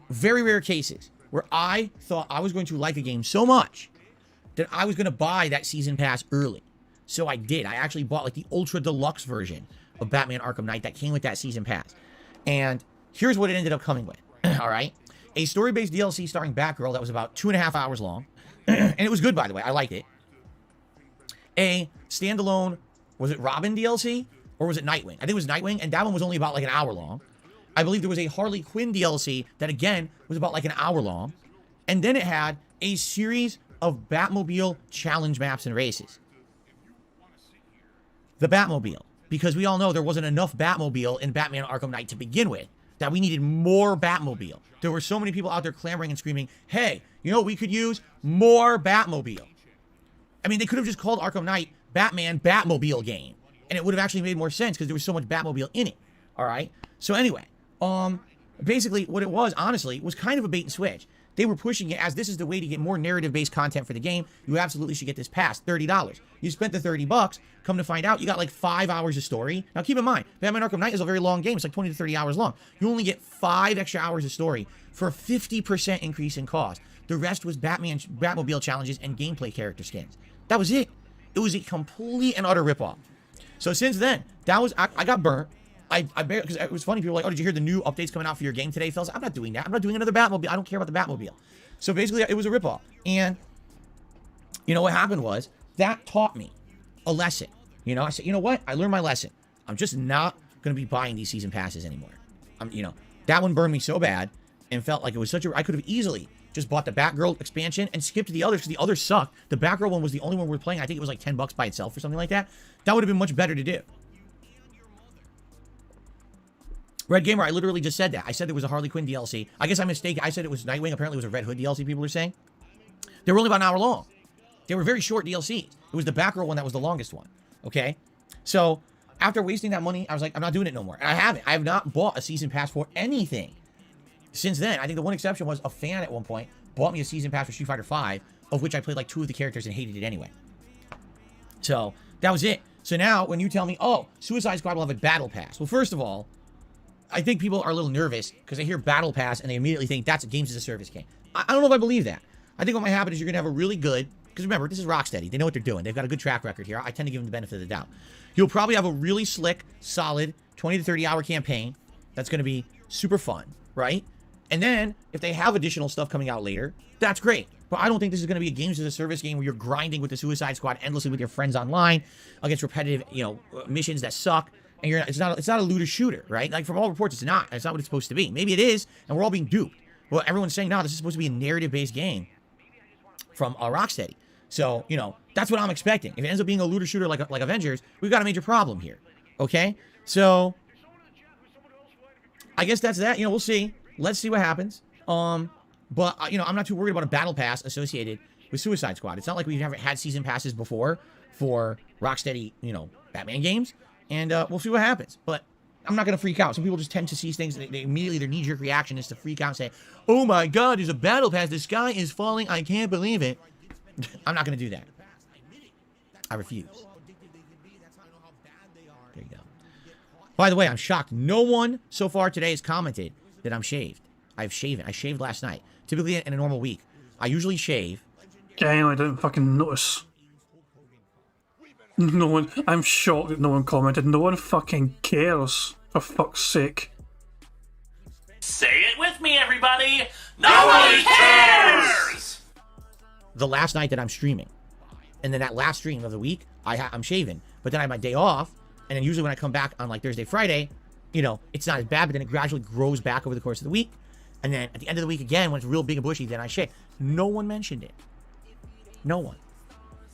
very rare cases where I thought I was going to like a game so much that I was going to buy that season pass early. So I did. I actually bought like the ultra deluxe version of Batman Arkham Knight that came with that season pass. And here's what it ended up coming with. All right. A story-based DLC starring Batgirl that was about 2.5 hours long. And it was good, by the way. I liked it. A standalone, was it Robin DLC? Or was it Nightwing? I think it was Nightwing, and that one was only about like an hour long. I believe there was a Harley Quinn DLC that, again, was about like an hour long. And then it had a series of Batmobile challenge maps and races. The Batmobile. Because we all know there wasn't enough Batmobile in Batman Arkham Knight to begin with. That we needed more Batmobile. There were so many people out there clamoring and screaming, hey, you know what we could use? More Batmobile. I mean, they could have just called Arkham Knight Batman Batmobile game. And it would have actually made more sense because there was so much Batmobile in it. All right? So anyway, basically what it was, honestly, was kind of a bait and switch. They were pushing it as this is the way to get more narrative-based content for the game. You absolutely should get this pass, $30. You spent the $30, come to find out, you got like 5 hours of story. Now keep in mind, Batman Arkham Knight is a very long game. It's like 20 to 30 hours long. You only get 5 extra hours of story for a 50% increase in cost. The rest was Batmobile challenges and gameplay character skins. That was it. It was a complete and utter ripoff. So since then, that was, I got burnt. Because it was funny, people were like, oh, did you hear the new updates coming out for your game today, fellas? I'm not doing that. I'm not doing another Batmobile. I don't care about the Batmobile. So basically, it was a ripoff. And you know what happened was, that taught me a lesson. You know, I said, you know what? I learned my lesson. I'm just not going to be buying these season passes anymore. You know, that one burned me so bad and felt like it was such a... I could have easily just bought the Batgirl expansion and skipped the others because the others sucked. The Batgirl one was the only one we were playing. I think it was like $10 by itself or something like that. That would have been much better to do. Red Gamer, I literally just said that. I said there was a Harley Quinn DLC. I guess I'm mistaken. I said it was Nightwing. Apparently it was a Red Hood DLC, people are saying. They were only about an hour long. They were very short DLCs. It was the Batgirl one that was the longest one. Okay? So, after wasting that money, I was like, I'm not doing it no more. And I haven't. I have not bought a season pass for anything since then. I think the one exception was a fan at one point bought me a season pass for Street Fighter V, of which I played like 2 of the characters and hated it anyway. So, that was it. So now, when you tell me, oh, Suicide Squad will have a battle pass. Well, first of all, I think people are a little nervous because they hear battle pass and they immediately think that's a games as a service game. I don't know if I believe that. I think what might happen is you're going to have a really good, because remember, this is Rocksteady. They know what they're doing. They've got a good track record here. I tend to give them the benefit of the doubt. You'll probably have a really slick, solid 20 to 30 hour campaign that's going to be super fun, right? And then, if they have additional stuff coming out later, that's great. But I don't think this is going to be a games as a service game where you're grinding with the Suicide Squad endlessly with your friends online against repetitive, you know, missions that suck. And it's not a looter shooter, right? Like, from all reports, it's not. It's not what it's supposed to be. Maybe it is, and we're all being duped. Well, everyone's saying, no, this is supposed to be a narrative-based game from Rocksteady. So, you know, that's what I'm expecting. If it ends up being a looter shooter like Avengers, we've got a major problem here. Okay? So, I guess that's that. You know, we'll see. Let's see what happens. But, you know, I'm not too worried about a battle pass associated with Suicide Squad. It's not like we've never had season passes before for Rocksteady, you know, Batman games. And we'll see what happens. But I'm not going to freak out. Some people just tend to see things, they immediately, their knee-jerk reaction is to freak out and say, oh my god, there's a battle pass, the sky is falling, I can't believe it. I'm not going to do that. I refuse. There you go. By the way, I'm shocked. No one so far today has commented that I'm shaved. I've shaven. I shaved last night. Typically in a normal week, I usually shave. Damn, I didn't fucking notice. No one, I'm shocked that no one commented. No one fucking cares, for fuck's sake. Say it with me, everybody. Nobody cares! The last night that I'm streaming. And then that last stream of the week, I'm shaving. But then I have my day off. And then usually when I come back on like Thursday, Friday, you know, it's not as bad, but then it gradually grows back over the course of the week. And then at the end of the week again, when it's real big and bushy, then I shave. No one mentioned it. No one.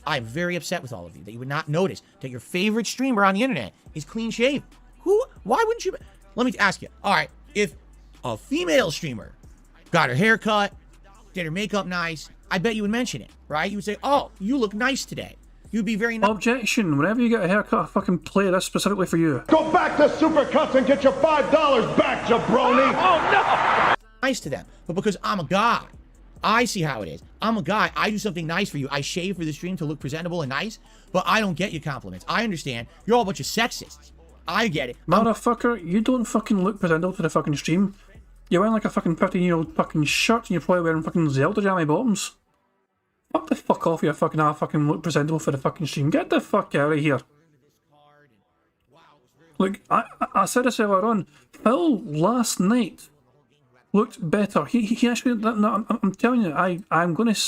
I'm very upset with all of you that you would not notice that your favorite streamer on the internet is clean shaven. Why wouldn't you? Let me ask you. All right, if a female streamer got her hair cut, did her makeup nice, I bet you would mention it, right? You would say, oh, you look nice today. You'd be very nice. Objection. Whenever you get a haircut, I fucking play this specifically for you. Go back to Supercuts and get your $5 back, jabroni. Oh, no. Nice to them. But because I'm a guy, I see how it is. I'm a guy. I do something nice for you. I shave for the stream to look presentable and nice, but I don't get your compliments. I understand. You're all a bunch of sexists. I get it. Motherfucker, you don't fucking look presentable to the fucking stream. You're wearing like a fucking 15-year-old fucking shirt and you're probably wearing fucking Zelda jammy bottoms. Fuck the fuck off, you fucking fucking look presentable for the fucking stream. Get the fuck out of here. Look, I said this earlier on. Phil last night looked better. He actually, no, I'm telling you, I'm going to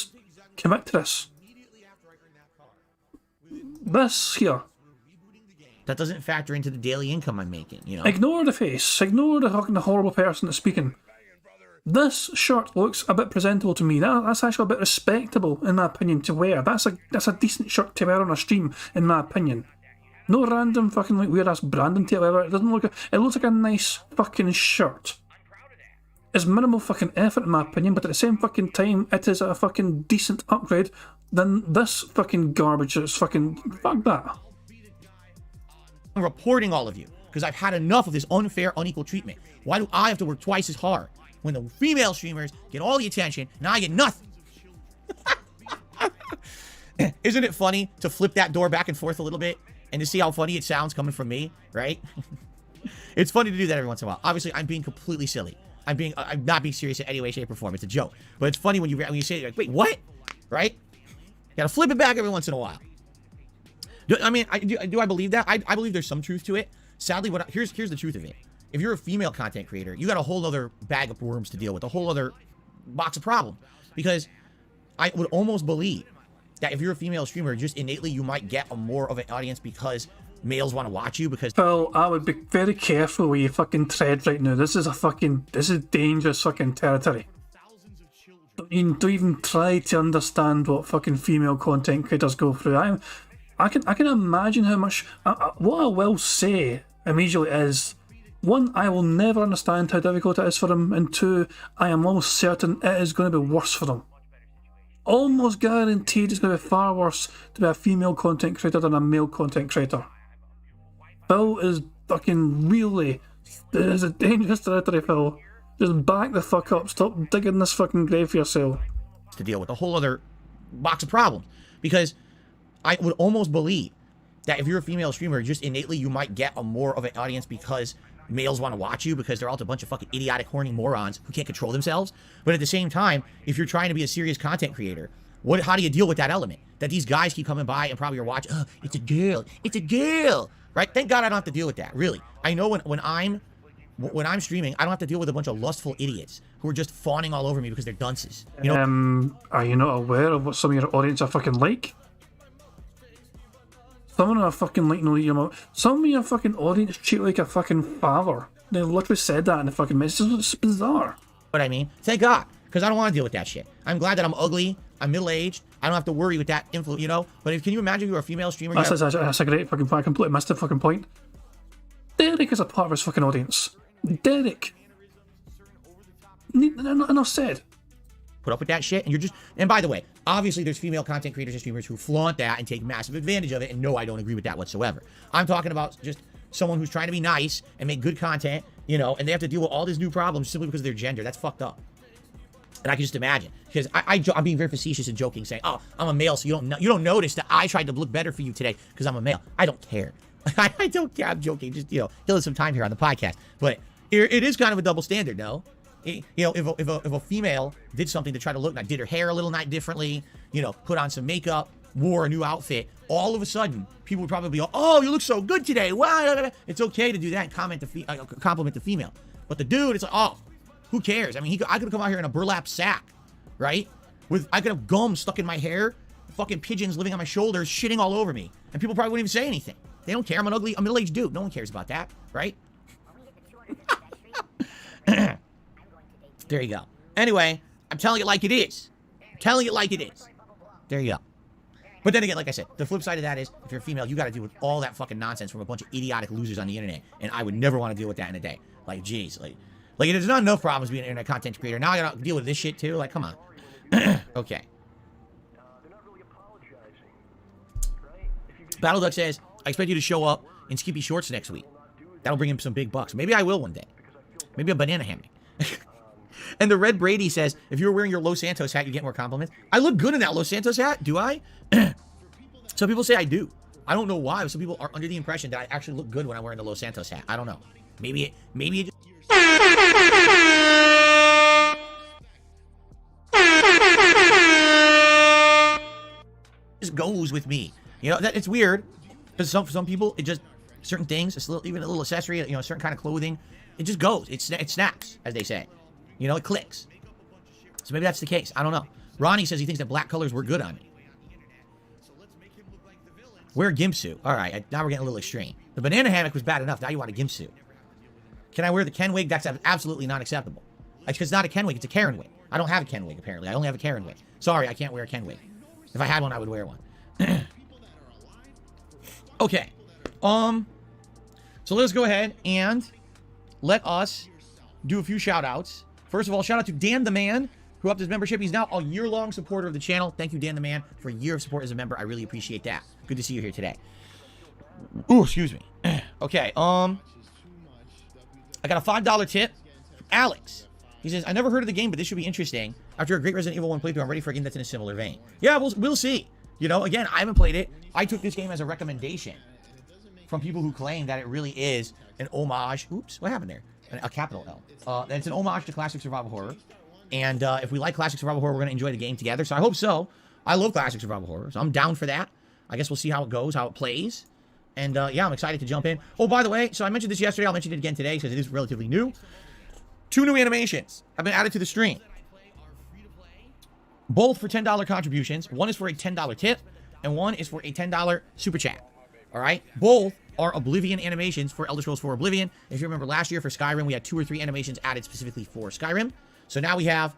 commit to this. This here. That doesn't factor into the daily income I'm making, you know. Ignore the face. Ignore the fucking horrible person that's speaking. This shirt looks a bit presentable to me. That's actually a bit respectable, in my opinion, to wear. That's a decent shirt to wear on a stream, in my opinion. No random fucking like weird ass branding tape, whatever. It doesn't look. It looks like a nice fucking shirt. It's minimal fucking effort in my opinion, but at the same fucking time, it is a fucking decent upgrade than this fucking garbage. It's fucking fuck that. I'm reporting all of you because I've had enough of this unfair, unequal treatment. Why do I have to work twice as hard when the female streamers get all the attention and I get nothing? Isn't it funny to flip that door back and forth a little bit and to see how funny it sounds coming from me, right? It's funny to do that every once in a while. Obviously, I'm being completely silly. I'm not being serious in any way, shape, or form. It's a joke. But it's funny when you say it, like, wait, what? Right? You gotta flip it back every once in a while. I mean, do I believe that? I believe there's some truth to it. Sadly, here's the truth of it. If you're a female content creator, you got a whole other bag of worms to deal with, a whole other box of problems. Because I would almost believe that if you're a female streamer, just innately you might get a more of an audience because males want to watch you because... Phil, I would be very careful where you fucking tread right now. This is dangerous fucking territory. Don't even try to understand what fucking female content creators go through. I can imagine how much... what I will say immediately is, one, I will never understand how difficult it is for them, and two, I am almost certain it is going to be worse for them. Almost guaranteed it's going to be far worse to be a female content creator than a male content creator. Phil is fucking really... This is a dangerous territory, Phil. Just back the fuck up. Stop digging this fucking grave for yourself. To deal with a whole other box of problems. Because I would almost believe that if you're a female streamer, just innately you might get a more of an audience because males want to watch you because they're all a bunch of fucking idiotic, horny morons who can't control themselves. But at the same time, if you're trying to be a serious content creator, how do you deal with that element? That these guys keep coming by and probably are watching, oh, it's a girl, right? Thank God I don't have to deal with that, really. I know when I'm streaming, I don't have to deal with a bunch of lustful idiots who are just fawning all over me because they're dunces. You know? Are you not aware of what some of your audience are fucking like? Some of them are fucking like, no, you know, some of your fucking audience treat like a fucking father. They literally said that in the fucking message. It's bizarre. What I mean? Thank God, because I don't want to deal with that shit. I'm glad that I'm ugly, I'm middle-aged, I don't have to worry with that influence, you know? But can you imagine you're a female streamer? That's a great fucking point. I completely missed the fucking point. Derek is a part of his fucking audience. Derek. Enough said. Put up with that shit, and you're just... And by the way, obviously there's female content creators and streamers who flaunt that and take massive advantage of it, and no, I don't agree with that whatsoever. I'm talking about just someone who's trying to be nice and make good content, you know, and they have to deal with all these new problems simply because of their gender. That's fucked up. And I can just imagine, because I'm being very facetious and joking, saying, "Oh, I'm a male, so you don't notice that I tried to look better for you today because I'm a male." I don't care. I don't care. I'm joking. Just, you know, killing some time here on the podcast. But it is kind of a double standard, no? You know, if a female did something to try to look, like did her hair a little night differently, you know, put on some makeup, wore a new outfit, all of a sudden people would probably be, "Oh, you look so good today." Wow, it's okay to do that and compliment the female. But the dude, it's like, oh, who cares? I mean, I could come out here in a burlap sack, right? I could have gum stuck in my hair, fucking pigeons living on my shoulders, shitting all over me, and people probably wouldn't even say anything. They don't care. I'm a middle-aged dude. No one cares about that, right? There you go. Anyway, I'm telling it like it is. I'm telling it like it is. There you go. But then again, like I said, the flip side of that is, if you're a female, you got to deal with all that fucking nonsense from a bunch of idiotic losers on the internet, and I would never want to deal with that in a day. Like, jeez, like there's not enough problems being an internet content creator. Now I got to deal with this shit too. Like, come on. Okay. Battle Duck says, "I expect you to show up in skimpy shorts next week. That'll bring him some big bucks. Maybe I will one day. Maybe a banana hammock." And the Red Brady says, "If you were wearing your Los Santos hat, you get more compliments." I look good in that Los Santos hat, do I? Some people say I do. I don't know why. Some people are under the impression that I actually look good when I'm wearing the Los Santos hat. I don't know. Maybe it just goes with me. You know, it's weird. Because some people, it just, certain things, even a little accessory, you know, a certain kind of clothing, it just goes. It snaps, as they say. You know, it clicks. So maybe that's the case. I don't know. Ronnie says he thinks that black colors were good on me. Wear a gimp suit. All right, now we're getting a little extreme. The banana hammock was bad enough. Now you want a gimp suit. Can I wear the Ken wig? That's absolutely not acceptable. It's not a Ken wig. It's a Karen wig. I don't have a Ken wig, apparently. I only have a Karen wig. Sorry, I can't wear a Ken wig. If I had one, I would wear one. Okay. So let's go ahead and let us do a few shout-outs. First of all, shout out to Dan the Man, who upped his membership. He's now a year-long supporter of the channel. Thank you, Dan the Man, for a year of support as a member. I really appreciate that. Good to see you here today. Ooh, excuse me. Okay, I got a $5 tip from Alex. He says, "I never heard of the game, but this should be interesting. After a great Resident Evil 1 playthrough, I'm ready for a game that's in a similar vein." Yeah, we'll see. You know, again, I haven't played it. I took this game as a recommendation from people who claim that it really is an homage. Oops, what happened there? A capital L. It's an homage to classic survival horror. And if we like classic survival horror, we're going to enjoy the game together. So I hope so. I love classic survival horror, so I'm down for that. I guess we'll see how it goes, how it plays. And yeah, I'm excited to jump in. Oh, by the way, so I mentioned this yesterday. I'll mention it again today because it is relatively new. 2 new animations have been added to the stream. both for $10 contributions. One is for a $10 tip, and one is for a $10 super chat. All right? Both are Oblivion animations for Elder Scrolls 4 Oblivion. If you remember last year for Skyrim, we had 2 or 3 animations added specifically for Skyrim. So now we have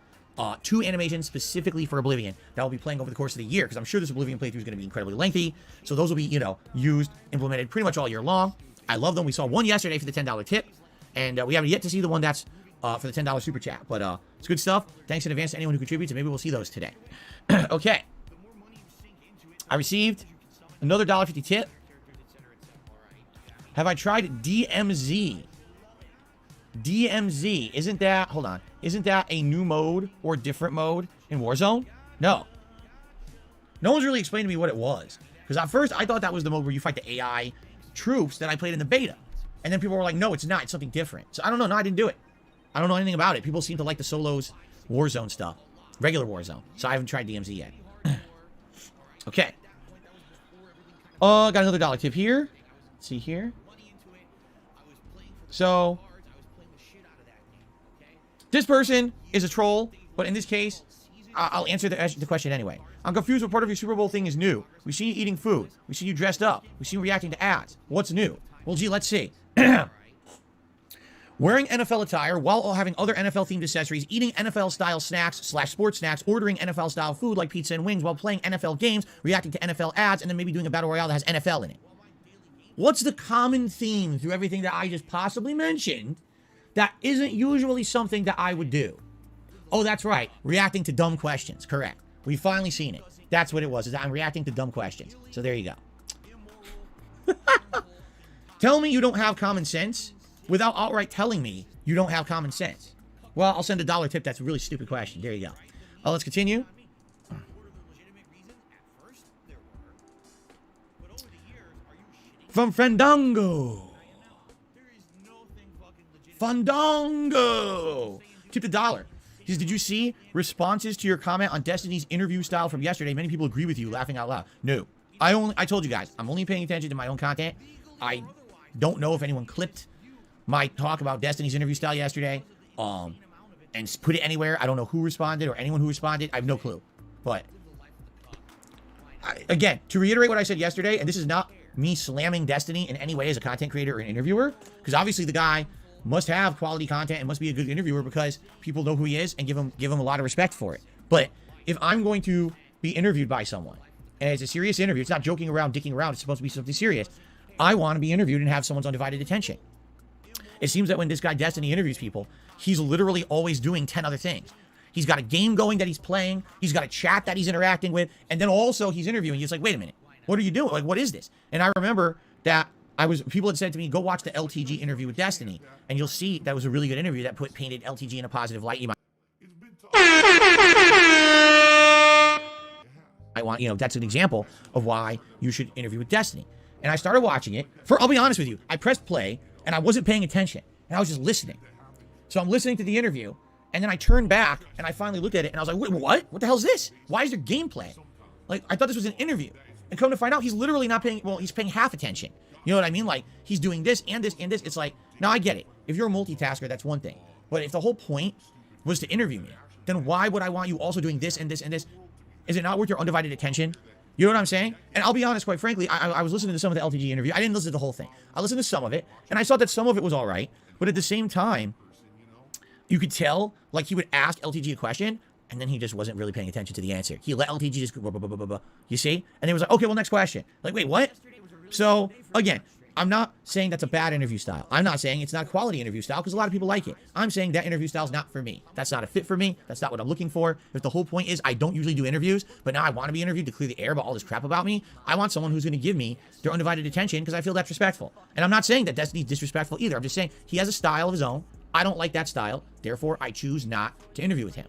2 animations specifically for Oblivion that will be playing over the course of the year, because I'm sure this Oblivion playthrough is going to be incredibly lengthy. So those will be, used, implemented pretty much all year long. I love them. We saw one yesterday for the $10 tip, and we haven't yet to see the one that's for the $10 super chat. But it's good stuff. Thanks in advance to anyone who contributes, and maybe we'll see those today. Okay. I received another $1.50 tip. Have I tried DMZ? DMZ, isn't that, hold on, isn't that a new mode or different mode in Warzone? No. No one's really explained to me what it was. Because at first, I thought that was the mode where you fight the AI troops that I played in the beta. And then people were like, no, it's not. It's something different. So I don't know. No, I didn't do it. I don't know anything about it. People seem to like the solos Warzone stuff. Regular Warzone. So I haven't tried DMZ yet. Okay. Got another $1 tip here. Let's see here. So, this person is a troll, but in this case, I'll answer the question anyway. I'm confused what part of your Super Bowl thing is new. We see you eating food. We see you dressed up. We see you reacting to ads. What's new? Well, gee, let's see. Wearing NFL attire while having other NFL-themed accessories, eating NFL-style snacks / sports snacks, ordering NFL-style food like pizza and wings while playing NFL games, reacting to NFL ads, and then maybe doing a battle royale that has NFL in it. What's the common theme through everything that I just possibly mentioned that isn't usually something that I would do? Oh, that's right. Reacting to dumb questions. Correct. We've finally seen it. That's what it was, is that I'm reacting to dumb questions. So there you go. Tell me you don't have common sense without outright telling me you don't have common sense. Well, I'll send a $1 tip. That's a really stupid question. There you go. Let's continue. From Fandango. Fandango. Tipped $1. He says, did you see responses to your comment on Destiny's interview style from yesterday? Many people agree with you, laughing out loud. No. I told you guys, I'm only paying attention to my own content. I don't know if anyone clipped my talk about Destiny's interview style yesterday and put it anywhere. I don't know who responded or anyone who responded. I have no clue. But again, to reiterate what I said yesterday, and this is not me slamming Destiny in any way as a content creator or an interviewer, because obviously the guy must have quality content and must be a good interviewer because people know who he is and give him a lot of respect for it. But if I'm going to be interviewed by someone and it's a serious interview, it's not joking around, dicking around, it's supposed to be something serious, I want to be interviewed and have someone's undivided attention. It seems that when this guy Destiny interviews people, he's literally always doing 10 other things. He's got a game going that he's playing, he's got a chat that he's interacting with, and then also he's interviewing. He's like, wait a minute, what are you doing? Like, what is this? And I remember that people had said to me, go watch the LTG interview with Destiny, and you'll see that was a really good interview that painted LTG in a positive light. You might want, that's an example of why you should interview with Destiny. And I started watching it. I'll be honest with you, I pressed play, and I wasn't paying attention, and I was just listening. So I'm listening to the interview, and then I turned back, and I finally looked at it, and I was like, wait, what? What the hell is this? Why is there gameplay? Like, I thought this was an interview. And come to find out, he's literally not paying, he's paying half attention. You know what I mean? Like, he's doing this and this and this. It's like, now I get it. If you're a multitasker, that's one thing. But if the whole point was to interview me, then why would I want you also doing this and this and this? Is it not worth your undivided attention? You know what I'm saying? And I'll be honest, quite frankly, I was listening to some of the LTG interview. I didn't listen to the whole thing. I listened to some of it, and I saw that some of it was all right. But at the same time, you could tell, like, he would ask LTG a question, and then he just wasn't really paying attention to the answer. He let LTG just go, blah, blah, blah, blah. You see? And he was like, okay, well, next question. Like, wait, what? So, again, I'm not saying that's a bad interview style. I'm not saying it's not a quality interview style, because a lot of people like it. I'm saying that interview style is not for me. That's not a fit for me. That's not what I'm looking for. If the whole point is I don't usually do interviews, but now I want to be interviewed to clear the air about all this crap about me, I want someone who's going to give me their undivided attention because I feel that's respectful. And I'm not saying that Destiny's disrespectful either. I'm just saying he has a style of his own. I don't like that style. Therefore, I choose not to interview with him.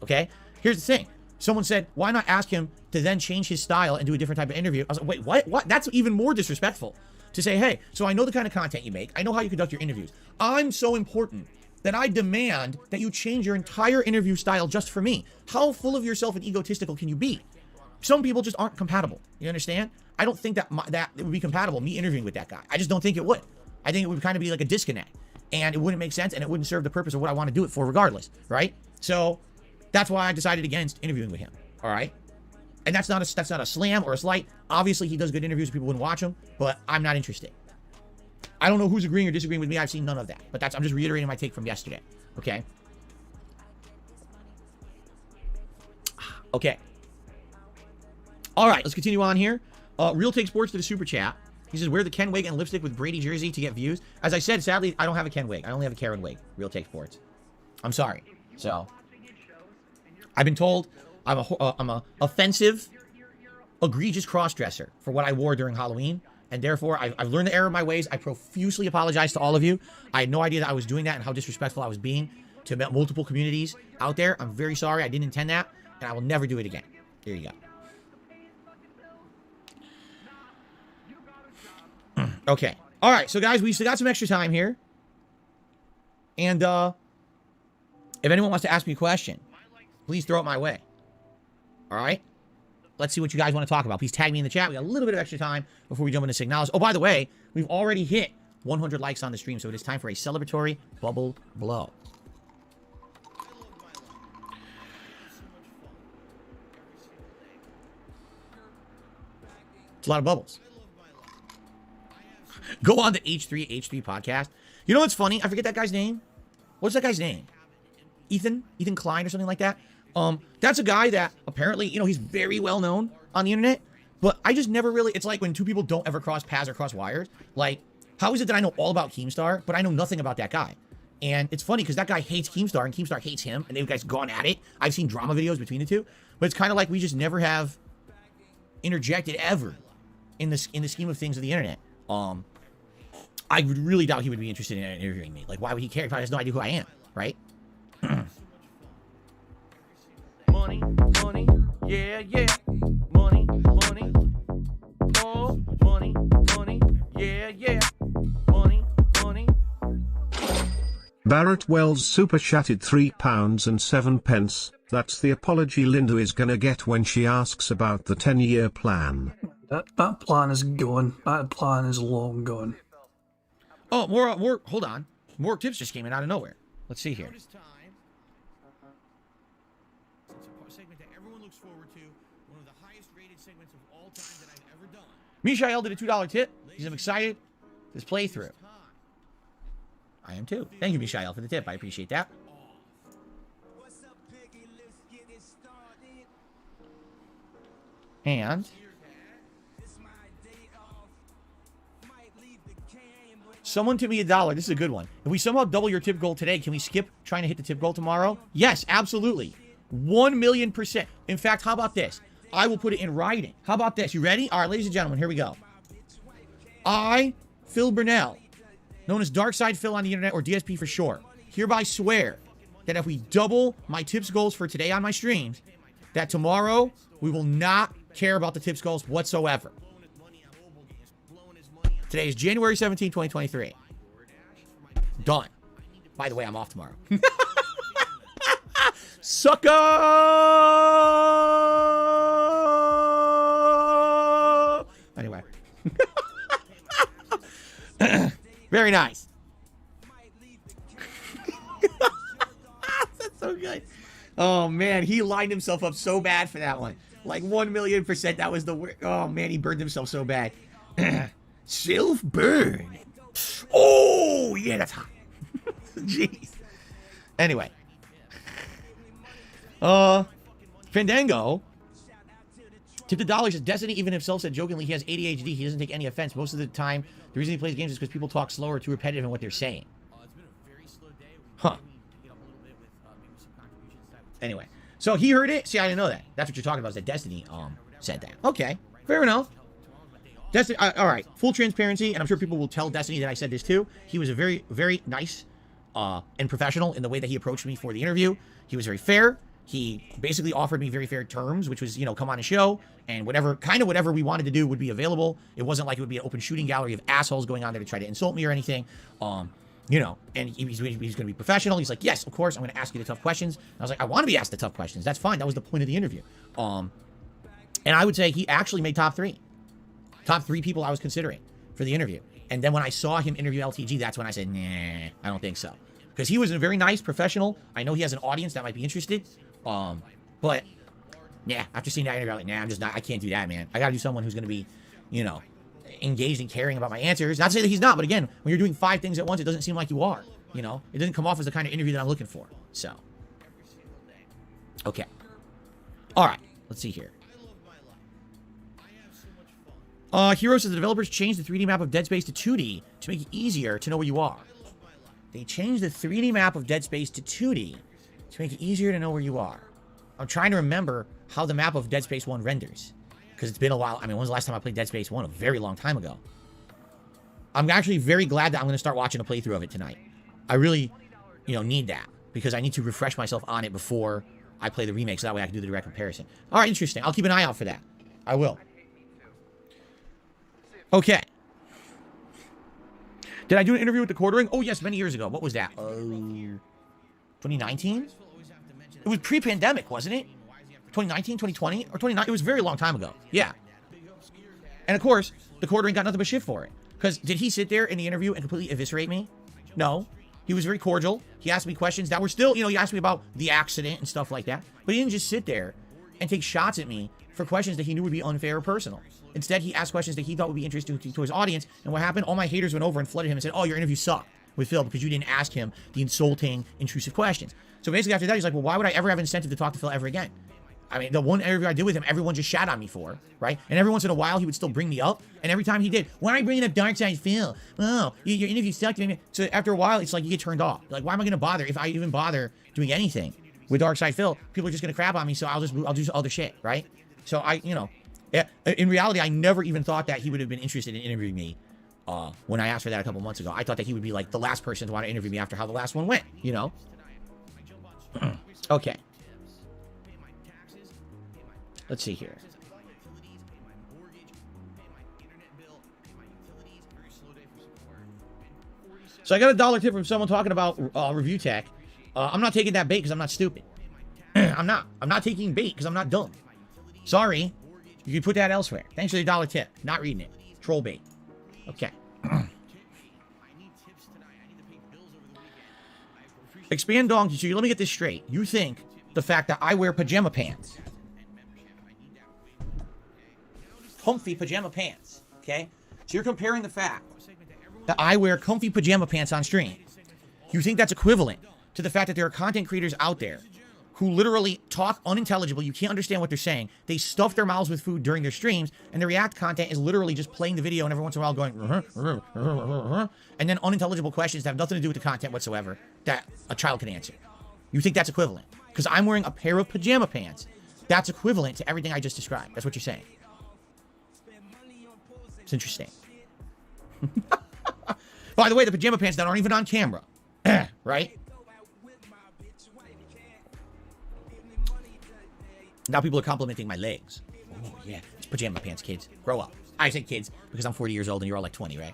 Okay? Here's the thing. Someone said, why not ask him to then change his style and do a different type of interview? I was like, wait, what? What? That's even more disrespectful. To say, hey, so I know the kind of content you make. I know how you conduct your interviews. I'm so important that I demand that you change your entire interview style just for me. How full of yourself and egotistical can you be? Some people just aren't compatible. You understand? I don't think that that it would be compatible, me interviewing with that guy. I just don't think it would. I think it would kind of be like a disconnect. And it wouldn't make sense, and it wouldn't serve the purpose of what I want to do it for regardless, right? So, That's why I decided against interviewing with him. All right. And that's not a slam or a slight. Obviously, he does good interviews. People wouldn't watch him, but I'm not interested. I don't know who's agreeing or disagreeing with me. I've seen none of that. But I'm just reiterating my take from yesterday. Okay. Okay. All right. Let's continue on here. Real Take Sports did a super chat. He says, wear the Ken wig and lipstick with Brady jersey to get views. As I said, sadly, I don't have a Ken wig. I only have a Karen wig. Real Take Sports. I'm sorry. So, I've been told I'm a offensive, egregious cross-dresser for what I wore during Halloween. And therefore, I've learned the error of my ways. I profusely apologize to all of you. I had no idea that I was doing that and how disrespectful I was being to multiple communities out there. I'm very sorry. I didn't intend that. And I will never do it again. There you go. Okay. All right. So, guys, we still got some extra time here. And if anyone wants to ask me a question, please throw it my way. All right? Let's see what you guys want to talk about. Please tag me in the chat. We got a little bit of extra time before we jump into Signals. Oh, by the way, we've already hit 100 likes on the stream, so it is time for a celebratory bubble blow. It's a lot of bubbles. Go on the H3 podcast. You know what's funny? I forget that guy's name. What's that guy's name? Ethan Klein or something like that. That's a guy that apparently, you know, he's very well known on the internet, but I just never really, it's like when two people don't ever cross paths or cross wires. Like, how is it that I know all about Keemstar, but I know nothing about that guy? And it's funny because that guy hates Keemstar and Keemstar hates him, and they've guys gone at it. I've seen drama videos between the two, but it's kind of like we just never have interjected ever in the scheme of things of the internet. I would really doubt he would be interested in interviewing me. Like, why would he care? He probably has no idea who I am, right? Money, money, yeah, yeah. Money, money, oh, money, money, yeah, yeah. Money, money. Barrett Wells super chatted £3.07. That's the apology Linda is gonna get when she asks about the 10-year plan. That plan is gone. That plan is long gone. Oh, more, hold on. More tips just came in out of nowhere. Let's see here. It's a segment that everyone looks forward to. One of the highest rated segments of all time that I've ever done. Mishael did a $2 tip. He's excited for this playthrough. I am too. Thank you, Mishael, for the tip. I appreciate that. And someone tip me $1. This is a good one. If we somehow double your tip goal today, can we skip trying to hit the tip goal tomorrow? Yes, absolutely. 1,000,000%. In fact, how about this? I will put it in writing. How about this? You ready? All right, ladies and gentlemen, here we go. I, Phil Burnell, known as Darkside Phil on the internet, or DSP for short, hereby swear that if we double my tips goals for today on my streams, that tomorrow we will not care about the tips goals whatsoever. Today is January 17, 2023. Done. By the way, I'm off tomorrow. Sucker! Anyway. Very nice. That's so good. Oh, man. He lined himself up so bad for that one. Like 1,000,000%. That was the worst. Oh, man. He burned himself so bad. Self-burn. Oh, yeah. That's hot. Jeez. Anyway. Fandango tipped $1 as Destiny, even himself said jokingly he has ADHD. He doesn't take any offense. Most of the time, the reason he plays games is because people talk slow or too repetitive in what they're saying. Huh. Anyway, so he heard it. See, I didn't know that. That's what you're talking about, is that Destiny said that. Okay, fair enough. Destiny, all right, full transparency, and I'm sure people will tell Destiny that I said this too. He was a very, very nice and professional in the way that he approached me for the interview. He was very fair. He basically offered me very fair terms, which was, you know, come on a show, and whatever we wanted to do would be available. It wasn't like it would be an open shooting gallery of assholes going on there to try to insult me or anything. You know, and he's going to be professional. He's like, yes, of course, I'm going to ask you the tough questions. And I was like, I want to be asked the tough questions. That's fine. That was the point of the interview. And I would say he actually made top three people I was considering for the interview. And then when I saw him interview LTG, that's when I said, nah, I don't think so. Because he was a very nice professional. I know he has an audience that might be interested. But yeah, after seeing that interview, I'm like, nah, I'm just not. I can't do that, man. I gotta do someone who's gonna be, you know, engaged and caring about my answers. Not to say that he's not, but again, when you're doing 5 things at once, it doesn't seem like you are. You know, it doesn't come off as the kind of interview that I'm looking for. So, okay, all right. Let's see here. Hero says the developers changed the 3D map of Dead Space to 2D to make it easier to know where you are. They changed the 3D map of Dead Space to 2D to make it easier to know where you are. I'm trying to remember how the map of Dead Space 1 renders, because it's been a while. I mean, when was the last time I played Dead Space 1? A very long time ago. I'm actually very glad that I'm going to start watching a playthrough of it tonight. I really, you know, need that, because I need to refresh myself on it before I play the remake, so that way I can do the direct comparison. All right, interesting. I'll keep an eye out for that. I will. Okay. Did I do an interview with the quartering? Oh, yes, many years ago. What was that? 2019? It was pre-pandemic, wasn't it? 2019, 2020, or 2019? It was a very long time ago. Yeah. And of course, the quartering got nothing but shit for it. Because did he sit there in the interview and completely eviscerate me? No. He was very cordial. He asked me questions that were still, you know, he asked me about the accident and stuff like that. But he didn't just sit there and take shots at me for questions that he knew would be unfair or personal. Instead, he asked questions that he thought would be interesting to his audience. And what happened? All my haters went over and flooded him and said, oh, your interview sucked with Phil because you didn't ask him the insulting, intrusive questions. So basically after that, he's like, well, why would I ever have incentive to talk to Phil ever again? I mean, the one interview I did with him, everyone just shat on me for, right? And every once in a while, he would still bring me up. And every time he did, why are you bringing up Dark Side Phil? Oh, your interview sucked. So after a while, it's like you get turned off. Like, why am I going to bother? If I even bother doing anything with Dark Side Phil, people are just going to crap on me. So I'll do other shit, right? So in reality, I never even thought that he would have been interested in interviewing me when I asked for that a couple months ago. I thought that he would be like the last person to want to interview me after how the last one went, you know? Okay. Let's see here. So I got a $1 tip from someone talking about review tech. I'm not taking that bait because I'm not stupid. I'm not taking bait because I'm not dumb. Sorry. You can put that elsewhere. Thanks for the $1 tip. Not reading it. Troll bait. Okay. Expand Donkey. So let me get this straight. You think the fact that I wear pajama pants, comfy pajama pants, okay? So you're comparing the fact that I wear comfy pajama pants on stream. You think that's equivalent to the fact that there are content creators out there who literally talk unintelligible, you can't understand what they're saying, they stuff their mouths with food during their streams, and the React content is literally just playing the video and every once in a while going, and then unintelligible questions that have nothing to do with the content whatsoever that a child can answer. You think that's equivalent? Because I'm wearing a pair of pajama pants. That's equivalent to everything I just described. That's what you're saying. It's interesting. By the way, the pajama pants that aren't even on camera, right? Now people are complimenting my legs. Oh, yeah. It's pajama pants, kids. Grow up. I say kids because I'm 40 years old and you're all like 20, right?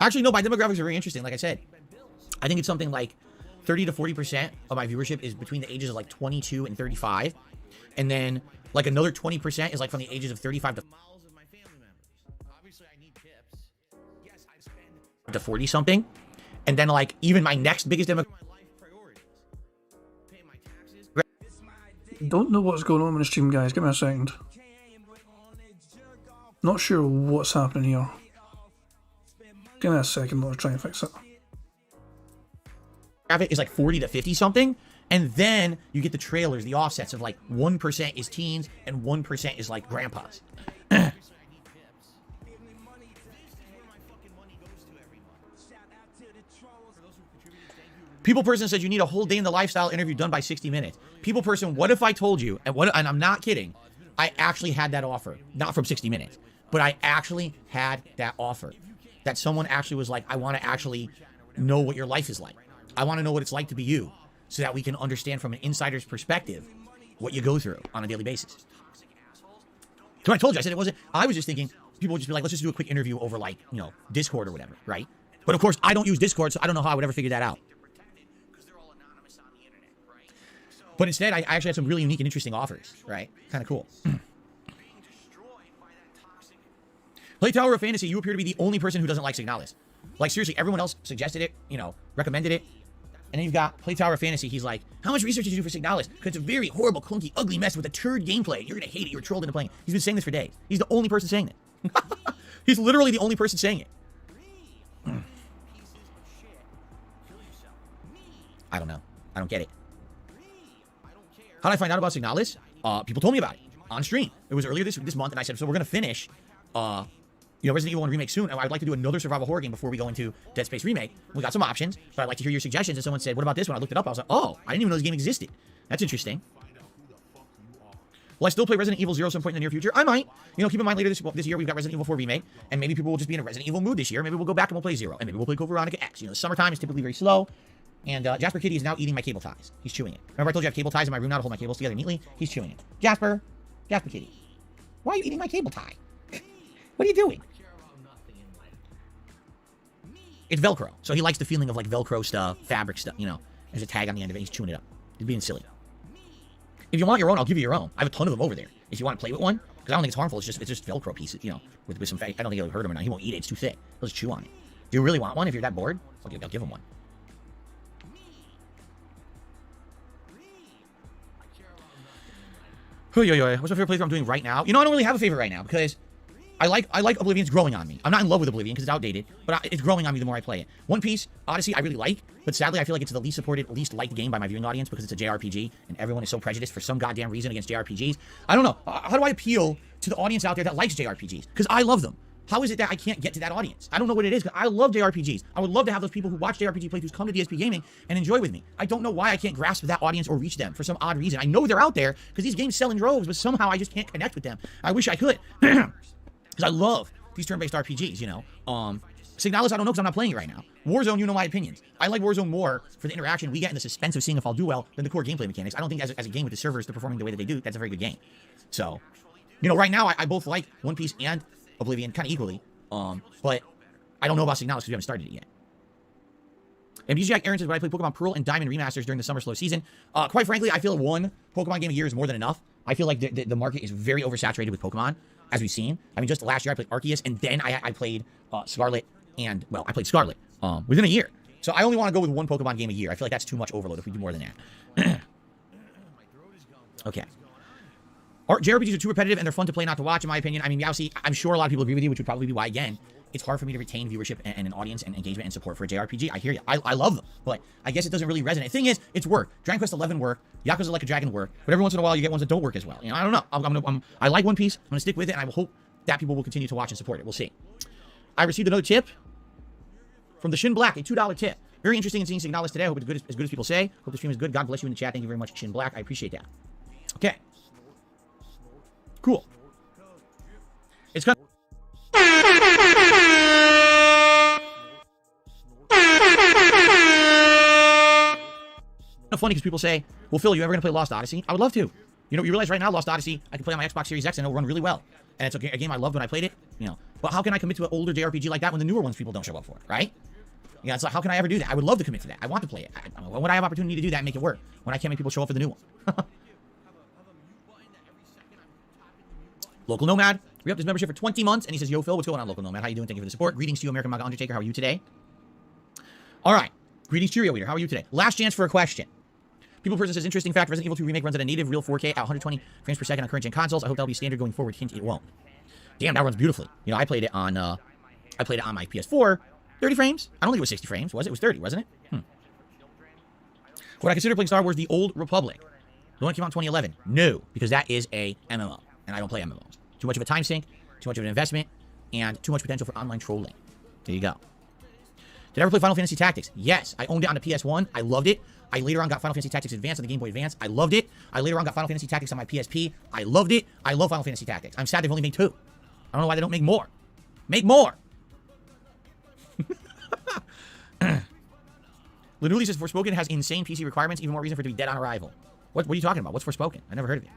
Actually, no, my demographics are very interesting. Like I said, I think it's something like 30 to 40% of my viewership is between the ages of like 22 and 35. And then like another 20% is like from the ages of 35 to 40 something. And then like even my next biggest demographic. Don't know what's going on in the stream, guys. Give me a second. Not sure what's happening here. Give me a second, I'll try and fix it. Is like 40 to 50 something, and then you get the trailers, the offsets of like 1% is teens and 1% is like grandpas. People person said you need a whole day in the lifestyle interview done by 60 minutes. People person, what if I told you, and I'm not kidding, I actually had that offer, not from 60 minutes, but I actually had that offer. That someone actually was like, I want to actually know what your life is like. I want to know what it's like to be you, so that we can understand from an insider's perspective what you go through on a daily basis. So I told you, I said it wasn't, I was just thinking, people would just be like, let's just do a quick interview over like, you know, Discord or whatever, right? But of course, I don't use Discord, so I don't know how I would ever figure that out. But instead, I actually had some really unique and interesting offers, right? Kind of cool. Play Tower of Fantasy, you appear to be the only person who doesn't like Signalis. Like, seriously, everyone else suggested it, you know, recommended it, And then you've got Play Tower of Fantasy. He's like, how much research did you do for Signalis? Because it's a very horrible, clunky, ugly mess with a turd gameplay. You're going to hate it. You're trolled into playing. He's been saying this for days. He's the only person saying it. He's literally the only person saying it. I don't know. I don't get it. How did I find out about Signalis? People told me about it on stream. It was earlier this month, and I said, so we're going to finish, Resident Evil 1 Remake soon, and I'd like to do another survival horror game before we go into Dead Space Remake. We got some options, but I'd like to hear your suggestions. And someone said, what about this one? I looked it up. I was like, oh, I didn't even know this game existed. That's interesting. Will I still play Resident Evil 0 some point in the near future? I might. Keep in mind later this year, we've got Resident Evil 4 Remake, and maybe people will just be in a Resident Evil mood this year. Maybe we'll go back and we'll play 0, and maybe we'll play Code Veronica X. The summertime is typically very slow, and Jasper Kitty is now eating my cable ties. He's chewing it. Remember I told you I have cable ties in my room now to hold my cables together neatly? He's chewing it. Jasper Kitty, why are you eating my cable tie? What are you doing? It's Velcro, so he likes the feeling of like Velcro stuff, fabric stuff, There's a tag on the end of it, he's chewing it up. He's being silly. If you want your own, I'll give you your own. I have a ton of them over there. If you want to play with one, because I don't think it's harmful, it's just Velcro pieces, with some, I don't think it'll hurt him or not. He won't eat it, it's too thick. He'll just chew on it. Do you really want one? If you're that bored, I'll give him one. What's my favorite playthrough I'm doing right now? I don't really have a favorite right now, because I like Oblivion's growing on me. I'm not in love with Oblivion because it's outdated, but it's growing on me the more I play it. One Piece, Odyssey, I really like, but sadly I feel like it's the least supported, least liked game by my viewing audience because it's a JRPG, and everyone is so prejudiced for some goddamn reason against JRPGs. I don't know. How do I appeal to the audience out there that likes JRPGs? Because I love them. How is it that I can't get to that audience? I don't know what it is, because I love JRPGs. I would love to have those people who watch JRPG playthroughs come to DSP Gaming and enjoy with me. I don't know why I can't grasp that audience or reach them for some odd reason. I know they're out there because these games sell in droves, but somehow I just can't connect with them. I wish I could. Because I love these turn-based RPGs, Signalis, I don't know because I'm not playing it right now. Warzone, my opinions. I like Warzone more for the interaction we get and the suspense of seeing if I'll do well than the core gameplay mechanics. I don't think as a game with the servers, they're performing the way that they do, that's a very good game. So, right now, I both like One Piece and Oblivion kind of equally. But I don't know about Signalis because we haven't started it yet. And BG Jack Aaron says, when I play Pokemon Pearl and Diamond remasters during the summer slow season, quite frankly, I feel one Pokemon game a year is more than enough. I feel like the market is very oversaturated with Pokemon, as we've seen. I mean, just last year I played Arceus, and then I played Scarlet, and, I played Scarlet within a year. So I only want to go with one Pokemon game a year. I feel like that's too much overload if we do more than that. Okay. JRPGs are too repetitive, and they're fun to play, not to watch, in my opinion. I mean, Yowsi, I'm sure a lot of people agree with you, which would probably be why, again, it's hard for me to retain viewership and an audience and engagement and support for a JRPG. I hear you. I love them, but I guess it doesn't really resonate. The thing is, it's work. Dragon Quest 11 work. Yakuza Like a Dragon work. But every once in a while, you get ones that don't work as well. I don't know. I like One Piece. I'm going to stick with it, and I will hope that people will continue to watch and support it. We'll see. I received another tip from the Shin Black, a $2 tip. Very interesting in seeing Signalis today. I hope it's good, as good as people say. Hope the stream is good. God bless you in the chat. Thank you very much, Shin Black. I appreciate that. Okay. Cool. It's kind of funny because people say, well, Phil, you ever going to play Lost Odyssey? I would love to. You realize right now, Lost Odyssey, I can play on my Xbox Series X and it'll run really well. And it's a game I loved when I played it, But how can I commit to an older JRPG like that when the newer ones people don't show up for, right? It's like, how can I ever do that? I would love to commit to that. I want to play it. When would I have opportunity to do that and make it work? When I can't make people show up for the new one. Local Nomad, re-upped his membership for 20 months, and he says, yo, Phil, what's going on, Local Nomad? How you doing? Thank you for the support. Greetings to you, American Manga Undertaker. How are you today? All right. Greetings, Cheerio Eater. How are you today? Last chance for a question. People Person says, interesting fact, Resident Evil 2 Remake runs at a native real 4K at 120 frames per second on current-gen consoles. I hope that'll be standard going forward. Hint, it won't. Damn, that runs beautifully. I played it on my PS4. 30 frames? I don't think it was 60 frames, was it? It was 30, wasn't it? Would I consider playing Star Wars The Old Republic? The one that came out in 2011? No, because that is a MMO, and I don't play MMOs. Too much of a time sink, too much of an investment, and too much potential for online trolling. There you go. Did I ever play Final Fantasy Tactics? Yes, I owned it on the PS1. I loved it. I later on got Final Fantasy Tactics Advance on the Game Boy Advance. I loved it. I later on got Final Fantasy Tactics on my PSP. I loved it. I love Final Fantasy Tactics. I'm sad they've only made 2. I don't know why they don't make more. Make more! Lanuli says Forspoken has insane PC requirements, even more reason for it to be dead on arrival. What are you talking about? What's Forspoken? I never heard of it.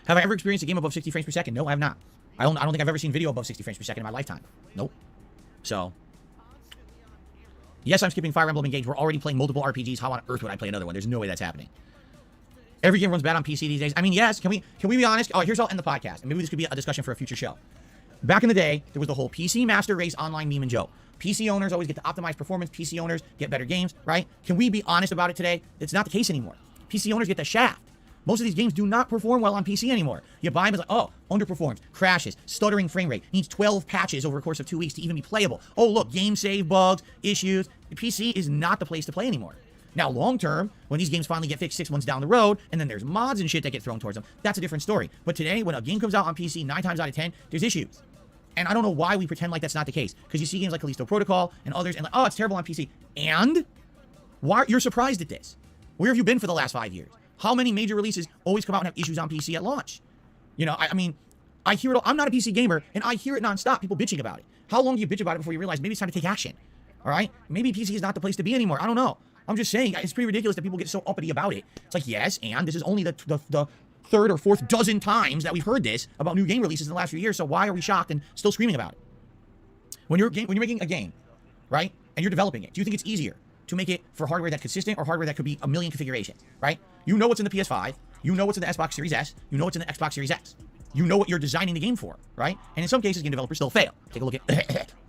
Have I ever experienced a game above 60 frames per second? No, I have not. I don't think I've ever seen video above 60 frames per second in my lifetime. Nope. So, yes, I'm skipping Fire Emblem Engage. We're already playing multiple RPGs. How on earth would I play another one? There's no way that's happening. Every game runs bad on PC these days. I mean, yes. Can we be honest? Oh, here's how I'll end the podcast. And maybe this could be a discussion for a future show. back in the day, there was the whole PC Master Race online meme and joke. PC owners always get to optimize performance. PC owners get better games, right? Can we be honest about it today? It's not the case anymore. PC owners get the shaft. Most of these games do not perform well on PC anymore. You buy them, it's like, oh, underperforms, crashes, stuttering frame rate, needs 12 patches over a course of 2 weeks to even be playable. Oh, look, game save bugs, issues. The PC is not the place to play anymore. Now, long term, when these games finally get fixed 6 months down the road, and then there's mods and shit that get thrown towards them, that's a different story. But today, when a game comes out on PC, 9 times out of 10, there's issues. And I don't know why we pretend like that's not the case. Because you see games like Callisto Protocol and others, and like, oh, it's terrible on PC. And why you're surprised at this? Where have you been for the last 5 years? How many major releases always come out and have issues on PC at launch? You know, I mean, I hear it all. I'm not a PC gamer, and I hear it nonstop, people bitching about it. How long do you bitch about it before you realize maybe it's time to take action? All right? Maybe PC is not the place to be anymore. I don't know. I'm just saying, it's pretty ridiculous that people get so uppity about it. It's like, yes, and this is only the third or fourth dozen times that we've heard this about new game releases in the last few years, so why are we shocked and still screaming about it? When you're making a game, right, and you're developing it, do you think it's easier to make it for hardware that's consistent or hardware that could be a million configurations, right? You know what's in the PS5, you know what's in the Xbox Series S, you know what's in the Xbox Series X. You know what you're designing the game for, right? And in some cases, game developers still fail. Take a look at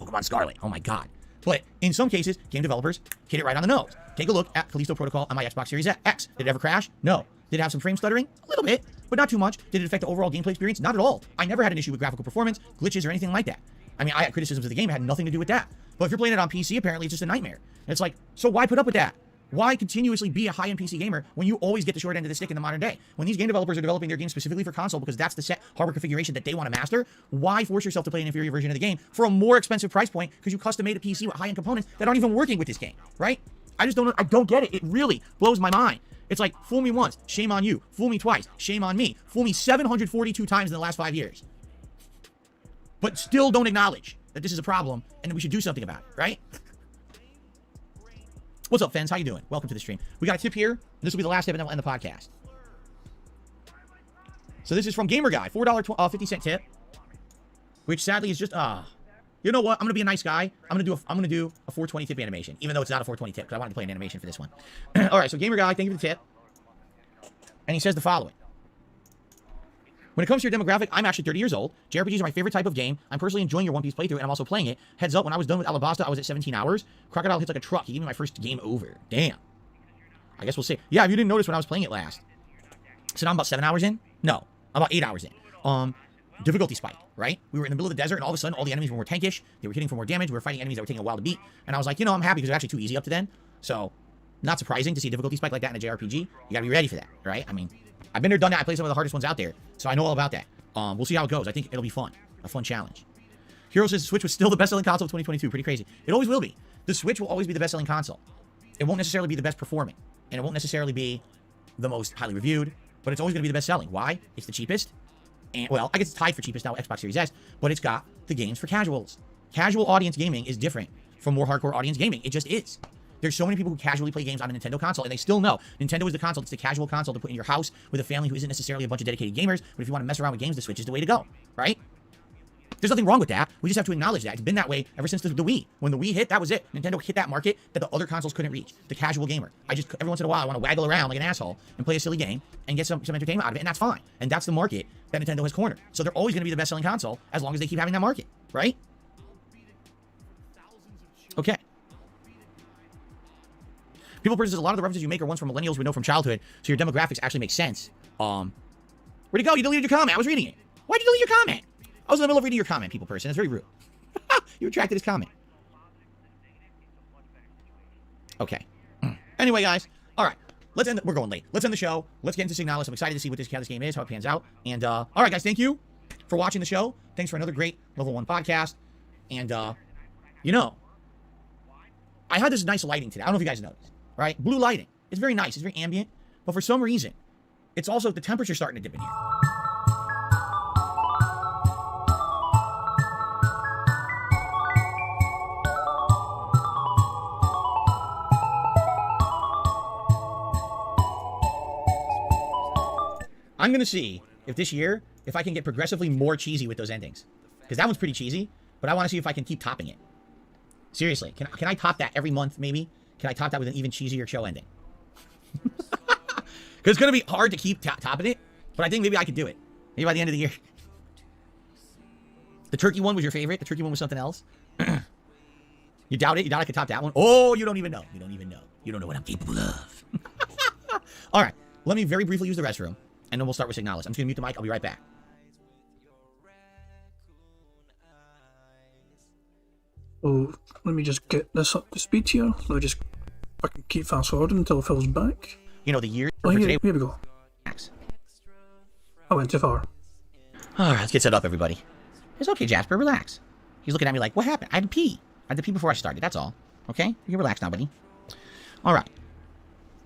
Pokemon Scarlet. Oh my God. But in some cases, game developers hit it right on the nose. Take a look at Callisto Protocol on my Xbox Series X. Did it ever crash? No. Did it have some frame stuttering? A little bit, but not too much. Did it affect the overall gameplay experience? Not at all. I never had an issue with graphical performance, glitches, or anything like that. I mean, I had criticisms of the game. It had nothing to do with that. But if you're playing it on PC, apparently it's just a nightmare. And it's like, so why put up with that? Why continuously be a high-end PC gamer when you always get the short end of the stick in the modern day? When these game developers are developing their games specifically for console because that's the set hardware configuration that they want to master, why force yourself to play an inferior version of the game for a more expensive price point because you custom-made a PC with high-end components that aren't even working with this game, right? I don't get it. It really blows my mind. It's like, fool me once, shame on you. Fool me twice, shame on me. Fool me 742 times in the last 5 years. But still don't acknowledge that this is a problem and that we should do something about it, right? What's up, Fens? How you doing? Welcome to the stream. We got a tip here. This will be the last tip, and then we'll end the podcast. So this is from Gamer Guy, $4.50 tip, which sadly is just you know what? I'm gonna be a nice guy. I'm gonna do a 420 tip animation, even though it's not a 420 tip because I wanted to play an animation for this one. All right, so Gamer Guy, thank you for the tip, and he says the following. When it comes to your demographic, I'm actually 30 years old. JRPGs are my favorite type of game. I'm personally enjoying your One Piece playthrough, and I'm also playing it. Heads up, when I was done with Alabasta, I was at 17 hours. Crocodile hits like a truck. He gave me my first game over. Damn. I guess we'll see. Yeah, if you didn't notice when I was playing it last. So now I'm about 7 hours in? No, I'm about 8 hours in. Difficulty spike, right? We were in the middle of the desert, and all of a sudden, all the enemies were more tankish. They were hitting for more damage. We were fighting enemies that were taking a while to beat. And I was like, you know, I'm happy because they're actually too easy up to then. So, not surprising to see a difficulty spike like that in a JRPG. You gotta be ready for that, right? I mean, I've been there, done that. I played some of the hardest ones out there, so I know all about that. We'll see how it goes. I think it'll be fun. A fun challenge. Hero says the Switch was still the best-selling console of 2022. Pretty crazy. It always will be. The Switch will always be the best-selling console. It won't necessarily be the best performing, and it won't necessarily be the most highly reviewed, but it's always going to be the best-selling. Why? It's the cheapest. And, well, I guess it's tied for cheapest now with Xbox Series S, but it's got the games for casuals. Casual audience gaming is different from more hardcore audience gaming. It just is. There's so many people who casually play games on a Nintendo console, and they still know Nintendo is the console. It's the casual console to put in your house with a family who isn't necessarily a bunch of dedicated gamers, but if you want to mess around with games, the Switch is the way to go, right? There's nothing wrong with that. We just have to acknowledge that. It's been that way ever since the Wii. When the Wii hit, that was it. Nintendo hit that market that the other consoles couldn't reach. The casual gamer. Every once in a while, I want to waggle around like an asshole and play a silly game and get some entertainment out of it, and that's fine. And that's the market that Nintendo has cornered. So they're always going to be the best-selling console as long as they keep having that market, right? Okay. People purchase a lot of the references you make are ones from millennials we know from childhood, so your demographics actually make sense. Where'd it go? You deleted your comment. I was reading it. Why'd you delete your comment? I was in the middle of reading your comment, people person. That's very rude. You retracted his comment. Okay. Anyway, guys. All right. Let's end. We're going late. Let's end the show. Let's get into Signalis. I'm excited to see what how this game is, how it pans out. And all right, guys. Thank you for watching the show. Thanks for another great Level 1 podcast. And you know, I had this nice lighting today. I don't know if you guys noticed. Right? Blue lighting. It's very nice. It's very ambient. But for some reason, it's also the temperature's starting to dip in here. I'm going to see if this year, if I can get progressively more cheesy with those endings. Because that one's pretty cheesy, but I want to see if I can keep topping it. Seriously, can I top that every month, maybe? Can I top that with an even cheesier show ending? Because it's going to be hard to keep topping it, but I think maybe I could do it. Maybe by the end of the year. The turkey one was your favorite? The turkey one was something else? You doubt it? You doubt I could top that one? Oh, you don't even know. You don't even know. You don't know what I'm capable of. All right. Let me very briefly use the restroom, and then we'll start with Signalis. I'm just going to mute the mic. I'll be right back. Oh, let me just get this up to speed here. Let me just fucking keep fast forwarding until it fills back. You know, the year Oh, for here, today. here we go. I went too far. All right, let's get set up, everybody. It's okay, Jasper. Relax. He's looking at me like, what happened? I had to pee. I had to pee before I started. That's all. Okay? You can relax now, buddy. All right.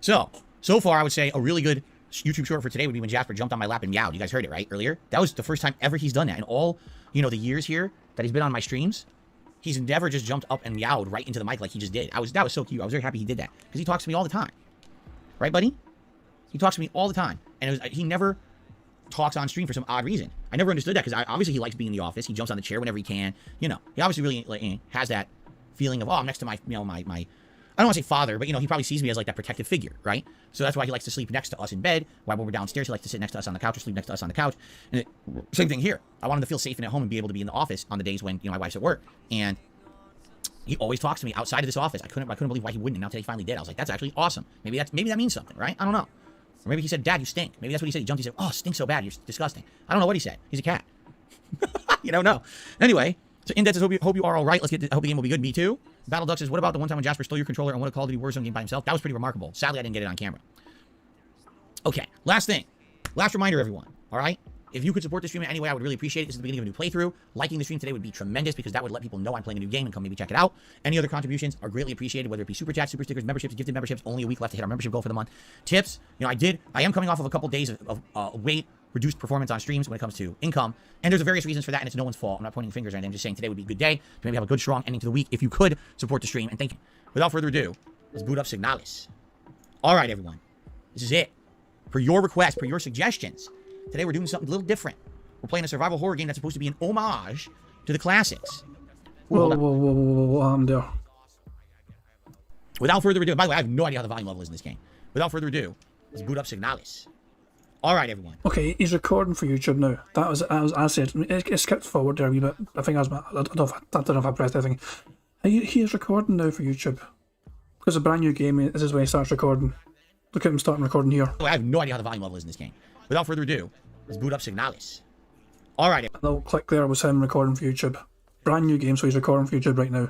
So far, I would say a really good YouTube short for today would be when Jasper jumped on my lap and meowed. You guys heard it, right? Earlier? That was the first time ever he's done that. In all, you know, the years here that he's been on my streams, he's never just jumped up and meowed right into the mic like he just did. That was so cute. I was very happy he did that. Because he talks to me all the time. Right, buddy? He talks to me all the time. And he never talks on stream for some odd reason. I never understood that because obviously he likes being in the office. He jumps on the chair whenever he can. You know, he obviously really like, has that feeling of, oh, I'm next to my, you know, my I don't want to say father, but, you know, he probably sees me as like that protective figure, right? So that's why he likes to sleep next to us in bed. While we're downstairs, he likes to sit next to us on the couch or sleep next to us on the couch. And same thing here. I want him to feel safe and at home and be able to be in the office on the days when, you know, my wife's at work. And he always talks to me outside of this office. I couldn't believe why he wouldn't. And now today he finally did. I was like, that's actually awesome. Maybe that means something, right? I don't know. Or maybe he said, Dad, you stink. Maybe that's what he said. He jumped. He said, oh, stink so bad. You're disgusting. I don't know what he said. He's a cat. You don't know. Anyway, so Index says, hope you are all right. Let's get. I hope the game will be good. Me too. Battle Duck says, what about the one time when Jasper stole your controller and won a Call of Duty Warzone game by himself? That was pretty remarkable. Sadly, I didn't get it on camera. Okay, last thing. Last reminder, everyone. All right? If you could support the stream in any way, I would really appreciate it. This is the beginning of a new playthrough. Liking the stream today would be tremendous because that would let people know I'm playing a new game and come maybe check it out. Any other contributions are greatly appreciated, whether it be super chats, super stickers, memberships, gifted memberships. Only a week left to hit our membership goal for the month. Tips. You know, I am coming off of a couple days of weight reduced performance on streams when it comes to income. And there's various reasons for that, and it's no one's fault. I'm not pointing fingers or anything. I'm just saying today would be a good day to maybe have a good, strong ending to the week if you could support the stream. And thank you. Without further ado, let's boot up Signalis. All right, everyone. This is it. Per your request, per your suggestions, today we're doing something a little different. We're playing a survival horror game that's supposed to be an homage to the classics. Whoa, I'm there. Without further ado, by the way, I have no idea how the volume level is in this game. Without further ado, let's boot up Signalis. All right, everyone. Okay, he's recording for YouTube now. I said, it skipped forward there a wee bit. I think I don't know if I pressed anything. He is recording now for YouTube. Because a brand new game, this is when he starts recording. Look at him starting recording here. I have no idea how the volume level is in this game. Without further ado, let's boot up Signalis. All right, that little click there was him recording for YouTube. Brand new game, so he's recording for YouTube right now.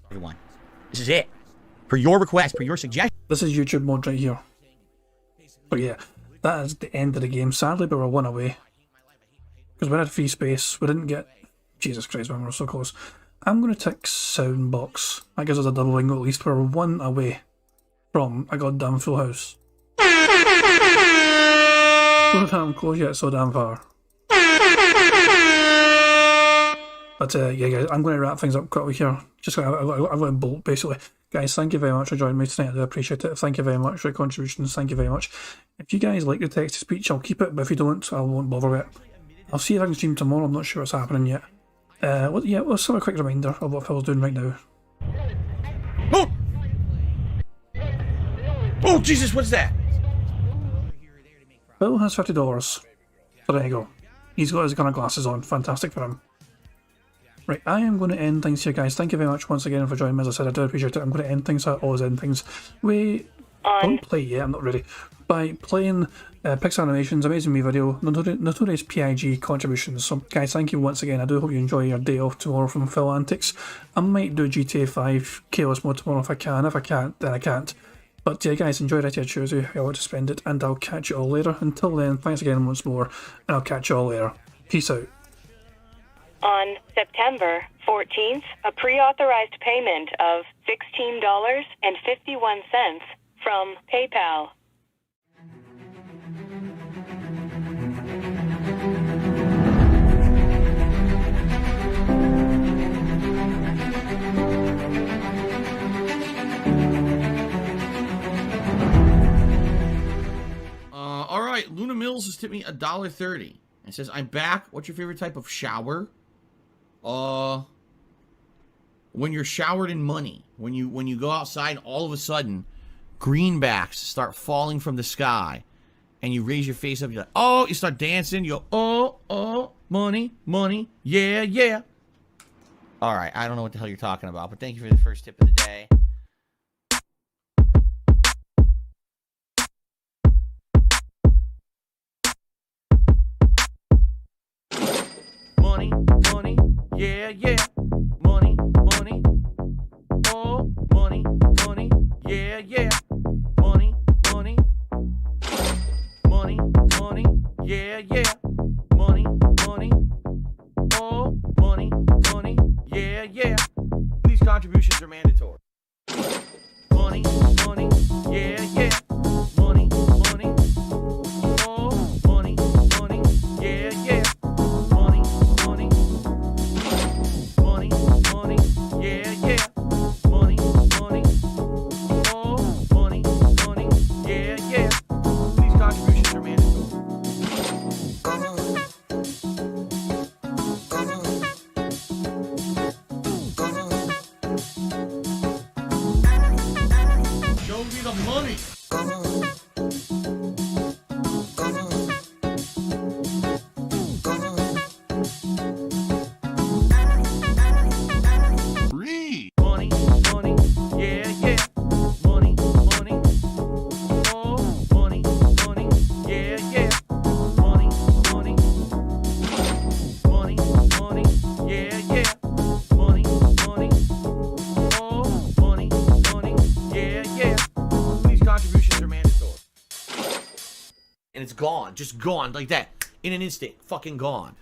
everyone. This is it. Per your request, per your suggestion. This is YouTube mode right here. But yeah, that is the end of the game. Sadly, we were one away. Because we had free space. We didn't get... Jesus Christ, man, we were so close. I'm going to tick Soundbox. That gives us a double bingo at least. We're one away from a goddamn full house. So damn close yet so damn far. But yeah, guys, I'm going to wrap things up quickly here. Just I'm going to bolt, basically. Guys, thank you very much for joining me tonight. I do appreciate it. Thank you very much for your contributions. Thank you very much. If you guys like the text-to-speech, I'll keep it. But if you don't, I won't bother with it. I'll see if I can stream tomorrow. I'm not sure what's happening yet. Yeah, let's have a quick reminder of what Phil's doing right now. Oh! Oh, Jesus, what's that? Phil has $50. So there you go. He's got his kind of glasses on. Fantastic for him. Right, I am going to end things here, guys. Thank you very much once again for joining me. As I said, I do appreciate it. I'm going to end things. I always end things. We don't play yet. I'm not ready. By playing Pixar Animations, Amazing Me video, Notorious PIG contributions. So, guys, thank you once again. I do hope you enjoy your day off tomorrow from Phil Antics. I might do GTA 5 Chaos Mode tomorrow if I can. If I can't, then I can't. But yeah, guys, enjoy it. Tuesday. I want to spend it, and I'll catch you all later. Until then, thanks again once more, and I'll catch you all later. Peace out. On September 14th, a pre-authorized payment of $16.51 from PayPal. All right, Luna Mills has tipped me $1.30. It says, I'm back. What's your favorite type of shower? When you're showered in money. When you go outside and all of a sudden greenbacks start falling from the sky and you raise your face up, you're like, oh, you start dancing, you go, oh, money, money, yeah, yeah. All right, I don't know what the hell you're talking about, but thank you for the first tip of the day. Money, money, yeah, yeah. Money, money. Oh, money, money, yeah, yeah. Money, money. Money, money, yeah, yeah. Money, money. Oh, money, money, yeah, yeah. These contributions are mandatory. Money, money, yeah, yeah. Money, money. Oh, money, money, yeah, yeah. Money, money. Money, money, yeah, yeah. Money, money. Oh, money, money, yeah, yeah. These contributions are mandatory. Show me the money. Money, money, yeah, yeah. Money, money. Oh, money, money, yeah, yeah. Money, money. Money, money, yeah, yeah. Money, money. Oh, money, money, yeah, yeah. These contributions are mandatory. And it's gone, just gone like that in an instant, fucking gone.